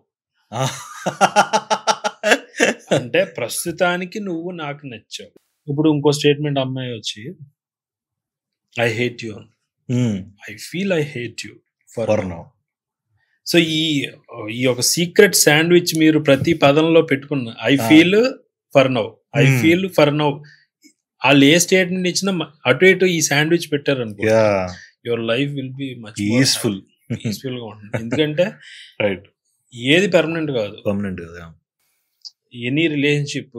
అంటే ప్రస్తుతానికి నువ్వు నాకు నచ్చావు. ఇప్పుడు ఇంకో స్టేట్మెంట్ అమ్మాయి వచ్చి I hate you, I feel I hate you for now. So ఈ ఒక సీక్రెట్ శాండ్విచ్ మీరు ప్రతి పదంలో పెట్టుకున్న I feel for now, I feel for now, వాళ్ళు ఏ స్టేట్మెంట్ ఇచ్చినా అటు ఇటు ఈ శాండ్విచ్ పెట్టారు అనుకో, your life will be much peaceful గా ఉంటుంది. ఎందుకంటే ఏది పర్మనెంట్ కాదు. ఎనీ రిలేషన్షిప్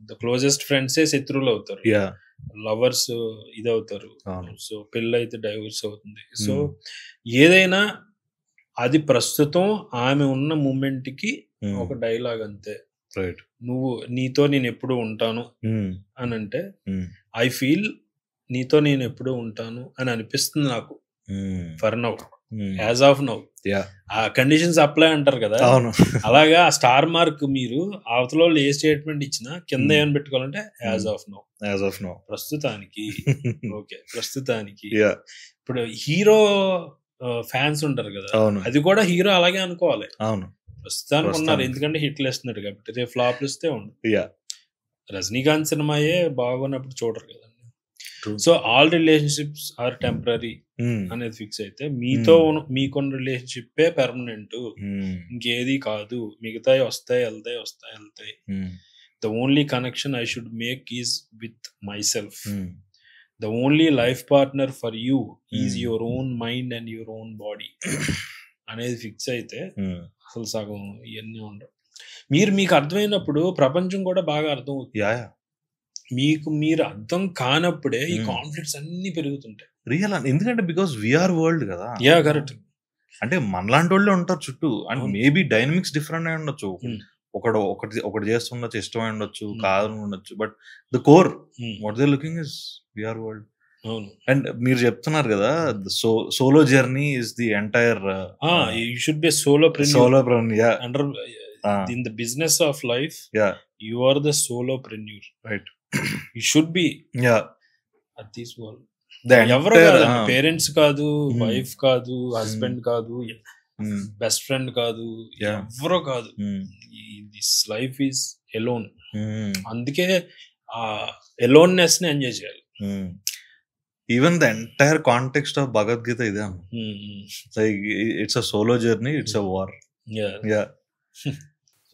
ద క్లోజెస్ట్ ఫ్రెండ్సే శత్రువులు అవుతారు, లవర్స్ ఇది అవుతారు. సో పెళ్ళి అయితే డైవర్స్ అవుతుంది. సో ఏదైనా అది ప్రస్తుతం ఆమె ఉన్న మూమెంట్ కి ఒక డైలాగ్ అంతే. నువ్వు నీతో నేను ఎప్పుడు ఉంటాను అని అంటే ఐ ఫీల్ నీతో నేను ఎప్పుడూ ఉంటాను అని అనిపిస్తుంది నాకు for now, as of now. ఆ కండిషన్స్ అప్లై అంటారు కదా, అలాగా ఆ స్టార్ మార్క్ మీరు అవతల వాళ్ళు ఏ స్టేట్మెంట్ ఇచ్చినా కింద ఏమని పెట్టుకోవాలంటే యాజ్ ఆఫ్ నౌ, ప్రస్తుతానికి. ఓకే, ప్రస్తుతానికి. ఇప్పుడు హీరో ఫ్యాన్స్ ఉంటారు కదా, అది కూడా హీరో అలాగే అనుకోవాలి. ప్రస్తుతానికి ఉన్నారు, ఎందుకంటే హిట్లు వేస్తున్నాడు కాబట్టి. రేపు ఫ్లాప్లు ఇస్తే ఉండదు. రజనీకాంత్ సినిమాయే బాగున్నప్పుడు చూడరు కదండి. So all relationships are temporary అనేది ఫిక్స్ అయితే, మీకున్న రిలేషన్షిప్ పర్మనెంట్, ఇంకేది కాదు. మిగతాయి వస్తాయి వెళ్తాయి. The only connection I should make is with myself. The only life partner for you is your own mind and your own body అనేది fix అయితే అసలు సగం ఇవన్నీ ఉండవు. మీకు అర్థమైనప్పుడు ప్రపంచం కూడా బాగా అర్థం అవుతుంది. మీరు అర్థం కానప్పుడే ఈ కాన్ఫ్లిక్ట్స్ అన్ని పెరుగుతుంటాయి. రియల్, ఎందుకంటే బికాస్ వీఆర్ వరల్డ్ కదా. కరెక్ట్. అంటే మనలాంటి వాళ్ళే ఉంటారు చుట్టూ, అండ్ మేబీ డైనమిక్స్ డిఫరెంట్ అయి ఉండొచ్చు. ఒకటి చేస్తుండొచ్చు, ఇష్టమై ఉండొచ్చు, కాదని ఉండొచ్చు, but the core what they looking is we are world. And మీరు చెప్తున్నారు కదా, solo journey is the entire. You should be solopreneur. In the business of life, you are the solopreneur, right? You should be at this world. ఎవరు parents కాదు, wife కాదు, husband కాదు, best friend కాదు, ఎవరో కాదు. This life is alone. అందుకే ఆ aloneness ని ఎంజాయ్ చేయాలి. Even the entire context of Bhagavad Gita ఇదే. Like it's a solo journey, it's a war.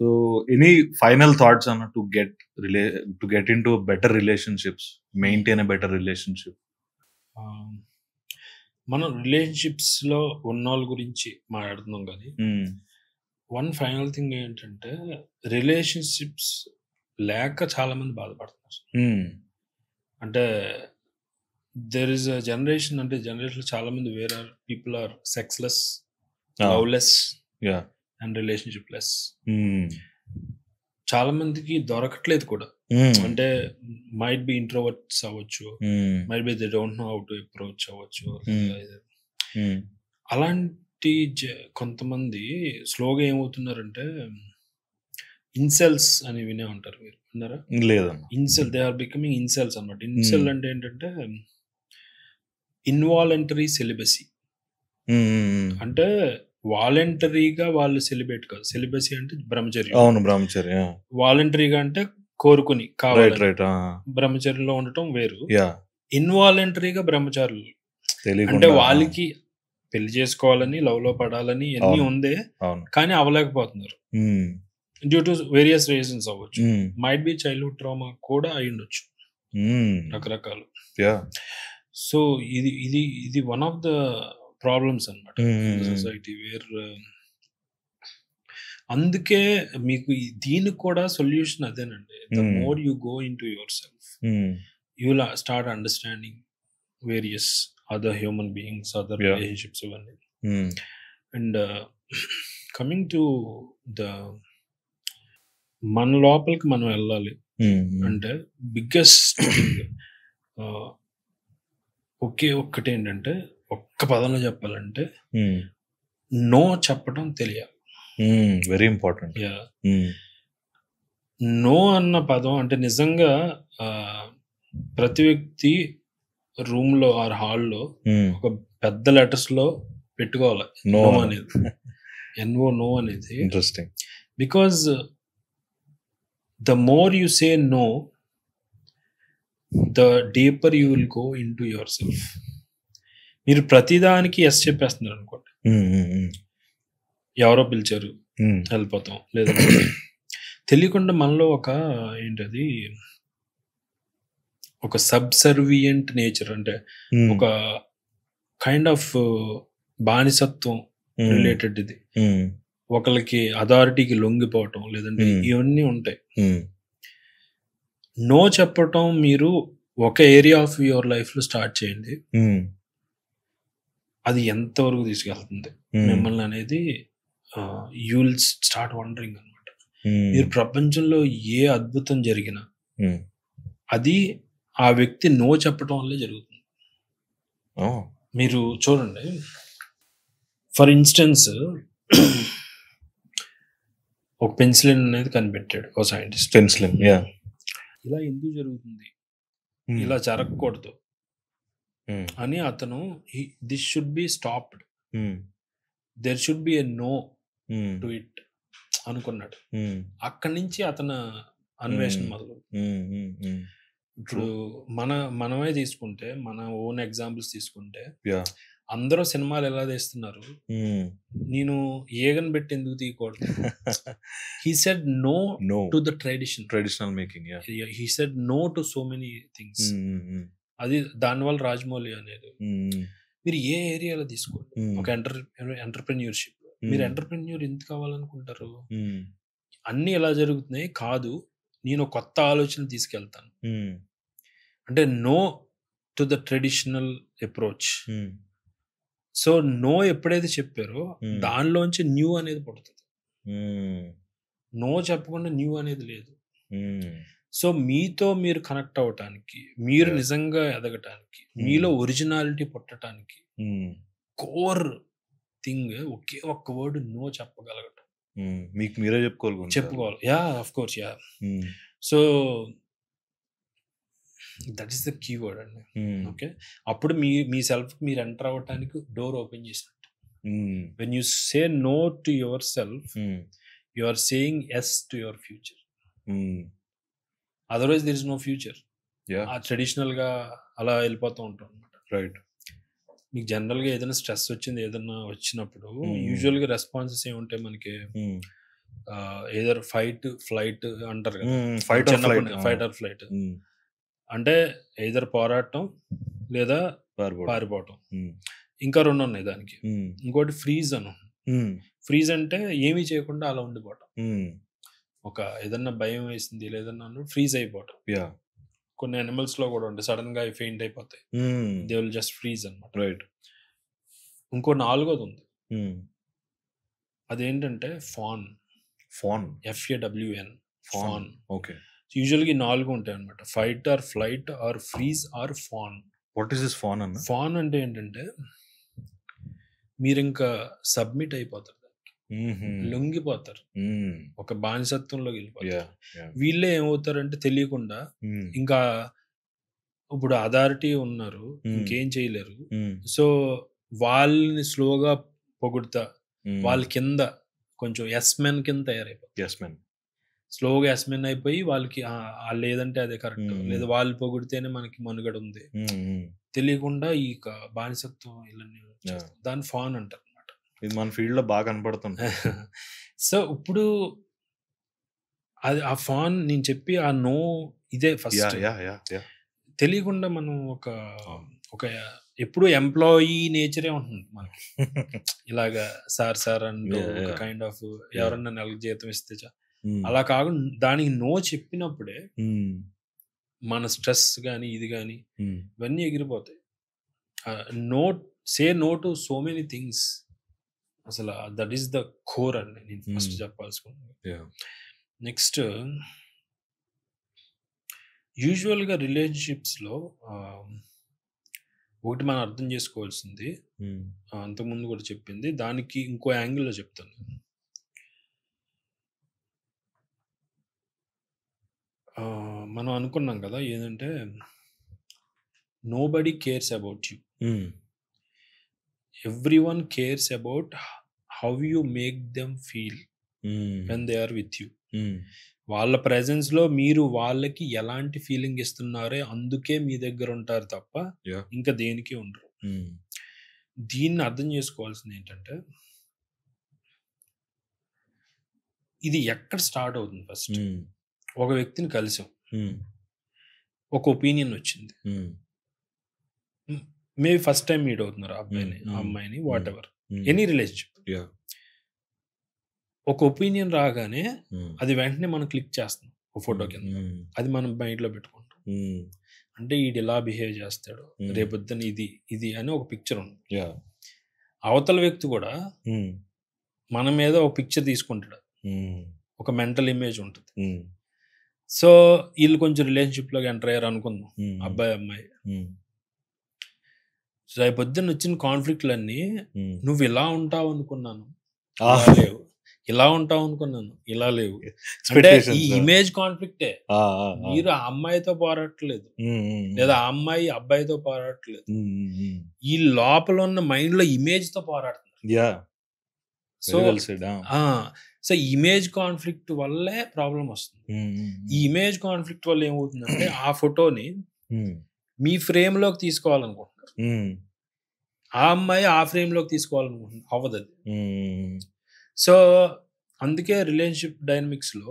So any final thoughts on to get into a better relationships, maintain a better relationship? మనం relationships లో ఉన్నోళ్ళ గురించి మాట్లాడుతున్నాం కానీ, one final thing ఏంటంటే, relationships లేక చాలా మంది బాధపడుతున్నారు. అంటే దేర్ ఇస్ అ జనరేషన్, అంటే జనరేషన్ చాలా మంది where are people are sexless, loveless and relationship less. చాలా మందికి దొరకట్లేదు కూడా. అంటే మైట్ బి ఇంట్రోవర్ట్స్ అవ్వచ్చు, might be they don't know how to approach అవ్వచ్చు. అలాంటి కొంతమంది స్లోగా ఏమవుతున్నారంటే, ఇన్సెల్స్ అని వినే ఉంటారు, మీరు విన్నారా? లేదమ్మా. ఇన్సెల్, దే ఆర్ బికమింగ్ ఇన్సెల్స్ అన్నమాట. ఇన్సెల్ అంటే ఏంటంటే ఇన్వాలంటరీ సెలిబసీ. అంటే వాలంటరీగా వాళ్ళు సెలిబ్రేట్ కాదు. సెలిబసీ అంటే బ్రహ్మచర్యం. అవును, బ్రహ్మచర్యం. వాలంటరీగా అంటే కోరుకుని కావాలి. బ్రహ్మచర్యంలో ఉండటం వేరు. ఇన్వాలంటరీగా బ్రహ్మచారులు అంటే వాళ్ళకి పెళ్లి చేసుకోవాలని, లవ్ లో పడాలని అన్ని ఉందే, కానీ అవ్వలేకపోతున్నారు. డ్యూ టు వేరియస్ రీజన్స్ అవ్వచ్చు. మైట్ బి చైల్డ్హుడ్ ట్రామా కూడా అయి ఉండొచ్చు, రకరకాలు. సో ఇది వన్ ఆఫ్ ద ప్రాబ్లమ్స్ అన్నమాట సొసైటీ వేర్. అందుకే మీకు దీనికి కూడా సొల్యూషన్ అదేనండి. The more you go into your self, you will start understanding various other human beings, other relationships ఇవన్నీ. అండ్ కమింగ్ టు ద మన లోపలికి మనం వెళ్ళాలి అంటే బిగ్గెస్ట్ ఒక్కటి ఏంటంటే, ఒక్క పదంలో చెప్పాలంటే నో చెప్పడం తెలియాలి. Very important. నో అన్న పదం అంటే నిజంగా ప్రతి వ్యక్తి రూమ్ లో ఆర్ హాల్లో ఒక పెద్ద లెటర్స్ లో పెట్టుకోవాలి నో అనేది. ఎన్ఓ, నో అనేది. Interesting. Because the more you say no, the deeper you will go into yourself. మీరు ప్రతిదానికి ఎస్ చెప్పేస్తున్నారు అనుకోండి, ఎవరో పిలిచారు వెళ్ళిపోతాం, లేదంటే తెలియకుండా మనలో ఏంటది ఒక సబ్సర్వియంట్ నేచర్, అంటే ఒక కైండ్ ఆఫ్ బానిసత్వం రిలేటెడ్. ఇది ఒకరికి అథారిటీకి లొంగిపోవటం, లేదంటే ఇవన్నీ ఉంటాయి. నో చెప్పటం మీరు ఒక ఏరియా ఆఫ్ యువర్ లైఫ్ లో స్టార్ట్ చేయండి, అది ఎంతవరకు తీసుకెళ్తుంది మిమ్మల్ని అనేది యూ విల్ స్టార్ట్ వండరింగ్ అనమాట. మీరు ప్రపంచంలో ఏ అద్భుతం జరిగినా అది ఆ వ్యక్తి నో చెప్పడం వల్లే జరుగుతుంది. మీరు చూడండి, ఫర్ ఇన్స్టెన్స్ ఒక పెన్సిలిన్ అనేది కనిపెట్టాడు ఒక సైంటిస్ట్. పెన్సిలిన్, ఇలా ఎందుకు జరుగుతుంది, ఇలా జరగకూడదు అని అతను this should be stopped, there should be a no to it అనుకున్నాడు. అక్కడి నుంచి అతను అన్వేషణ మొదలు. ఇప్పుడు మనమే తీసుకుంటే, మన ఓన్ ఎగ్జాంపుల్స్ తీసుకుంటే, అందరూ సినిమాలు ఎలా తీస్తున్నారు, నేను ఏగన్ పెట్టి ఎందుకు తీయకూడదు, he said no to the traditional making, he said no to so many things. అది దానివల్ల రాజమౌళి అనేది. మీరు ఏ ఏరియాలో తీసుకోండి, ఒక ఎంటర్ప్రెన్యూర్షిప్, మీరు ఎంటర్ప్రెన్యూర్ ఎందుకు కావాలనుకుంటారు, అన్ని ఎలా జరుగుతున్నాయి కాదు, నేను కొత్త ఆలోచన తీసుకెళ్తాను అంటే no to the traditional approach. So no ఎప్పుడైతే చెప్పారో దానిలోంచి న్యూ అనేది పుడుతుంది. నో చెప్పకుండా న్యూ అనేది లేదు. సో మీతో మీరు కనెక్ట్ అవ్వటానికి, మీరు నిజంగా ఎదగటానికి, మీలో ఒరిజినాలిటీ పుట్టడానికి కోర్ థింగ్ ఒకే ఒక్క వర్డ్ నో చెప్పగలగటం. మీకు మీరే చెప్పుకోవాలి. Yeah, of course, yeah. So that is the keyword అండి. ఓకే, అప్పుడు మీ సెల్ఫ్ మీరు ఎంటర్ అవ్వటానికి డోర్ ఓపెన్ చేసినట్టు. When you say no to yourself, you are saying yes to your future. Otherwise there is no future. ఆ traditional గా అలా వెళ్ళిపోతూ ఉంటాం అనమాట. రైట్. మీకు జనరల్ గా ఏదైనా స్ట్రెస్ వచ్చింది, ఏదైనా వచ్చినప్పుడు యూజువల్ గా రెస్పాన్సెస్ ఏముంటాయి మనకి, ఏదర్ ఫైట్ ఫ్లైట్ అంటారు కదా, ఫైట్ ఆర్ ఫ్లైట్ అంటే ఏదర్ పోరాటం లేదా పారిపోవటం. ఇంకా రెండు ఉన్నాయి దానికి. ఇంకోటి ఫ్రీజ్ అను. ఫ్రీజ్ అంటే ఏమీ చేయకుండా అలా ఉండిపోవటం. ఒక ఏదన్నా భయం వేసింది లేదన్నా ఫ్రీజ్ అయిపోవటం. కొన్ని అనిమల్స్ లో కూడా ఉంటాయి, సడన్ గా ఫెయింట్ అయిపోతాయి, దే విల్ జస్ట్ ఫ్రీజ్ అన్నమాట. రైట్. ఇంకో నాలుగోది ఉంది, అదేంటంటే ఫాన్. FAWN, fan. ఓకే. యూజువల్గా 4 ఉంటాయి అనమాట, fight or flight or freeze or fawn. What is this fawn అన్న? ఫాన్ అంటే ఏంటంటే మీరు ఇంకా సబ్మిట్ అయిపోతారు, లొంగిపోతారు, ఒక బానిసత్వంలోకి వెళ్ళిపోతారు. వీళ్ళే ఏమవుతారంటే తెలియకుండా ఇంకా ఇప్పుడు అథారిటీ ఉన్నారు, ఇంకేం చేయలేరు. సో వాళ్ళని స్లోగా పొగుడుతా వాళ్ళ కింద కొంచెం ఎస్మెన్ కింద తయారైపోతారు. స్లోగా ఎస్మెన్ అయిపోయి వాళ్ళకి లేదంటే అదే కరెక్ట్, లేదా వాళ్ళు పొగిడితేనే మనకి మనుగడ ఉంది, తెలియకుండా ఈ బానిసత్వం ఇవన్నీ దాన్ని ఫాన్ అంటారు అనమాట. ఇది మన ఫీల్డ్ లో బాగా కనపడుతుంది. సో ఇప్పుడు అది ఆ ఫాన్ నేను చెప్పి ఆ నో ఇదే ఫస్ట్. తెలియకుండా మనం ఒక ఎప్పుడు ఎంప్లాయీ నేచరే ఉంటుంది మనకి. ఇలాగా సార్ అంటూ కైండ్ ఆఫ్ ఎవరన్నా నెలకు జీతం ఇస్తే అలా కాకుండా దానికి నో చెప్పినప్పుడే మన స్ట్రెస్ కానీ ఇది కానీ ఇవన్నీ ఎగిరిపోతాయి. Say no to so many things. అసలు దట్ ఈస్ ద కోర్ అండి నేను ఫస్ట్ చెప్పాల్సుకున్నాను. నెక్స్ట్, యూజువల్గా రిలేషన్షిప్స్లో ఒకటి మనం అర్థం చేసుకోవాల్సింది, అంతకుముందు కూడా చెప్పింది, దానికి ఇంకో యాంగిల్లో చెప్తాను. మనం అనుకున్నాం కదా ఏంటంటే nobody cares about you, everyone cares about how you make them feel when they are with you. వాళ్ళ ప్రెజెన్స్ లో మీరు వాళ్ళకి ఎలాంటి ఫీలింగ్ ఇస్తున్నారో అందుకే మీ దగ్గర ఉంటారు తప్ప ఇంకా దేనికి ఉండరు. దీన్ని అర్థం చేసుకోవాల్సింది ఏంటంటే ఇది ఎక్కడ స్టార్ట్ అవుతుంది. ఫస్ట్ ఒక వ్యక్తిని కలిసాం, ఒక ఒపీనియన్ వచ్చింది, మేబీ ఫస్ట్ టైం మీట్ అవుతున్నారు అబ్బాయిని అమ్మాయిని, వాట్ ఎవర్ ఎనీ రిలేషన్షిప్. ఒక ఒపీనియన్ రాగానే అది వెంటనే మనం క్లిక్ చేస్తాం ఒక ఫోటో కింద, అది మనం మైండ్లో పెట్టుకుంటాం. అంటే వీడు ఇలా బిహేవ్ చేస్తాడు, రేపొద్దున ఇది అని ఒక పిక్చర్ ఉంది. అవతల వ్యక్తి కూడా మన మీద ఒక పిక్చర్ తీసుకుంటాడు, ఒక మెంటల్ ఇమేజ్ ఉంటుంది. సో వీళ్ళు కొంచెం రిలేషన్షిప్ లోకి ఎంటర్ అయ్యారు అనుకుందాం, అబ్బాయి అమ్మాయి. సో రేపు పొద్దున్న వచ్చిన కాన్ఫ్లిక్ట్లన్నీ నువ్వు ఇలా ఉంటావు అనుకున్నాను, ఇలా లేవు, ఇలా ఉంటావు అనుకున్నాను, ఇలా లేవు. అంటే ఈ ఇమేజ్ కాన్ఫ్లిక్టే. మీరు ఆ అమ్మాయితో పోరాడట్లేదు, లేదా ఆ అమ్మాయి అబ్బాయితో పోరాడట్లేదు, ఈ లోపల ఉన్న మైండ్ లో ఇమేజ్ తో పోరాడుతున్నారు. సో ఇమేజ్ కాన్ఫ్లిక్ట్ వల్లే ప్రాబ్లం వస్తుంది. ఈ ఇమేజ్ కాన్ఫ్లిక్ట్ వల్ల ఏమవుతుందంటే ఆ ఫోటోని మీ ఫ్రేమ్ లోకి తీసుకోవాలనుకుంటున్నారు, ఆ అమ్మాయి ఆ ఫ్రేమ్ లోకి తీసుకోవాలనుకుంటున్నారు, అవ్వదు అది. సో అందుకే రిలేషన్షిప్ డైనమిక్స్ లో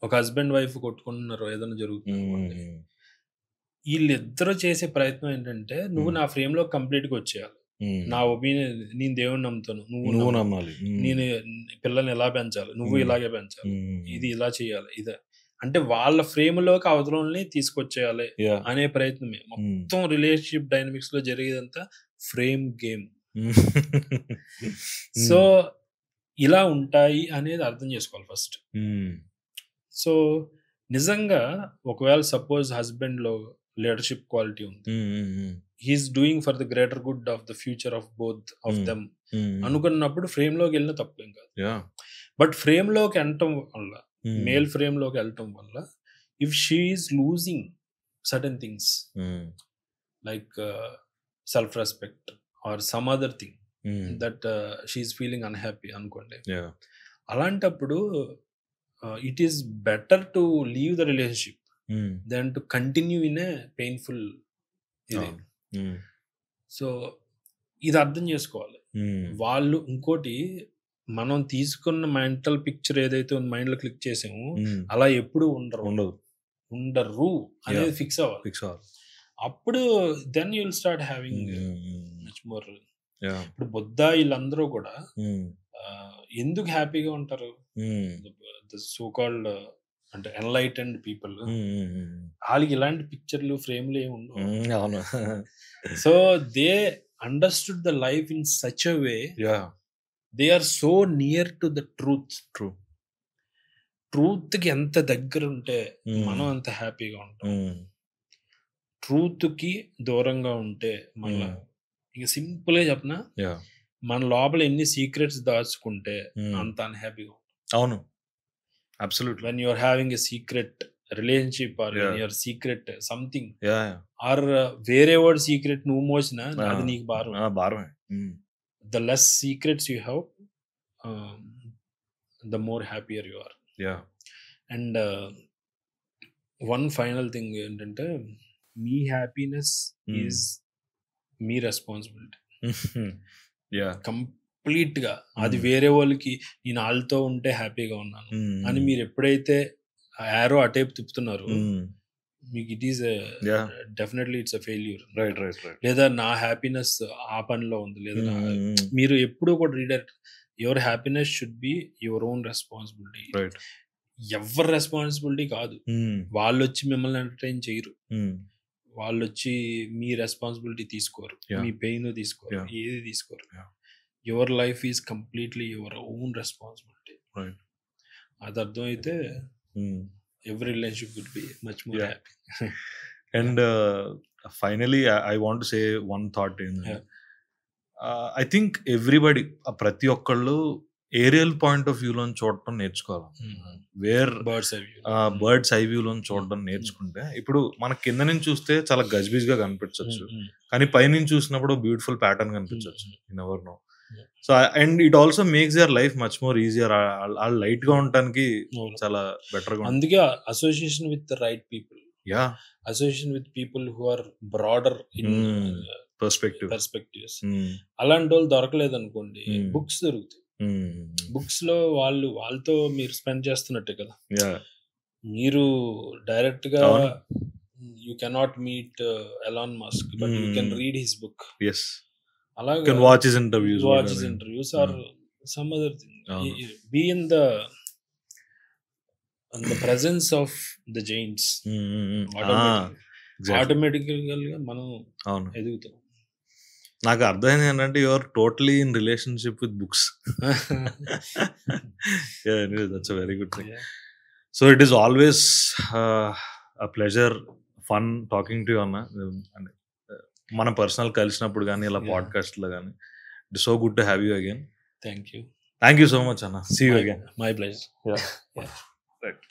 ఒక హస్బెండ్ వైఫ్ కొట్టుకుంటున్నారు, ఏదైనా జరుగుతుంది, వీళ్ళిద్దరూ చేసే ప్రయత్నం ఏంటంటే నువ్వు నా ఫ్రేమ్ లో కంప్లీట్ గా వచ్చేయాలి, నా ఒపీనియన్, నేను దేవుడిని నమ్ముతాను, నువ్వు నమ్మాలి, నేను పిల్లల్ని ఎలా పెంచాలి, నువ్వు ఇలాగే పెంచాలి, ఇది ఇలా చేయాలి, ఇదే అంటే వాళ్ళ ఫ్రేమ్ లోకి అవతలని తీసుకొచ్చేయాలి అనే ప్రయత్నమే మొత్తం రిలేషన్షిప్ డైనమిక్స్ లో జరిగేదంతా ఫ్రేమ్ గేమ్. సో ఇలా ఉంటాయి అనేది అర్థం చేసుకోవాలి ఫస్ట్. సో నిజంగా ఒకవేళ సపోజ్ హస్బెండ్ లో లీడర్షిప్ క్వాలిటీ ఉంది, he's doing for the greater good of the future of both of them అనుకున్నప్పుడు ఫ్రేమ్ లోకి వెళ్ళిన తప్పేం కాదు. బట్ ఫ్రేమ్ లోకి వెళ్ళటం వల్ల, మేల్ ఫ్రేమ్ లోకి వెళ్ళటం వల్ల, if she is losing certain things like self respect or some other thing that she's feeling unhappy అనుకోండి, అలాంటప్పుడు it is better to leave the relationship then to continue in a painful ఇది. So ఇది అర్థం చేసుకోవాలి వాళ్ళు. ఇంకోటి, మనం తీసుకున్న మెంటల్ పిక్చర్ ఏదైతే మైండ్ లో క్లిక్ చేసామో అలా ఎప్పుడు ఉండరు అనేది ఫిక్స్ అవ్వాలి. అప్పుడు then you will start having much more. ఇప్పుడు బుద్ధ వీళ్ళందరూ కూడా ఎందుకు హ్యాపీగా ఉంటారు, సో కాల్డ్ అంటే ఎన్లైటెండ్ పీపుల్, వాళ్ళకి ఇలాంటి పిక్చర్లు ఫ్రేమ్లు ఏమి ఉండవు. So they understood the life in such a way, they are so near to the truth. Truth కి ఎంత దగ్గర ఉంటే మనం అంత హ్యాపీగా ఉంటాం. ట్రూత్ కి దూరంగా ఉంటే మళ్ళా ఇక సింపుల్ గా చెప్పనా, మన లోపల ఎన్ని సీక్రెట్స్ దాచుకుంటే అంత అన్హ్యాపీగా ఉంటాం. అవును, absolutely. When you are having a secret relationship or your secret something or వేరే వర్డ్ సీక్రెట్ నువ్వు మోసిన అది నీకు భారమే. The less secrets you have, the more happier you are. And one final thing ఏంటంటే, మీ హ్యాపీనెస్ ఈజ్ మీ responsibility complete గా. అది వేరే వాళ్ళకి నేను వాళ్ళతో ఉంటే హ్యాపీగా ఉన్నాను అని మీరు ఎప్పుడైతే యారో అటేపు తిప్పుతున్నారు, మీకు it is definitely it's a failure. లేదా నా హ్యాపీనెస్ ఆ పనిలో ఉంది, లేదా మీరు ఎప్పుడు కూడా redirect, your happiness should be your own responsibility. ఎవరి రెస్పాన్సిబిలిటీ కాదు. వాళ్ళు వచ్చి మిమ్మల్ని ఎంటర్టైన్ చేయరు, వాళ్ళు వచ్చి మీ రెస్పాన్సిబిలిటీ తీసుకోరు, మీ పెయిన్ తీసుకోరు, ఏది తీసుకోరు. Your life is completely your own responsibility. అది అర్థమైతే every relationship would be much more happy. And finally I want to say one thought in I think everybody, ప్రతి ఒక్కళ్ళు ఏరియల్ పాయింట్ ఆఫ్ వ్యూ లో చూడటం నేర్చుకోవాలి. వేర్ బర్డ్స్ ఐ వ్యూ లో చూడడం నేర్చుకుంటే, ఇప్పుడు మన కింద నుంచి చూస్తే చాలా గజిబిజ్ గా కనిపించవచ్చు, కానీ పైనుంచి చూసినప్పుడు బ్యూటిఫుల్ ప్యాటర్న్ కనిపించవచ్చు. You never know. So and it also makes your life much more easier. Light గా ఉండడానికి చాలా బెటర్ గా. అందుకే association with the right people, association with people who are broader in perspectives. అలాంటి వాళ్ళు దొరకలేదు అనుకోండి, బుక్స్ దొరుకుతాయి. బుక్స్ లో వాళ్ళతో మీరు స్పెండ్ చేస్తున్నట్టే కదా. మీరు డైరెక్ట్ గా you cannot meet Elon Musk, but you can read his book. అలాగే can watch his interviews or some other thing. Be in the presence of the giants. Automatically మనం ఎదుగుతాం. నాకు అర్థమైంది ఏంటంటే you are totally in relationship with books. That's a very good thing. So it is always a pleasure, fun talking to you అన్న. అంటే మన personal కలిసినప్పుడు కానీ ఇలా పాడ్కాస్ట్లో కానీ, it so good to have you again. Thank you thank you so much అన్న. See you again. My pleasure. Right.